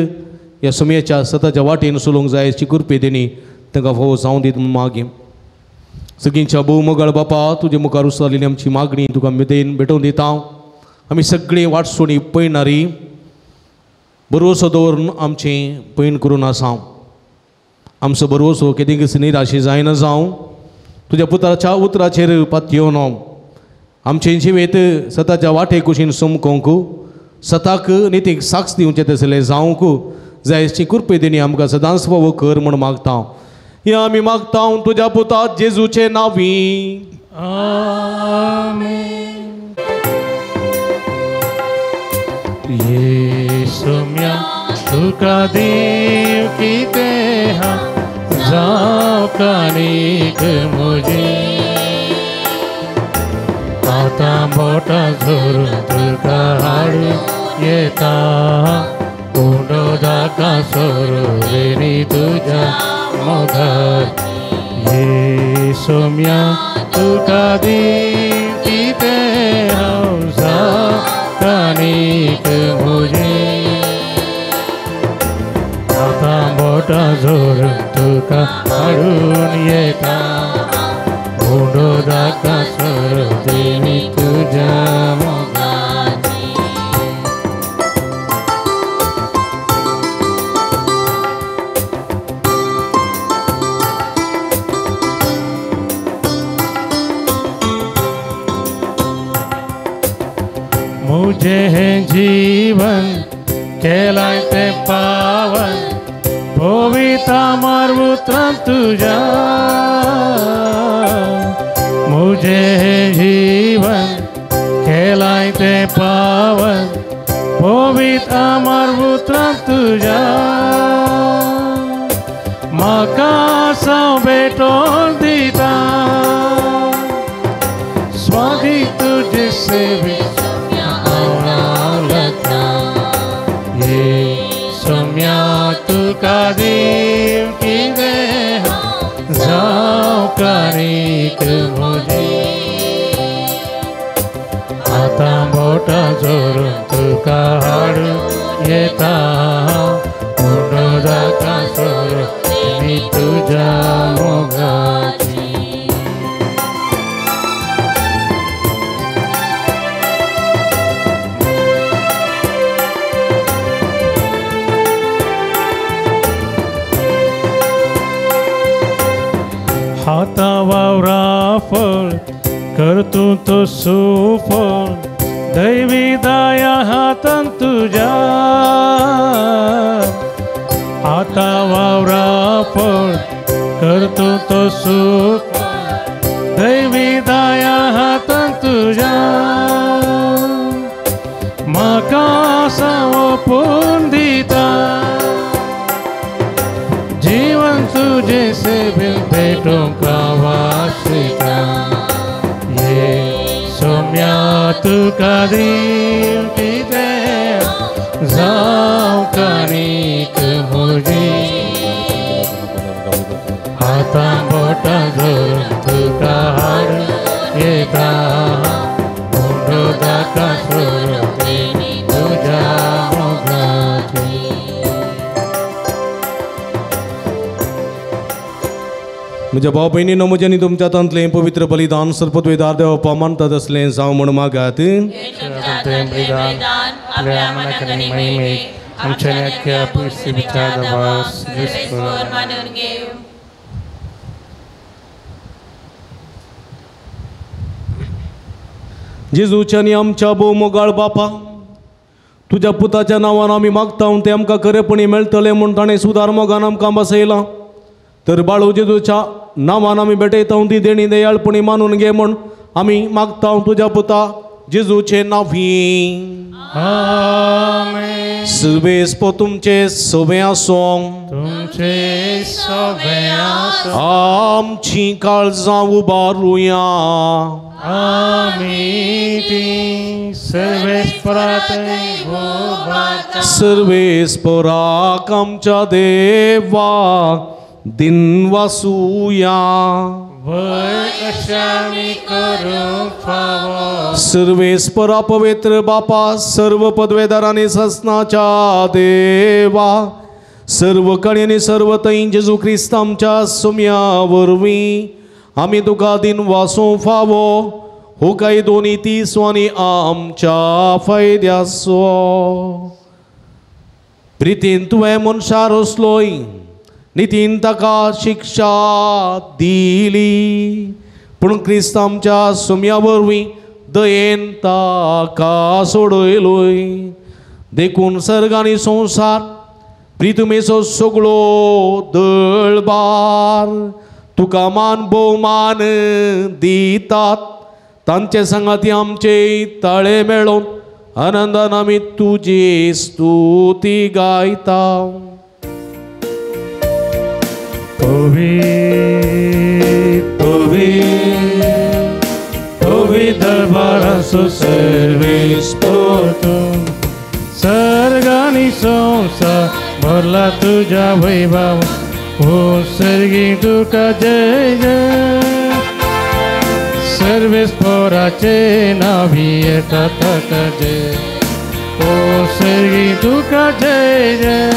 [SPEAKER 1] ह्या सुमयेच्या सताच्या वाटेन चलोवंक जाय अशी कृपे देणी तांकां फावो जावं दीत म्हूण मागया. सगळींच्या भोव मोगाळ बापा तुजे मुखार उसळिल्ली आमची मागणी तुका मेदेन भेटोवन दिता. आमी सगळीं वाटसोणी पळयणारी बरोसो दवरून आमचें पैण करून आसा. आमचो बरोसो केदेंच निराशे जायना जावं तुज्या पुत्राच्या उतराचेर पातयेवन आमचें जिवेत सताच्या वाटे कुशीन सोमकोंक सताक नितीक साक्ष दिवचें तसलें जावंक जाय अशी कृपे देणी आमकां सदांच फावो कर म्हूण मागता. हे आमी मागता तुज्या पुता जेजूचे नांवी.
[SPEAKER 3] आमेन. येसुम्या तुका देव कितें हा जावं काणीक म्हजी आतां बोटां धरून तुका हाडूं येता. कोंडो दाका सोरोवेनी तुज्या मोगार येसुम्या तुका दिवती हांव जावकानीक म्हजे आता मोठा जोरून तुका हाडून येता मुंडो दाका सर देवी तुझ्या मोगाची मुझे है जीवन केलाय ते पावन पवित्र मार्वत्र तुझा मुझे है जीवन केलाय ते पावन पवित्र मार्वत्र तुझा म्हाका साव भेटोन दिता स्वादी तुझे सेवे सम्या तुका दिवती जावकानीक म्हजे आता मोठा जोरून तुका हाडून येता मुंडो दाका सोर मी तुझ्या मोगाची हाता वावरा फळ करतू तो सुफळ दैवी दया हातान तुझ्या हाता वावरा फळ करतू तो सुफळ दैवी दया हातान तुझ्या म्हाका सावपून दिता जीवन तुझे सेवे भेटूंक वासिता ये सम्या तुका दिवती जावकानीक म्हजी आता मोठा जोरून तुका हाडून येता मुंडो दाका सोर तुझ्या मोगाची
[SPEAKER 1] म्हज्या भाव भयणीनो म्हज्यानी तुमच्या हातांतलें पवित्र बलिदान सर्पद्वेदार देवा पामानतात असलें जावं म्हण मागात जेजूच्या आनी आमच्या भोव मोगाळ बापा तुज्या पुताच्या नांवान आमी मागता तें आमकां खरेपणी मेळटलें म्हूण ताणें सुदार मोगान आमकां बसयलां तर बाळू जेजूच्या नांवान आमी भेटयता ती देणी दयाळपणी मानून घे म्हूण आमी मागता तुज्या पुता जेजूचे नांवी
[SPEAKER 3] आमेन
[SPEAKER 1] सर्वेस्पो तुमचे सोबे आसूं
[SPEAKER 3] तुमचे सोबे आसूं
[SPEAKER 1] आमची काळजां उबारुया
[SPEAKER 3] आमी ती सर्वेस्परातय भोबाता
[SPEAKER 1] सर्वेस्पराक आमच्या देवा दिन वासूया
[SPEAKER 3] वय कशामी करूं फावो
[SPEAKER 1] सर्वेस्परा पवित्र बापा सर्व पदवेदारांनी ससनाच्या देवा सर्व कणी आनी सर्व तैन जेजू क्रिस्त आमच्या सुम्या वरवीं आमी तुका दिन वासूं फावो हो काय दोनी तिसवांनी आमच्या फायद्याचो प्रितीन तुवें मनशार असलोय नितीन ताका शिक्षा दिली पूण क्रिस्त आमच्या सुम्या वरवीं दयेन ताका सोडयलोय देखून सर्ग आनी संवसार प्रितुमेचो सगळो दळबार तुका मान भोवमान दितात तांचे संगाती आमचे ताळे मेळोवन आनंदान आमी तुजी स्तुती गायता
[SPEAKER 3] दरबाराचो सर्वेस्पो सर्गानी संसार भरला तुझ्या वैभव हो सर्गी तुका जय जय सर्वेस्पराचे नावी येता ताजे ओ सगळी तुका जय जय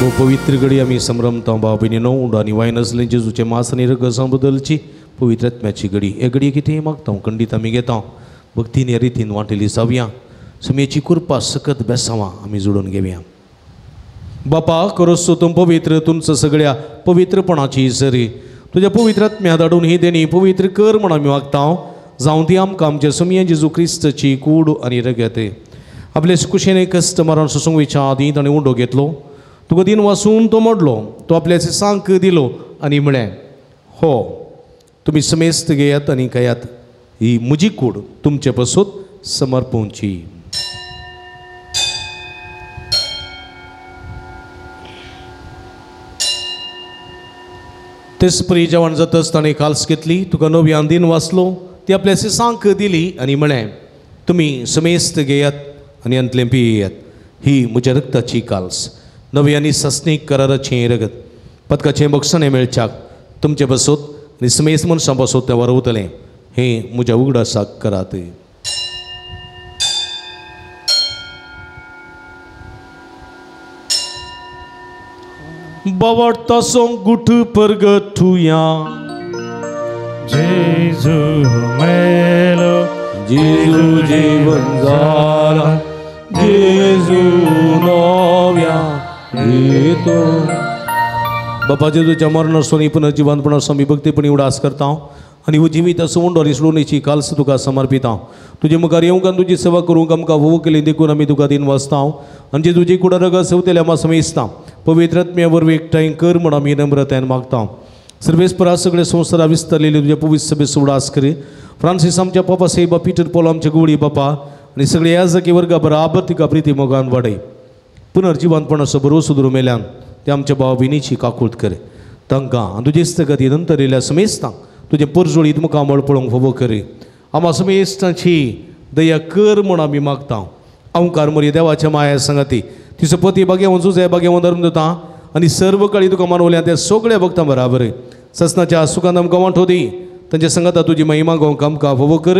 [SPEAKER 1] वो पवित्र घडी आम्ही संभ्रमता भाव भयणीनो उंडानी वायन असले जेजूचे मास आणि रगसां बदलची पवित्र आत्म्याची घडी हे घडी कितें मागता खंडीत आमी घेता भक्तीन ह्या रितीन वांटेली जावया समेची कृपा सकत बेसावां आमी जोडून घेवया बापा करोसो तुम पवित्र तुमचं सगळ्या पवित्रपणाची सरी तुझ्या पवित्र आत्म्या धाडून ही देणी पवित्र कर म्हण आमी मागता जावं ती आमकां आमच्या समिये जेजू क्रिस्तची कूड आनी रगत आपले कुशेने कश्ट मारून सुसंगीच्या आदींत आनी उंडो घेतलो तुका दिन वाचून तो मोडलो तो आपल्याचे सांक दिलो आनी म्हळें हो तुमी समेस्त घेयात आनी खायात ही म्हजी कूड तुमचे पासून समर्पोवची तेच परी जेवण जातच ताणें काल्स घेतली तुका नव्यान दिन वाचलो ती आपल्याचे सांक दिली आनी म्हळें तुमी समेस्त घेयात आनी अंतलें पियेयात ही म्हज्या रक्ताची काल्स नवे आनी सस्नीक कराराचें रगत पदकाचें बक्षणें मेळच्याक तुमचे बसोत आनी समेस्त मनशां बसोत तें वरवतलें हें म्हज्या उगडासाक करात बावडतासो गुठ परगटुया
[SPEAKER 3] जेजू मेलो
[SPEAKER 1] जेजू जीवन जाला जेजू नव्या येतो बापा जेजूच्या मरणासोनी पुनर्जीवनपणासो आमी भक्तीपणी उडास करता आनी हो जिवीत असो उंडोरी सोडूनेची काल्स तुका समर्पिता तुजे मुखार येवंक आनी तुजी सेवा करूंक आमकां फोव केली देखून आमी तुका दिन वाचता आनी जेजूची कुडा रगत सेवतेल्या आमी समेजता पवित्र आत्म्या वरवीं एकठांय कर म्हण आमी नम्रतायेन मागता सर्वेस्परा सगळे संवसारा विस्तारलेले तुज्या पवित्र सभेस उडास कर फ्रांसीस आमच्या पापा सेबा पिटर पॉल आमच्या गोडी बापा आनी सगळे ह्या जागी वर्गा बराबर तिका प्रिती मोगान वाडय पुनर्जीवनपणाचो बरो सुदरू मेल्यान ते आमच्या भाव भयणीची काकूट कर तांकां आनी तुजे इस्तगती नंतर येयल्या समेस्तांक तुजे परजोळीत मुखामळ पळोवंक फोव कर आम्हा समेस्तांची दया कर म्हण आमी मागता अवकार मरी देवाच्या माया सांगाती तिचो पती बागेवन झुजे बागेवन धर्म दिता आनी सर्व काळी तुका मानवल्या त्या सगळ्या भक्तां बराबर ससनाच्या सुखांत आमकां वांटो दी तांच्या संगता तुजी महिमा गोवंक आमकां फोव कर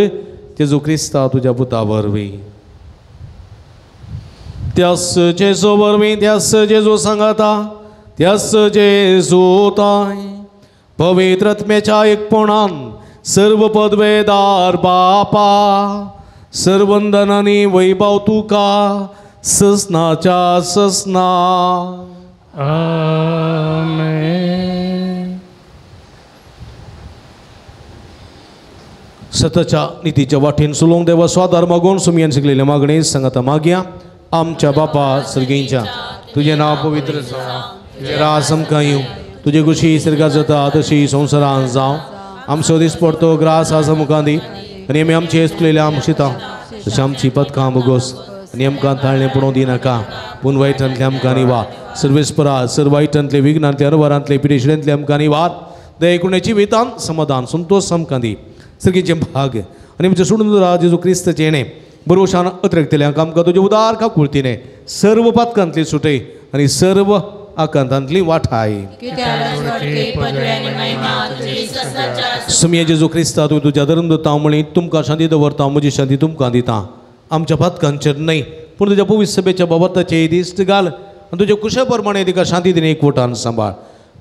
[SPEAKER 1] जेजू क्रिस्ता तुज्या पुता वरवीं त्यास जेजू वरवीं त्यास जेजू सांगाता त्यास जेजू ताय पवित्र आत्म्याच्या एकपणान सर्व पदवेदार बापा सर्व वंदन आनी वैभव तुका ससनाच्या ससना
[SPEAKER 3] आमेन
[SPEAKER 1] सताच्या नितीच्या वाटेन सुलोंग देवा स्वादार मागून सुमयान शिकलेल्या मागणे सांगाता मागया आमच्या बापा सर्गेंच्या तुझे नाव पवित्र जावं तुझे राज आमकां येवं तुझे खुशी सर्गात जाता तशी संवसारांत जावं आमचो दीस पडतो ग्रास आज मुखां दी आनी आमी आमचे हेसलेल्या आमचिता तशी आमची पदकां बोगोस आनी आमकां ताळणें पडोवं दिनाका पूण वायटांतले आमकां निवार सर्वेस्परा सर्व वायटांतले विघ्नांतले अनवरांतले पिडेशिडेंतले आमकां निवार दयेकुण्याची वेतान समाधान संतोष आमकां दी सर्गेचे भाग आनी आमचे सोडून राज जेजू क्रिस्तचे येणे बरोशान अतिरिक्तल्यांक आमकां तुजे उदार काकुळतीने सर्व पदकांतली सुटय आनी सर्व आकांतांतली वाठाय समिये जेजू क्रिस्ता तूं तुज्या धर्म दता म्हणी तुमकां शांती दवरता म्हजी शांती तुमकां दिता आमच्या पदकांचेर न्हय पूण तुज्या पवित्र सभेच्या बाबताचे दिश्ट घाल आनी तुज्या कुशा प्रमाणे तिका शांती दिने एकवटान सांबाळ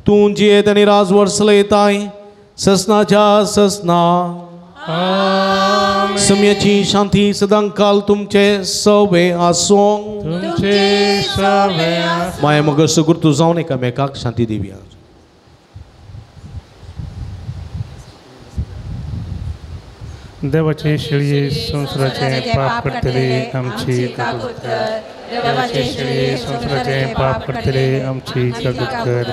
[SPEAKER 1] तूं जियेत आनी राजवट चलयताय ससनाच्या ससना सम्याची शांती सदां काल तुमचे सवे आसूं
[SPEAKER 3] तुमचे सवे
[SPEAKER 1] माया मग सुगुर्तू जावन एकामेकाक शांती दिवया
[SPEAKER 3] देवाचे शिळये संसाराचे पाप करतले आमची काकूट कर देवाचे शिळये संसाराचे पाप करतले आमची काकूट कर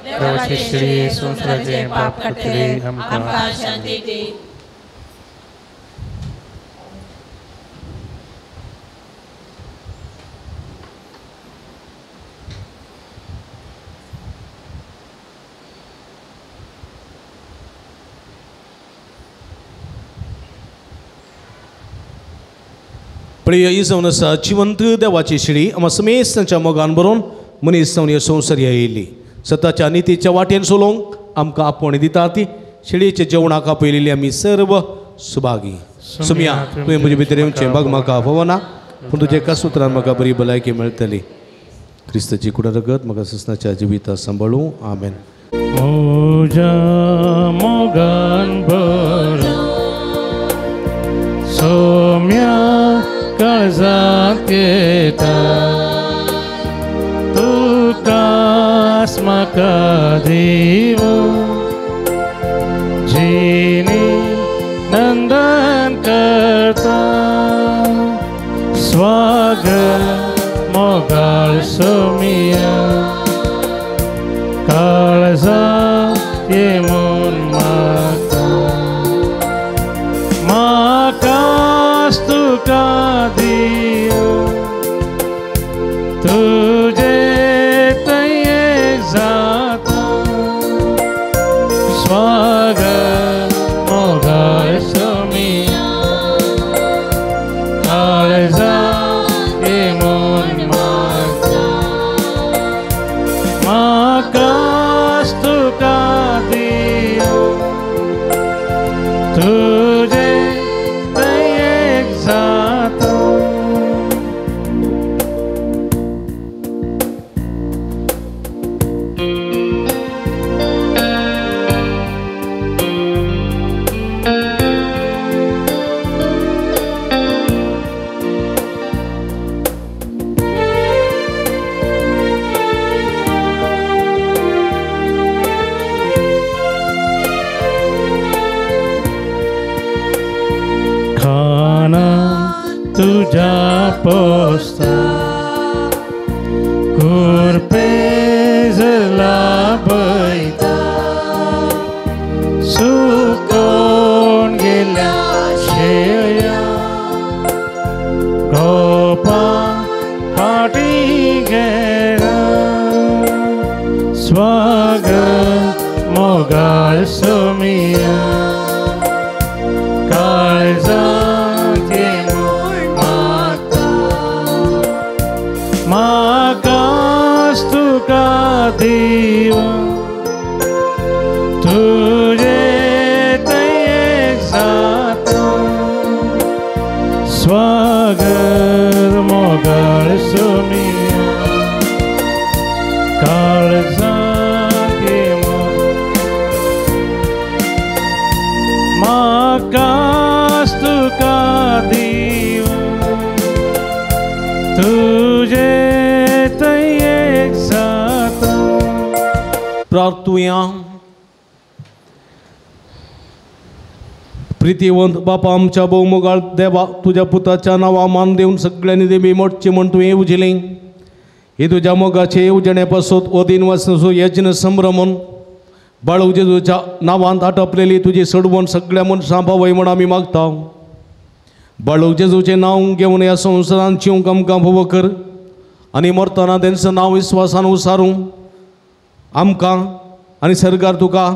[SPEAKER 3] देवाचे शिळये संसाराचे पाप करतले आमकां
[SPEAKER 2] शांती दे
[SPEAKER 1] प्रिय इजवन आसा जिवंत देवाची शिडी आम्हा समेस्तांच्या मोगान बरोवन मनीस जावन ह्या संवसार येयली सताच्या नितीच्या वाटेन सोलोवंक आमकां आपोवणी दिता ती शेळयेचे जेवणाक आपयलेली आमी सर्व सुभागी. सुमिया तुवें म्हजे भितर येवचें बग म्हाका फवना, पूण तुजे एका सुत्रान म्हाका बरी भलायकी मेळटली. क्रिस्ताची कुडा रगत म्हाका ससनाच्या जिविता सांबाळूं. आमेन.
[SPEAKER 3] म्हज्या मोगान भर सोम्या काळजांत येता, तुकास म्हाका देव जिणी नंदन करता. स्वागत मोगाळ सोमिया काळजांत ये म्हूण म्हाकाच तुका दिवं, तुजे तयेक जाता. स्वागत मोगाळ सोमिया काळजांत ये म्हूण म्हाकाच तुका दिवं, तुजे तयेक जाता. तुझ्या पोस्ता कुरपेजला बैता, सुकोन गेल्या शेळया गोपा फाटी गेला. स्वागत मोगाळ सोमिया काळजांत ये म्हाकाच तुका दिवं, तुजे तयेक जाता. स्वागत मोगाळ सोमिया काळजांत ये म्हाकाच तुका दिवं, तुजे तयेक जाता.
[SPEAKER 1] प्रार्थुया. प्रितीवंत बापा आमच्या भोवमोगाळ देवा, तुझ्या पुताच्या नांवा मान देऊन सगळ्यांनी देवी मोडचे म्हण तुवें उजिलें. हे तुझ्या मोगाचे येवजणे पासत ओ दिन वासो यज्ञ संभ्रमण बाळू जेजूच्या नांवांत आटपलेली तुजी सडवण सगळ्या मनशां भावय म्हण आमी मागता. बाळू जेजूचें नांव घेवन ह्या संवसारांत जिवंक आमकां फोव कर आनी मरतना तेंचं नांव विस्वासान उसारूं आमकां आनी सरकार तुका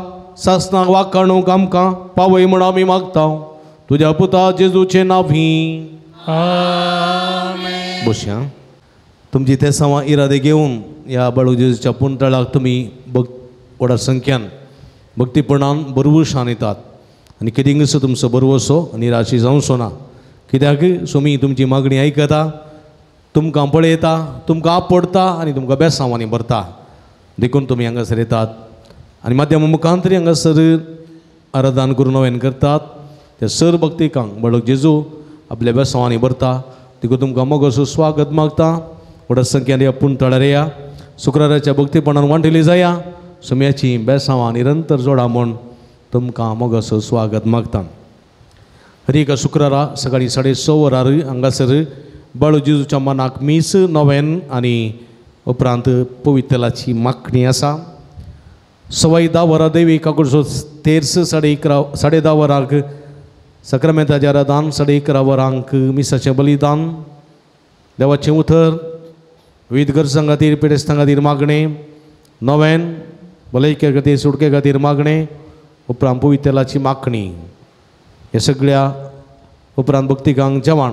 [SPEAKER 1] सासनाक वाखाणूंक आमकां पावय म्हण आमी मागता. तुज्या पुता जेजूचें नांवी.
[SPEAKER 3] आमेन.
[SPEAKER 1] बसया. तुमची ते सवा इरादे घेवन ह्या बाळू जेजूच्या पुंतळाक तुमी व्हडा संख्यान भक्तीपणान बरवशान येतात आनी कितेंगसो तुमचो बरवसो निराशी जावचो ना. कित्याक सोमी तुमची मागणी आयकता, तुमकां पळयता, तुमकां आपडटा आनी तुमकां बेसांवांनी भरता. देखून तुमी हांगासर येतात आनी माध्यमा मुखांतरी हांगासर आराधन करून नवें करतात. ते सर भक्तिकांक बाळू जेजू आपल्या बेसांवांनी भरता. देखून तुमकां मोगसो स्वागत मागता. व्हडा संख्यान ह्या पुंतळार येया, शुक्राराच्या भक्तीपणान वांटिली जाया. सोम्याची बेसांवां निरंतर जोडा म्हूण तुमकां मोगसो स्वागत मागता. हर एका शुक्रारा सकाळीं 6:30 वरार हांगासर बाळू जेजूच्या मनाक मीस नवेन आनी उपरांत पवित्रलाची मागणी आसा. 10:15 वरां दैवीक कडचो तेर्स 10:30 वरांक सक्रामेंताचें आराधन 11:30 वरांक मिसाचें बलिदान देवाचें उतर विविध गरजां खातीर पिडेस्तां खातीर मागणें नवेन भलायके खातीर सुटके खातीर मागणें उपरांत पवित्रलाची मागणी. हे सगळ्या उपरांत भक्तिकांक जेवण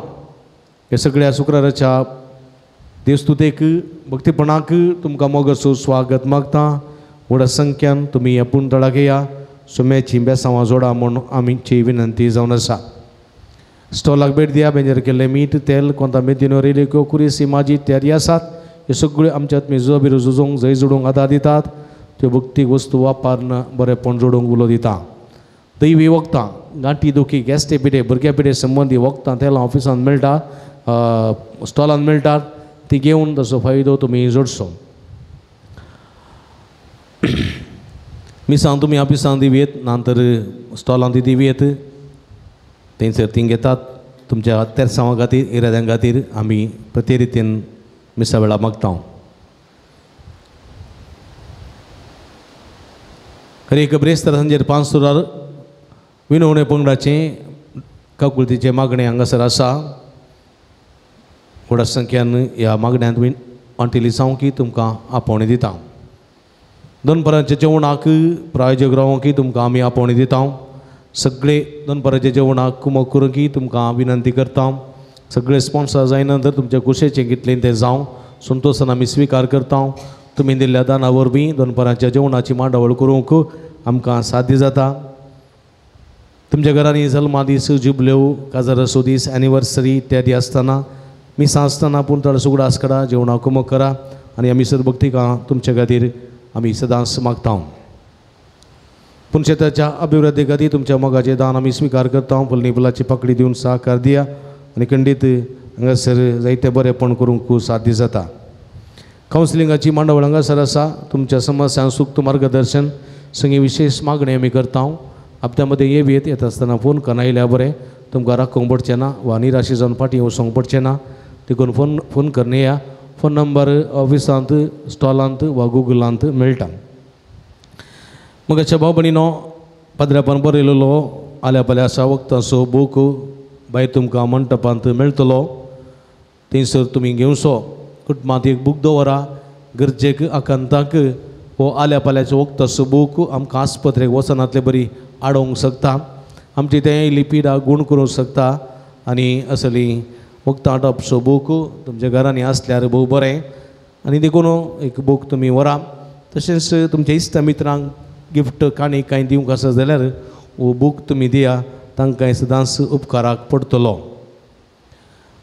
[SPEAKER 1] हे सगळ्या शुक्राराच्या देवस्तुतेक भक्तीपणाक तुमकां मोगसो स्वागत मागता. व्हडा संख्यान तुमी ह्या पुंतळाक येया. सुम्याची बेसांवां जोडा म्हूण आमची विनंती जावन आसा. स्टॉलाक भेट दिया. बेंजेर केल्लें मीठ, तेल, कोंता मेथीनो, रेलिको, कुरिसी, माजी इत्यादी आसात. ह्यो सगळ्यो आमच्या आत्मी जबीर झुजोवंक जय जोडूंक आदार दितात. त्यो भक्तीक वस्तू वापरन बरेपण जोडूंक उलो दिता. दैवी वखदां, गांठी दुखी, गॅस्टे पिडे, भुरग्या पिडे संबंदी वखदां तेलां ऑफिसान मेळटा, स्टॉलान मेळटात. ती घेवन ताचो फायदो तुमी जोडचो. मिसां तुमी ऑफिसान दिवेत, नंतर स्टॉलान ती दिवेत, थंयसर ती घेतात. तुमच्या तेरसांवां खातीर, इराद्यां खातीर आमी प्रते रितीन मिसा वेळा मागता. खरी एक ब्रेस्तार सांजेर 5 सुरार विनवणे पंगडाचें काकुळतीचें मागणें हांगासर आसा. व्हड संख्यान ह्या मागण्यांत वांटेली सावकी तुमकां आपोवणी दिता. दनपराच्या जेवणाक प्रायोजक रावोंकी तुमकां आमी आपोवणी दिता. सगळे दनपराच्या जेवणाक कुमक करूंकी तुमकां विनंती करता. सगळे स्पॉन्सर जाय नंतर तुमच्या कुशेचें कितलें तें जावं संतोशान आमी स्विकार करता. तुमी दिल्ल्या दाना वरवीं दनपराच्या जेवणाची मांडावळ करूंक आमकां साध्य जाता. तुमच्या घरांनी जल्मा दीस, जुबल्यो, काजार असो दीस, एनिवर्सरी इत्यादी आसतना, मिसां आसतना पुंतळ सुगडां आसकडा जेवणाक कुमक करा. आनी आमी सदभक्तीकां तुमच्या खातीर आमी सदांच मागता. पुणशेताच्या अभिवृद्धी खातीर तुमच्या मोगाचें दान आमी स्विकार करता. फुलनी फुलाची पकडी दिवन सहकार दिया आनी खंडीत हांगासर जायते बरेपण करूंक साध्य जाता. कावन्सिलिंगाची मांडावळ हांगासर आसा. तुमच्या समस्यांक सूक्त मार्गदर्शन संगी विशेष मागणी आमी करता. हप्त्यामध्ये येत आसतना फोन करना आयल्यार बरें. तुमकां राखूंक पडचें ना वा निराशी जावन फाटीं वचोंक पडचें ना. देखून फोन करन येया. फोन नंबर ऑफिसांत, स्टॉलांत वा गुगलांत मेळटा. मगाच्या भाव भयणीनो, पदऱ्यापण बरयलेलो आल्या पाल्या आसा वखदांचो बूक भायर तुमकां मंटपांत मेळटलो. थंयसर तुमी घेवचो. कुटुंबांत एक बूक दवरा. गरजेक आकांताक हो आल्या पाल्याचो वखदांचो बूक आमकां आस्पत्रेक वचनातले बरी आडोवंक शकता. आमची तें लिपीड गूण करूंक शकता. आनी असली वखदां आटोवपाचो बूक तुमच्या घरांनी आसल्यार भोव बरें. आनी देखून एक बूक तुमी व्हरा. तशेंच तुमच्या इश्ट मित्रांक गिफ्ट काणी कांय दिवंक आसा जाल्यार हो बूक तुमी दिया. तांकां सदांच उपकाराक पडटलो.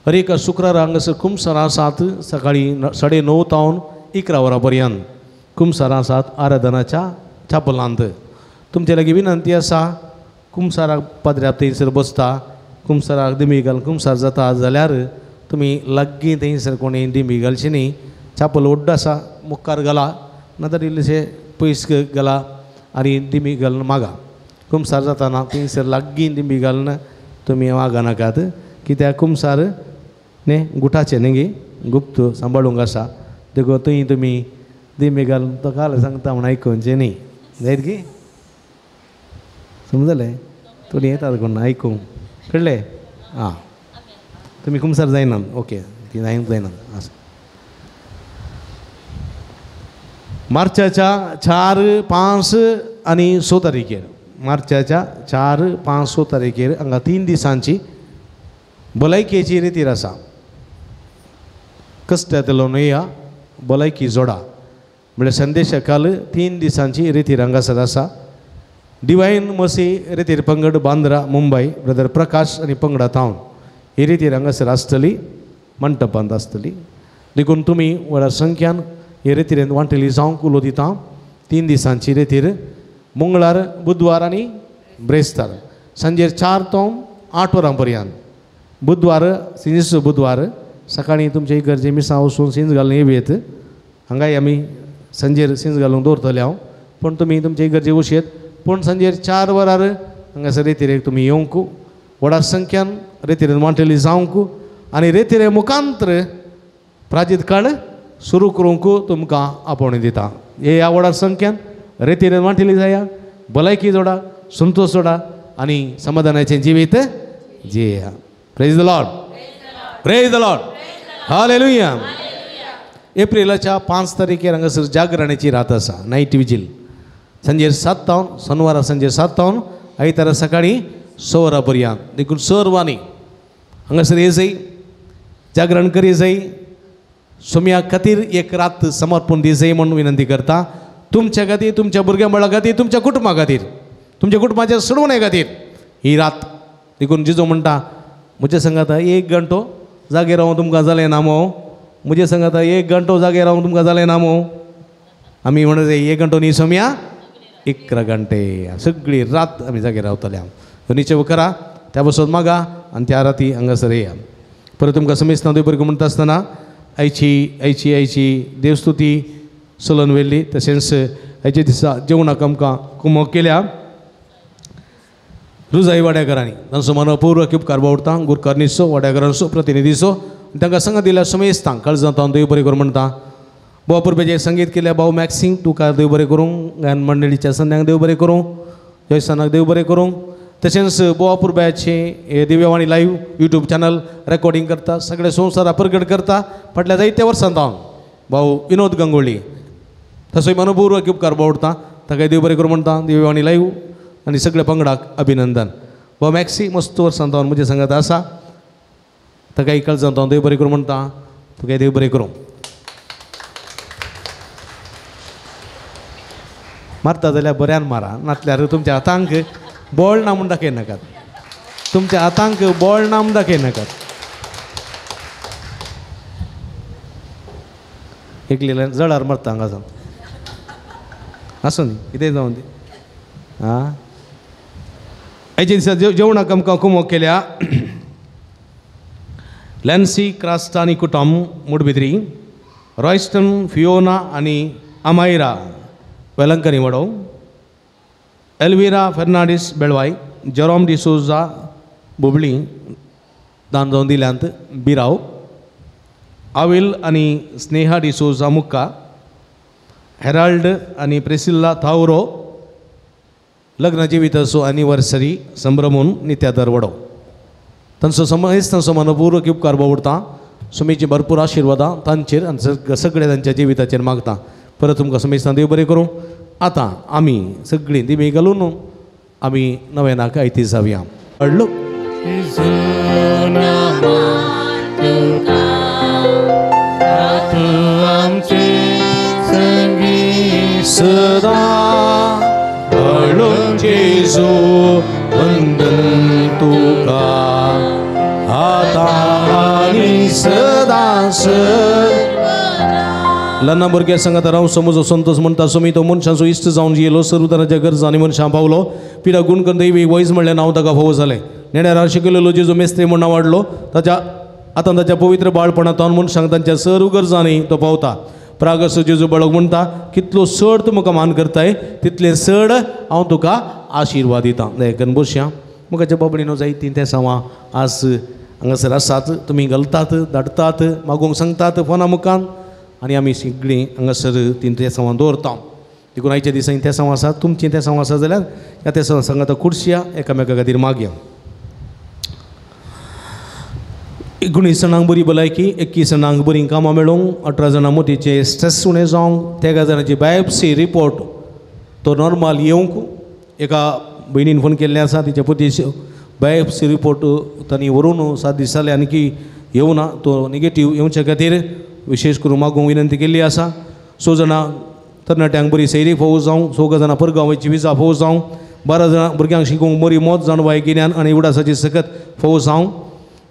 [SPEAKER 1] हर एक शुक्रार हांगासर कुमसारां आसात. सकाळीं 9:30 तावन 11 वरां पर्यंत कुमसारां आसात आराधनाच्या चापलांत. तुमचे लागीं विनंती आसा, कुमसाराक पदऱ्याक थंयसर बसता, कुमसाराक दिमी घालून कुमसार जाता जाल्यार तुमी लागीं थंयसर कोणी दिमी घालची न्ही. चापल व्हड आसा, मुखार घाला, नाजाल्यार इल्लेशे पयस घाला आनी दिमी घालून मागा. कुमसार जाताना थंयसर लागीं दिमी घालून तुमी मागा नाकात. कित्याक कुमसार न्ही गुठाचे न्ही गे, गुप्त सांबाळूंक आसा. देखून थंय तुमी दिमी घालून तो काल सांगता म्हूण आयकुचें न्ही. जायत गे समजलें? तुमी येतात कोण आयकूंक कळ्ळें? आं, तुमी कुमसार जायना. ओके, ती जायना. मार्चाच्या 4, 5 आनी 6 तारखेर, मार्चाच्या 4, 5, 6 तारखेर हांगा 3 दिसांची भलायकेची रितीर आसा. कस्ट्यातलो न्हया भलायकी जोडा म्हळ्यार संदेशाकाल 3 दिसांची रितीर हांगासर आसा. डिवायन मसी रितीर पंगड बांद्रा मुंबय ब्रदर प्रकाश आनी पंगडा थावन ही रितीर हांगासर आसतली, मंटपांत आसतली. देखून तुमी व्हड संख्यान हे रितीरेन वांटेली जावंक उलो दिता. 3 दिसांची रितीर मंगळार, बुधवार आनी ब्रेस्तार सांजेर 4 तो 8 वरां पर्यंत. बुधवार सिंज बुधवार सकाळीं तुमच्या इगर्जे मिसां वचून सिंज घालून येवेत. हांगाय आमी सांजेर सिंज घालूंक दवरतले हांव. पूण तुमी तुमच्या इगर्जे वचेत. पूण सांजेर 4 वरार हांगासर रेतीरेक तुमी येवंक, व्हडा संख्यान रेतीरेन वांटेली जावंक आनी रेतीरे मुखांतर प्राजीत काळ सुरू करूंक तुमकां आपोवणी दिता. हे ह्या व्हडा संख्यान रेतीरेन वांटेली जाया, भलायकी जोडा, संतोश जोडा आनी समाधानाचें जिवीत जियेया. Praise the Lord, praise the Lord, hallelujah. एप्रिलाच्या 5 तारखेर हांगासर जागरणाची रात आसा, नायट विजील. सांजेर 7 तावन, शनिवारा सांजेर 7 तावन आयतारा सकाळीं 6 वरां पर्यंत. देखून सर्वांनी हांगासर येजय, जागरण करी जाय. सोम्या खातीर एक रात समर्पण दी जाय म्हणून विनंती करता. तुमच्या खातीर, तुमच्या भुरग्यां बाळा खातीर, तुमच्या कुटुंबा खातीर तुमच्या कुटुंबाच्या सोडवणे खातीर ही रात देखून जिजो म्हणटा म्हजे सांगात एक घंटो जागे रावून तुमकां जालें ना मो म्हजे सांगात एक घंटो जागे रावून तुमकां जालें ना मो आमी म्हणत एक घंटो न्ही सोम्या 11 घंटे सगळी रात आमी जागे रावतले न्हिचे करा त्या बसत मागा आनी त्या राती हांगासर येया परत तुमकां समेस्तां देव बरें म्हणटा आसतना आयची देवस्तुती चलून व्हेल्ली तशेंच आयच्या दिसा जेवणाक आमकां कुमक केल्या रुजाई वाड्याकारांनी तांचो मनपूर्वक उपकार बावडटा गुरकारनीचो वाड्याकारांचो प्रतिनिधीचो तांकां सांगात दिल्या समेस्तांक काळजां हांव देव बरें कर म्हणटा भाव पुरबेचे संगीत केल्या भाऊ मॅक्सिंग तुका देव बरें करूं गायन मंडळीच्या संध्यांक देव बरें करूं जयस्थानाक देव बरें करूं तशेंच बोवा पुरब्याचे दिव्यवाणी लाईव्ह यूट्यूब चॅनल रेकॉर्डिंग करता सगळे संवसारा प्रगट करता फाटल्या जायत्या वर्सांत हांव भाऊ विनोद गंगोळी तसोय मनपूर्वक उपकार बावडटा ताका देव बरें करूं म्हणटा दिव्यवाणी लाईव्ह आनी सगळ्या पंगडाक अभिनंदन भाऊ मॅक्सी मस्त वर्सांत हांव म्हजे सांगात आसा ताका काळजांत हांव देव बरें करूं म्हणटा तुका देव बरें करूं मारता जाल्यार बऱ्यान मारा नातल्यार तुमच्या हातांक बॉल ना म्हूण दाखय नाकात तुमच्या हातांक बॉल ना म्हूण दाखय नाकात एकलेल्या जळार मारता हांगा आसूं न्ही कितें जावं दी आं आयच्या दिसा जेवणाक आमकां कुमक केल्या लॅन्सी क्रास्टा आनी कुटुंब मुडबिद्री रॉयस्टन फियोना आनी अमायरा वेलंकनी वडो एल्विरा फेर्नांडीस बेळवाय जेरोम डिसोजा बुबळी दान जावन दिल्यांत बिराव आविल आनी स्नेहा डिसोजा मुक्का हेराल्ड आनी प्रेसिल्ला थावरो लग्न जिविताचो एनिवर्सरी संभ्रमून नित्या दरवडो तांचो मनपूर्वक उपकार बावडटा सुमीची भरपूर आशिर्वादां तांचेर आनी सगळ्या तांच्या जिविताचेर मागता परत तुमकां समेस्तां देव बरें करूं आतां आमी सगळीं दिमी घालून आमी नव्यानाक आयती जावया कळ्ळो सदा कळून जेजू वंदन तुका आतां आनी सदांच ल्हान भुरग्या सांगात राव समज संतोष म्हणटा सोमी तो मनशांचो इश्ट जावन येयलो सर्व तरांच्या गरजांनी मनशां पावलो पिडा गुण करून दैवी वयस म्हणलें नांव ताका फावो जालें नेण्यार शिकयलेलो जेजू मेस्त्री म्हूण वाडलो ताच्या आतां ताच्या पवित्र बाळपणांत मनशांक तांच्या सर्व गरजांनी तो पावता प्रागसो जेजू बाळक म्हणटा कितलो चड तूं म्हाका मान करताय तितले चड हांव तुका आशिर्वाद दितां दयेकन बसया मुखाच्या बाबडीनो जायतीं त्या सांवां आज हांगासर आसात तुमी घालतात धाडतात मागोवंक सांगतात फोना मुखान आनी आमी सगळीं हांगासर तीन त्या सांवां दवरता देखून आयच्या दिसांनी त्या सांवां आसात तुमचीं त्या सांवां आसा जाल्यार ह्या त्या सांवां सांगात खुर्च्या एकामेका खातीर मागया 19 जाणांक बरी भलायकी 21 जाणांक बरी कामां मेळोवंक 18 जाणां मोतीचे स्ट्रेस उणें जावंक 13 जाणांची बायोप्सी रिपोर्ट तो नॉर्मल येवंक एका भयणीन फोन केल्ले आसा तिच्या पतीचे बायोप्सी रिपोर्ट तांणी व्हरून 7 दीस जाले आनी येवना तो नेगेटीव येवच्या खातीर विशेष करून मागोवंक विनंती केल्ली आसा 6 जाणां तरणाट्यांक बरी सैरी फावो जावंक 16 जाणां परगांवाची विजा फावो जावंक 12 जाणां भुरग्यांक शिकोवंक बरी मोत जाणवाय गिन्यान आनी उडासाची सकत फावो जावंक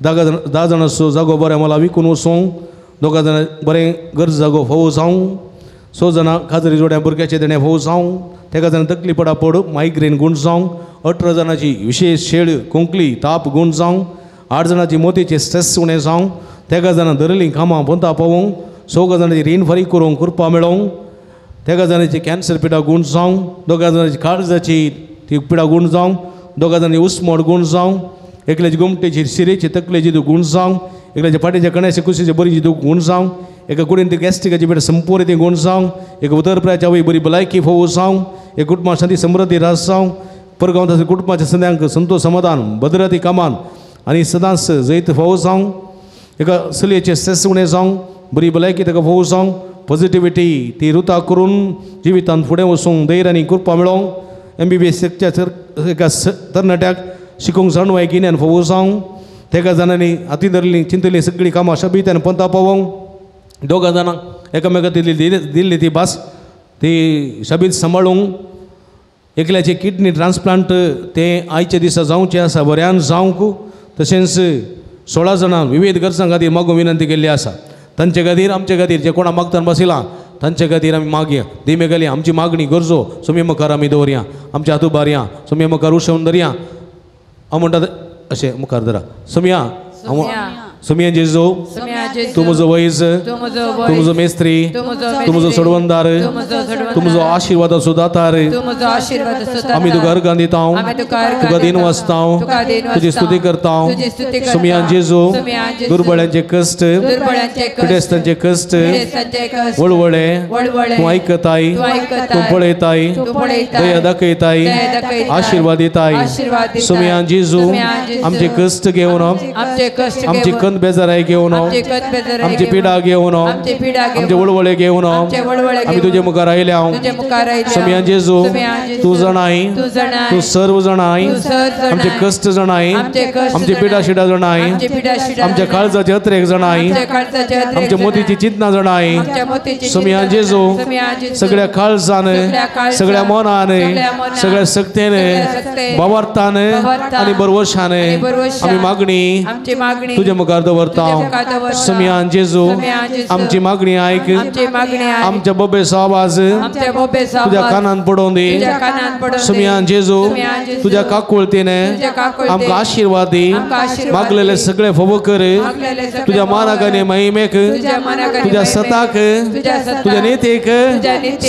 [SPEAKER 1] 10 जाणांचो जागो बऱ्या मोला विकून वचोवंक 2 जाणां बरें गरज जागो फावो जावंक 6 जाणां खाजरी जोड्या भुरग्याचे देणे फावो जावंक 13 जाणां तकली पडापड मायग्रेन गूण जावंक 18 जाणांची विशेष शेड कोंकली ताप गूण जावंक 8 जाणांची मोतीचे स्ट्रेस उणें जावंक 13 जाणां धरलीं कामां पोंता पावोवंक 16 जाणांची रीण फारीक करूंक कुरपा मेळोवंक 13 जाणांची कॅन्सर पिडा गूण जावंक 2 जाणांची काळजाची ती पिडा गूण जावंक 2 जाणांची उस्मोड गूण जावंक एकल्याची गुमटेची शिरेची तकलेची गूण जावंक एकल्याच्या फाटीच्या कण्याची कुशीची बरीची गूण जावंक एका कुडीन ती गॅस्ट्रिकाची पिडा संपूर्ण ती गूण जावंक एका उदरपुराच्या वय बरी भलायकी फोव जावंक एक कुटुंबां शांती समृद्धी रास जावंक परगांव कुटुंबाच्या सद्यांक संतोष समाधान भद्रती कामान आनी सदांच जैत फावो जावंक एका चलयेचे स्ट्रेस उणें जावंक बरी भलायकी ताका फावो जावंक पॉझिटिविटी ती रुता करून जिवितांत फुडें वचूंक धैर्य आनी कृपा मेळोवंक MBBS एका तरणाट्याक शिकोवंक जाणवाय गिन्यान फावो जावंक 13 जाणांनी हाती धरलीं चिंतलीं सगळीं कामां शबित्यान पंता पावोवंक 2 जाणांक एकामेका दिल्ली ती भास ती शबीत सांबाळूंक एकल्याचे किडनी ट्रान्सप्लांट ते आयच्या दिसा जावचे आसा बऱ्यान जावंक तशेंच 16 जाणां विविध गरजां खातीर मागून विनंती केल्ली आसा तांचे खातीर आमचे खातीर जे कोणा मागतान बसिलां तांचे खातीर आमी मागया धीमे गेली आमची मागणी गरजो सोमी मुखार आमी दवरया आमच्या हातू बारया सोमी मुखार उशेवन धरया हांव म्हणटा अशें मुखार धरा सोमया सोमया जेजो तूं म्हजो वैज तूं म्हजो मेस्त्री तूं म्हजो सोडवणदार तूं म्हजो आशिर्वादाचो दातार आमी तुका अर्गां दिता तुका दिन वाचता तुजी स्तुती करता सोमया जेजो दुर्बळ्यांचे कश्ट पिडेस्तांचे कश्ट वळवळे तूं आयकताय तूं पळयताय दया दाखयताय आशिर्वाद दिताय सोमया जेजो आमचे कश्ट घेवन आमची कंद बेजाराय घेवन आमची पिडा घेवन आमचे वळवळे घेवन आमी तुजे मुखार आयल्या सोमया जेजू तूं जाणाय तूं सर्व जाणाय आमचे कश्ट जाणाय आमची पिडा शिडा जाणाय आमच्या काळजाचे अत्रेक जाणाय आमच्या मोतीची चिंतना जाणाय सोमया जेजू सगळ्या काळजान सगळ्या मनान सगळ्या सक्तेन बावार्थान आनी बरवशान आमी मागणी तुजे मुखार दवरता सोमया जेजू आमची मागणी आयक आमच्या बबेचो आवाज तुज्या कानान पडोवन दी सोमया जेजू तुज्या काकुळतीने आमकां आशिर्वाद दी मागलेले सगळे फोव कर तुज्या मानाक आनी महिमेक तुज्या सताक तुज्या नेतेक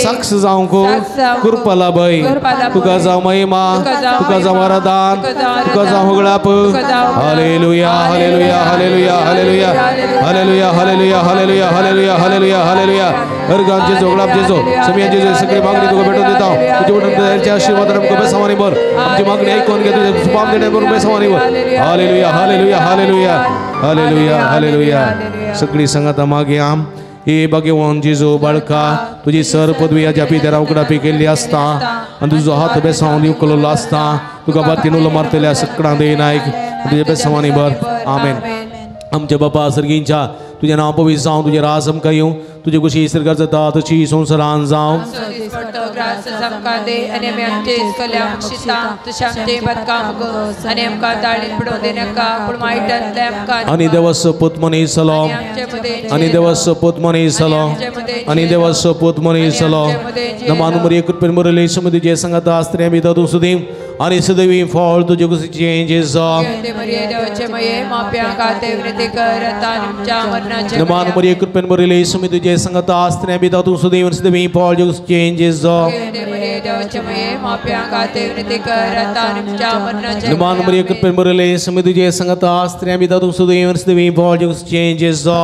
[SPEAKER 1] साक्ष जावंक कृपा लाभय तुका जावं महिमा तुका जावं वरदान तुका जावं होगळाप hallelujah hallelujah hallelujah hallelujah hallelujah hallelujah hallelujah hallelujah hallelujah hallelujah अर्गां जेजो होगळाप जेजो सोमया जेजू सगळी मागणी तुका भेटून दिता तुजे वटन आशिर्वादान आमकां बेसावानी भर आमची मागणी आयकून घे तुजे सुपाम देणे भरून बेसावानी भर hallelujah hallelujah hallelujah hallelujah hallelujah सगळी संगता मागया हे भगवान जेजू बाळका तुजी सर पदवी हाज्या पित्यारा उगडापी केल्ली आसता आनी तुजो हात बेसावन दिवकलो आसता तुका बातीन उलो मारतल्या सगळां दे नायक तुजे बेसावानी भर आमेन आमचे बापा सर्गींच्या तुझे नाव पवित्र जावं तुझे राज आमकां येवं तुझे कुशी इसरगार जाता तशी संवसारान जावं आनी देवाचो पूत मनीस जालो आनी देवाचो पूत मनीस जालो आनी देवाचो पूत मनीस जालो नमान मरी कृपेन बरयले समिती जे सांगता आसतले आमी तातूं सुदी आनी सदैवी फळ तुजे कुशीचे जेजो नमान मरी कृपेन बरयले समिती जे सांगता आसतले आमी तातूं सुदी सदैवी फळ तुजे कुशीचे जेजो नमान मरी कृपेन बरयले समिती जे सांगता आसतले आमी तातूं सुदी सदैवी फळ तुजे कुशीचे जेजो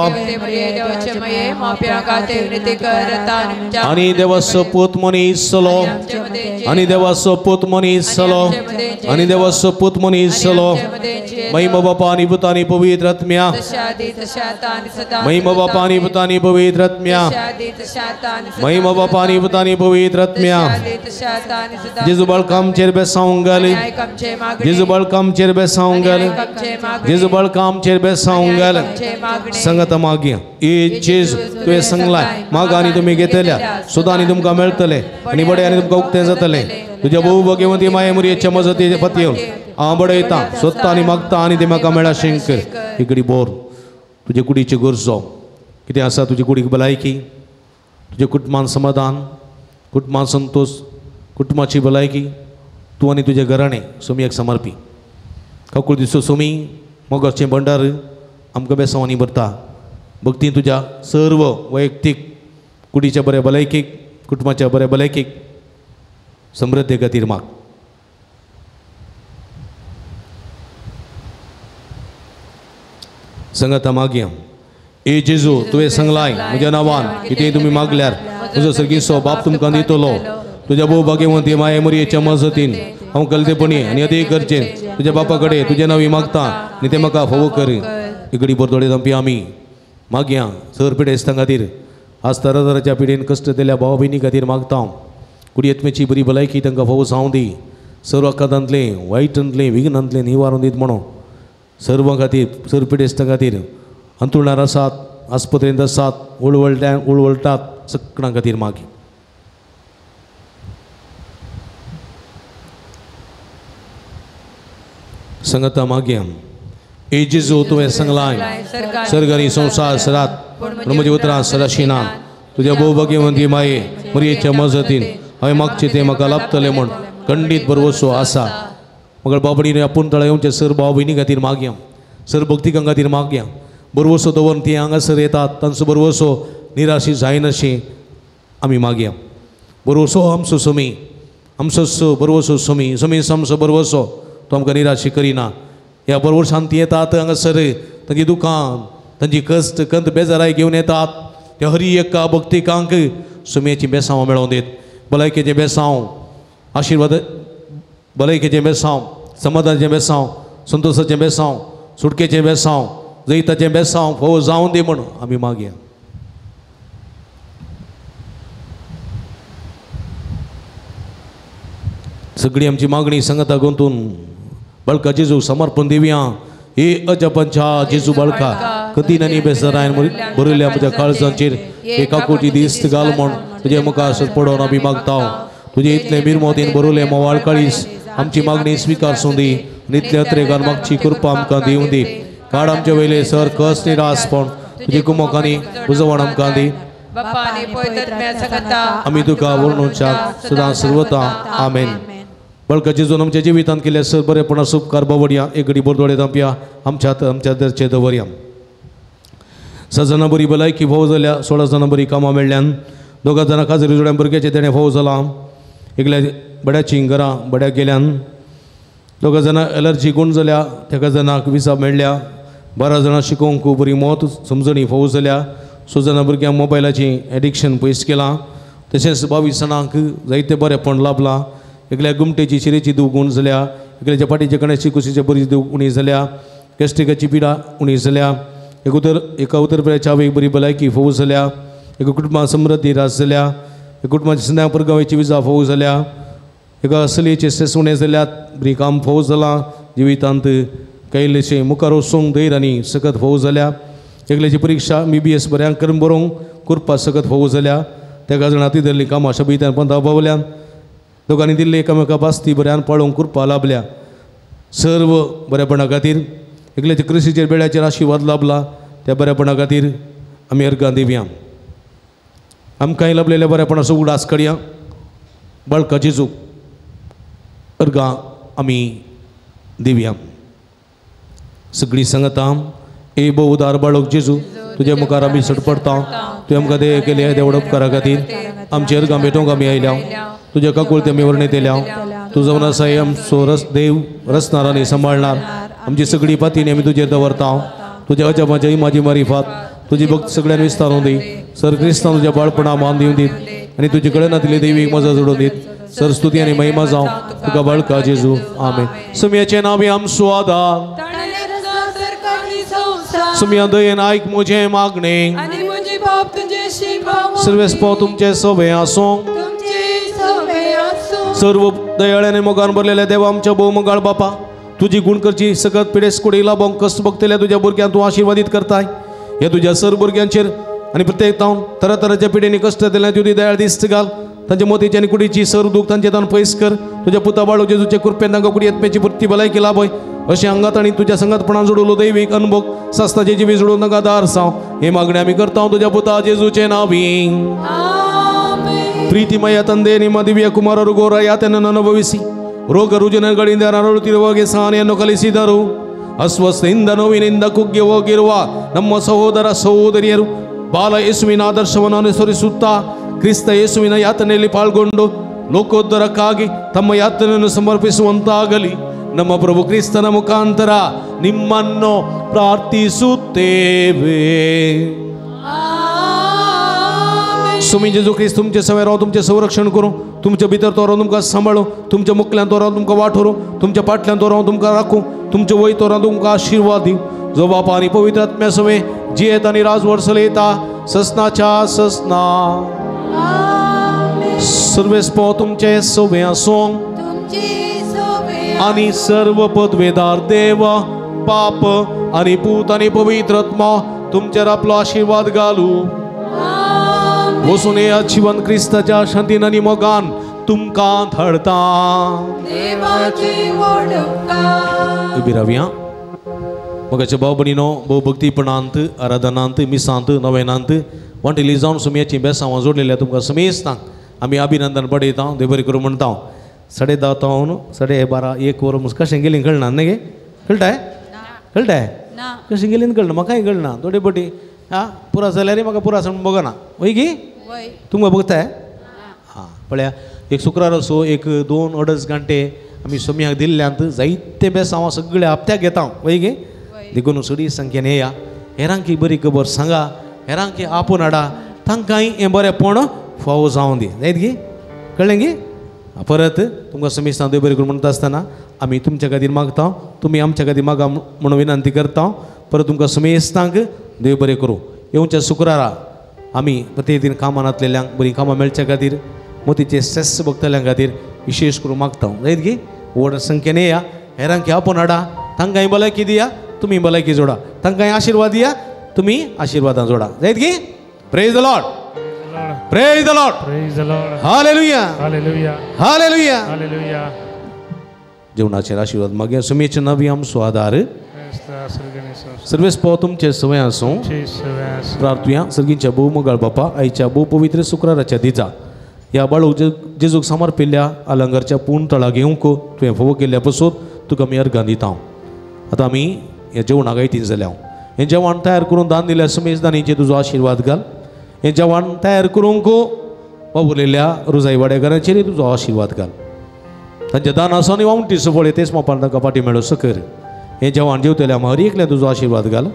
[SPEAKER 1] आनी देवाचो पूत मनीस जालो आनी देवाचो पूत मनीस जालो आनी देवाचो पूत मनीस जालो महिमा बापा आनी पुता आनी पवित्र आत्म्या महिमा बापा आनी पुता आनी पवित्र आत्म्या महिमा बापा आनी पुता आनी पवित्र आत्म्या जेजू बाळकाम चेर बेसावंक घाल जेजू बाळकाम चेर बेसावंक घाल जेजू बाळकाम चेर बेसावंक घाल संगत मागया ए जेजू तुवें सांगलाय मागा आनी तुमी घेतल्या सुद्दां आनी तुमकां मेळटले आनी बडें आनी तुमकां उक्तें जातलें तुज्या भोव भगवंती माये मुरयेच्या मजती पतयेवन हांव बडयतां सोदतां आनी मागतां आनी तें म्हाका मेळा शंकर इकडी बोर तुजे कुडीच्यो गरजो कितें आसा तुजे कुडीक भलायकी तुजे कुटुंबान समाधान कुटुंबान संतोश कुटुंबाची भलायकी तूं आनी तुजें घराणें सोमयाक समर्पी काकूळ दिसो सोमी मोगाचें भंडार आमकां बेसावांनी भरता भक्ती तुज्या सर्व वैयक्तीक कुडीच्या बऱ्या भलायकेक कुटुंबाच्या बऱ्या भलायकेक समृद्धी खातीर माग संगता मागया ए जेजू तुवें सांगलाय म्हज्या नांवान कितेंय तुमी मागल्यार तुजो सर्गीचो बाप तुमकां दितलो तुज्या भोव भाग्यवंती माये मरयेच्या मजतीन हांव कलतेपणी आनी अदीक गरजेन तुज्या बापा कडेन तुजें नांव मागतां आनी तें म्हाका फोव कर इकडी बोरतोडे जमपी आमी मागया सर पिडेस्तां खातीर आज तरातराच्या पिडेन कश्ट दिल्या भाव भयणी खातीर मागता कुडयेत्मेची बरी भलायकी तांकां फोव जावं दी सर्व आकांतांतलें वायटांतलें विघ्नांतलें निवारण दीत म्हणून सर्व खातीर सर पिडेस्तां खातीर अंतरुणार आसात आस्पत्रेंत आसात उळवळटात सगळ्यां खातीर मागी संगता मागया ए जेजू तुवें सांगलाय सर्गानी संसार सरात पूण म्हज्या उतरां सदाशिनान तुज्या भोवभाग्यवंती माये मरयेच्या मजतीन हांवें मागचें तें म्हाका लाभतलें म्हूण खंडीत भरवसो आसा. मगर बाबडीने आपूण तळा येवचे सर भाव भयणी खातीर मागया, सर भक्तिकां खातीर मागया. बरवसो दवरून ती हांगासर येतात तांचो बरवसो निराशी जायनाशी आमी मागया. बरवसो आमचो समी, आमचो बरवसो समी आमचो बरवसो तो आमकां निराशी करिना. ह्या बरवर्सांत ती येतात हांगासर तांची दुकान तांची कश्ट कंत बेजाराय घेवन येतात. त्या हरी एका भक्तिकांक समेची बेसांव मेळोवन दीत. भलायकेचें बेसांव, आशिर्वाद भलायकेचें बेसांव, समाधानाचें बेसांव, संतोशाचें बेसांव, सुटकेचें बेसांव, जैताचें बेसांव फोव जावन दी म्हूण आमी मागया. सगळी आमची मागणी संगता गुंतून बाळका जेजू समर्पण दिवया. हे अजपंचा जेजू बाळका कतीनांनी बेसरायन बरयल्या म्हज्या काळजांचेर एका कोटी दिस्त घाल म्हूण तुजे मुखार पडोवन आमी मागता. तुजे इतले बिरमोतीन बरयले मोवाळ काळीस आमची मागणी स्विकारसूं दी. इतले अत्रेगान मागची कृपा आमकां दिवं दी. काड आमचे वयले सर कस निरासपण तुजे कुमोकांनी उजवण आमकां दी. आमी तुका वर्णुच्या सदां सर्वता आमेन. बळका जेजून आमच्या जिवितांत केल्या सर बरेपणा उपकार बावडया एक घडी बोरदोळे दांपया आमच्या दरचे दवरया. 6 जाणां बरी भलायकी फोव जाल्या, 16 जाणां बरी कामां मेळ्ळ्यान, 2 जाणां काजरी जोड्या भुरग्याचे तेणें फोव जाला, एकल्या बड्याची घरां बड्याक गेल्यान, 2 जाणां एलर्जी गूण जाल्या, 3 जाणांक विसा मेळ्ळ्या, 12 जाणां शिकोवंक बरी मोत समजणी फोव जाल्या, 6 जाणां भुरग्यांक मोबायलाची एडिक्शन पयस केलां, तशेंच 22 जाणांक जायते बरेपण लाभलां. एकल्या गुमटेची शिरेची दूख उणी जाल्या, एकल्याच्या पाटीच्या कण्याची कुशीच्या बरी दूख उणी जाल्या, गॅस्ट्रिकाची पिडा उणी जाल्या, एका उतरप्राच्या चावेक बरी भलायकी फोव जाल्या, एका कुटुंबात समृद्धी रास जाल्या, एका कुटुंबाची संध्या परगांवाची विजा फोव जाल्या, एका असलेचे स्ट्रेस उणें जाल्यात, बरी काम फोव जालां. जिवितांत कैलेशें मुखार वचूंक धैर्य आनी सकत फोव जाल्या. एकल्याची परीक्षा MBBS बऱ्यांक करून बरोवंक करपा सकत फोव जाल्या. त्या जाणां ती धरली कामां शबितान पंथा पावल्यान, दोगांनी दिल्ली एकामेका बास्ती बऱ्यान पळोवंक करपा लाभल्या. सर्व बरेपणा खातीर एकल्याच्या कृषीचेर बेड्याचेर आशिर्वाद लाभला. त्या बरेपणा खातीर आमी अर्गां दिवया. आमकांय लाभलेल्या बरेपणाचो उडास काडया. बाळका जेजू अर्गां आमी दिवया. सगळीं सांगता ए भोव उदार बाळक जेजू तुज्या मुखार आमी सडपडटा. तुवें आमकां दया केल्या देवड उपकारा खातीर आमचे अर्गां भेटोवंक आमी आयल्या. तुज्या काकुळते आमी वर्णीत येल्या. तूं जावन आसा आमचो देव रचणार आनी सांबाळणार. आमची सगळी पातीनी आमी तुजेर दवरता. तुज्या अजबाच्या इमाजी मारिफात तुजी भक्त सगळ्यांनी विस्तारूं दी. सर क्रिस्तांव तुज्या बाळपणा मान दिवन दीत आनी तुजे कडेन आदिल्ली दैवीक मजा जोडून दीत. सर स्तुती आनी महिमा जावं तुका बाळका जेजू आमेन. सुमयाचें नांव आमचो आदार, सुमया दयेन आयक म्हजें मागणें, सर्वेस्पो तुमचे सवे आसूं. सर्व दयाळ्याने मोगान भरलेल्या देवा आमच्या भोवमंगाळ बापा, तुजी गुण करची सगळ्यात पिडेस कुडी लाभोंक कश्ट भक्तेल्या तुज्या भुरग्यांक तूं आशिर्वादीत करताय. हे तुज्या सर भुरग्यांचेर आनी प्रत्येक तावन तरातरांच्या पिडेनी कश्ट दिल्या तुजी दयाळ दिश्ट घाल. तांच्या मोतीची आनी कुडीची सर दूख तांचे तान पयस कर. तुज्या पुता बाळू जेजूचे कृपेन तांकां कुडी येतमेची पुर्ती भलायकी लाभय. अशें अंगात आनी तुज्या संगतपणान जोडलो दैवीक अनुभव सास्ताचे जिवी जोडून तांकां दार साव. हे मागणे आमी करता तुज्या पुता जेजूचे नांवी. ಪ್ರೀತಿಮಯ ತಂದೆ, ನಿಮ್ಮ ದಿವ್ಯ ಕುಮಾರರು ಘೋರ ಯಾತನೆಯನ್ನು ಅನುಭವಿಸಿ ರೋಗ ರುಜಿನಗಳಿಂದ ನರಳುತ್ತಿರುವಾಗೆ ಸಹನೆಯನ್ನು ಕಲಿಸಿದರು. ಅಸ್ವಸ್ಥೆಯಿಂದ ನೋವಿನಿಂದ ಕುಗ್ಗಿ ಹೋಗಿರುವ ನಮ್ಮ ಸಹೋದರ ಸಹೋದರಿಯರು ಬಾಲ ಯೇಸುವಿನ ಆದರ್ಶವನ್ನು ಅನುಸರಿಸುತ್ತಾ ಕ್ರಿಸ್ತ ಯೇಸುವಿನ ಯಾತನೆಯಲ್ಲಿ ಪಾಲ್ಗೊಂಡು ಲೋಕೋದ್ಧಾರಕ್ಕಾಗಿ ತಮ್ಮ ಯಾತನೆಯನ್ನು ಸಮರ್ಪಿಸುವಂತಾಗಲಿ. ನಮ್ಮ ಪ್ರಭು ಕ್ರಿಸ್ತನ ಮುಖಾಂತರ ನಿಮ್ಮನ್ನು ಪ್ರಾರ್ಥಿಸುತ್ತೇವೆ. सुमी जेजू ख्रिस्त तुमचे सवय राव तुमचे संरक्षण करूं, तुमच्या भितर तो राव तुमकां सांबाळूं, तुमच्या मुखल्यान तो राव तुमकां वाठोरूं, तुमच्या फाटल्यान तो राव तुमकां राखूं, तुमच्या वयर तो राव तुमकां आशिर्वाद दिवं. जो बापा आनी पवित्र आत्म्या सवे जियेत आनी राजवट चलयता ससनाच्या ससना. सर्वेस्पो तुमचे सवे आसूं आनी सर्व पदवेदार देव पाप आनी पूत आनी पवित्र आत्मा तुमचेर आपलो आशिर्वाद घालूं. वसून या जीवन क्रिस्ताच्या शांतीन आनी मोगान तुमकां धरता.
[SPEAKER 5] देवाची ओढ उपकार.
[SPEAKER 1] उबी रावया. मगाच्या भाव भयणीनो भोव भक्तीपणांत आराधनांत मिसांत नवेनांत वाटेली जावन सुमयाची बेसांवां जोडलेल्या तुमकां समेस्तांक आमी अभिनंदन पडयता. देव बरें करूं म्हणटा. 10:30 12:01 वर कशें गेलीं कळना न्ही गे. कळटाय कळटाय कशें गेलीं कळना म्हाकाय कळना. थोडे पटी हां पुरा जाल्यार म्हाका पुरा आसा बघना वय गी तुमकां बघताय. हां पळया एक शुक्रार असो 1-2 घंटे आमी सोम्याक दिल्ल्यांत जायते बेसांवां सगळे हप्त्याक घेता वय गे. देखून सडी संख्येन येया. हेरांकी बरी खबर सांगा. हेरांकी आपूण हाडा. तांकांय हें बरेंपण फावो जावं दी. जायत गे कळ्ळें गे. परत तुमकां समेस्तां देव बरें करूं म्हणटा आसतना आमी तुमच्या खातीर मागता. तुमी आमच्या खातीर मागा म्हणून विनंती करता. परत तुमकां समेस्तांक देव बरें करूं. येवच्या शुक्रारा आमी प्रत्येक कामान आसलेल्यांक बरीं कामां मेळच्या खातीर मोतीचे सेस भक्तल्यांक खातीर विशेश करून मागता. जायत गे व्हड संख्येन येया. हेरांकी आपूण हाडा. तांकांय भलायकी दिया. तुमी भलायकी जोडा. तांकांय आशिर्वाद दिया. तुमी आशिर्वादां जोडा. जायत गे. Praise the Lord. Praise the Lord.
[SPEAKER 3] Praise the Lord.
[SPEAKER 1] Hallelujah
[SPEAKER 3] Hallelujah.
[SPEAKER 1] Hallelujah.
[SPEAKER 3] Hallelujah.
[SPEAKER 1] जेवणाचे आशिर्वाद मागे सुमेचे नवी आमचो आधार
[SPEAKER 3] Esta सर्गणेश
[SPEAKER 1] सर्वेस पाव तुमचे सवय आसूं.
[SPEAKER 3] सव्यास
[SPEAKER 1] प्रार्थुया सर्गींच्या भोव मोगाळ बापा आयच्या भोव पवित्र शुक्राराच्या दिसा ह्या बाळूक जेजूक समर्पिल्ल्या अलंगारच्या पूर्ण तळा घेवंक तुवें फोव केल्ल्या पासून तुका आमी अर्गां दिता. आतां आमी ह्या जेवणाक आयतीन जाल्या. हें जेवण तयार करून दान दिल्या समेजदानीचेर तुजो आशिर्वाद घाल. हें जेवण तयार करूंक वावुरलेल्या रुजाई वाडेकारांचेरय तुजो आशिर्वाद घाल. तांच्या दानासानी वावुंटीचो फळ तेच मोपान तांकां पाटी मेळो सकर. हें जेवण जेवतल्या हर एकल्या तुजो आशिर्वाद घाल.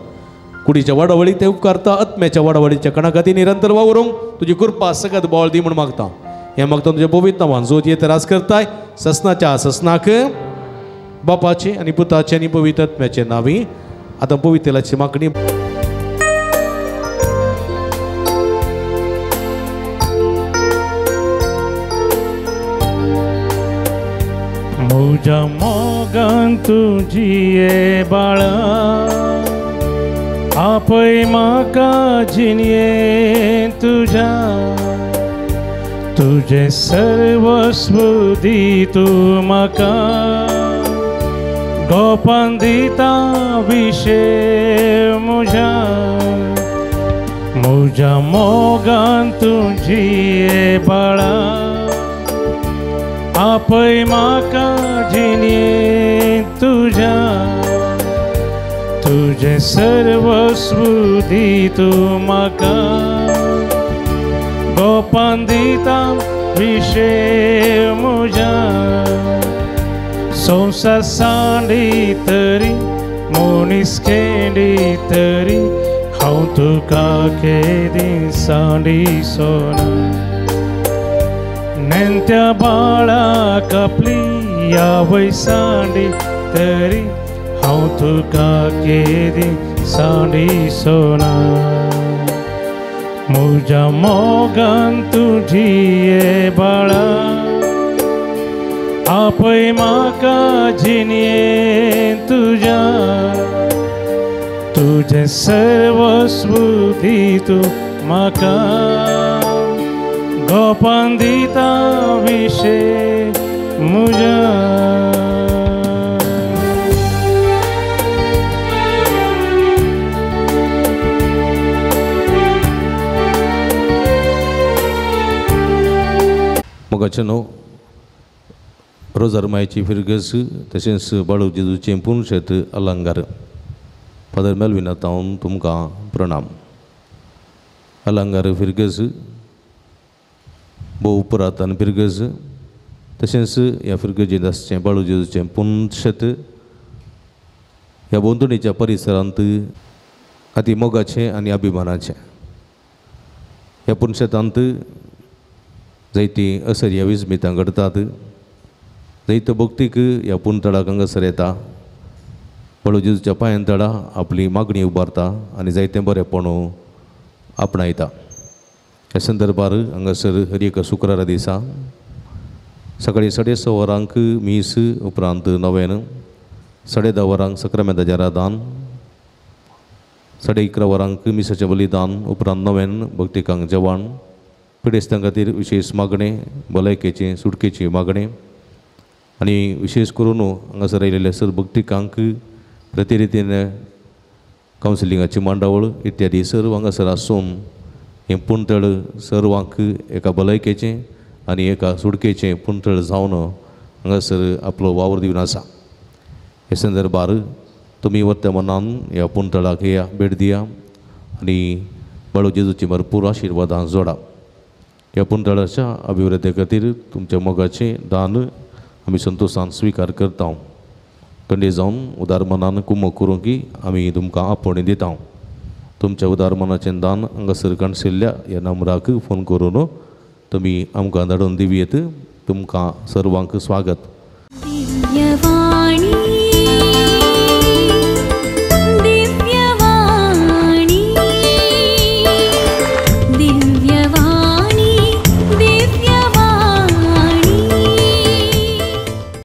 [SPEAKER 1] कुडीच्या वाडावळीक ते उपकारता. आत्म्याच्या वाडावळीच्या कणाखाती निरंतर वावरूंक तुजी कृपा सगळ्यात बोळ दी म्हूण मागता. हें मागता तुज्या पवित्र नांवान जो येतरास करताय ससनाच्या ससनाक बापाचे आनी पुताचे आनी पवित्र आत्म्याचे नांवी. आतां पवित्राची मागणी.
[SPEAKER 3] म्हज्या मोगान तुजी बाळा आपय म्हाका जिणये तुज्या तुझे सर्वस्व दी तूं म्हाका गोपान दिता विशे म्हज्या मोगान तुजी बाळा आपय म्हाका जिणये तुज्या तुझे सर्वस्व दी तूं म्हाका गोपान दिता विशे म्हज्या संवसार सांडी तरी मनीस केली तरी हांव तुका केदी सांडी सोना नेंत्या बाळाक आपली आवय सांडी तरी हांव तुका केदी सांडी सोना म्हज्या मोगान तुजी बाळा आपय म्हाका जिणये तुज्या तुझे सर्वस्व दी तूं म्हाका गोपान दिता विशे म्हज्या
[SPEAKER 1] मोगाचे न्हू रोजार मायची फिरगस तशेंच बाळू जेजूचें पुणशेत अलंगार फादर मेलविना तावन तुमकां प्रणाम. अलंगार फिरगस भोव पुरातन फिरगस तशेंच ह्या फिरगजीदासचें बाळू जेजूचें पुणशेत ह्या बोंदणीच्या परिसरांत अति मोगाचें आनी अभिमानाचें. ह्या पुणशेतांत जायतीं असर्या विस्मितां घडटात. जायत्यो भक्तीक ह्या पुणतळाक हांगासर येता. बाळू जेजूच्या पांयांतळा आपली मागणी उबारता आनी जायतें बरेंपण आपणायता. ह्या संदर्भार हांगासर हर एक शुक्रारा दिसा सकाळीं 6:30 वरांक मीस उपरांत नवेन 10:30 वरांक सक्रामेंताचें आराधन 11:30 वरांक मिसाचें बलिदान उपरांत नवेन भक्तिकांक जेवण पिडेस्तां खातीर विशेष मागणें भलायकेचें सुटकेची मागणें आनी विशेष करून हांगासर आयिल्ल्या सर भक्तिकांक प्रतिरितीन कावन्सिलिंगाची मांडावळ इत्यादी सर्व हांगासर आसून हें पुंतळ सर्वांक एका भलायकेचें आनी एका सुटकेचें पुंतळ जावन हांगासर आपलो वावर दिवन आसा. हे संदर्भार तुमी वर्तमानान ह्या पुंतळाक येया, भेट दिया आनी बाळू जेजूची भरपूर आशिर्वादां जोडा. ह्या पुंतळाच्या अभिवृद्धी खातीर तुमच्या मोगाचें दान आमी संतोशान स्विकार करता. कंडे जावन उदार मनान कुमक करूं की आमी तुमकां आपोवणें दिता. तुमच्या उदार मनाचें दान हांगासर काणशिल्ल्या ह्या नंबराक फोन करून तुमी आमकां धाडून दिवयेत. तुमकां सर्वांक स्वागत.
[SPEAKER 6] दिव्यवाणी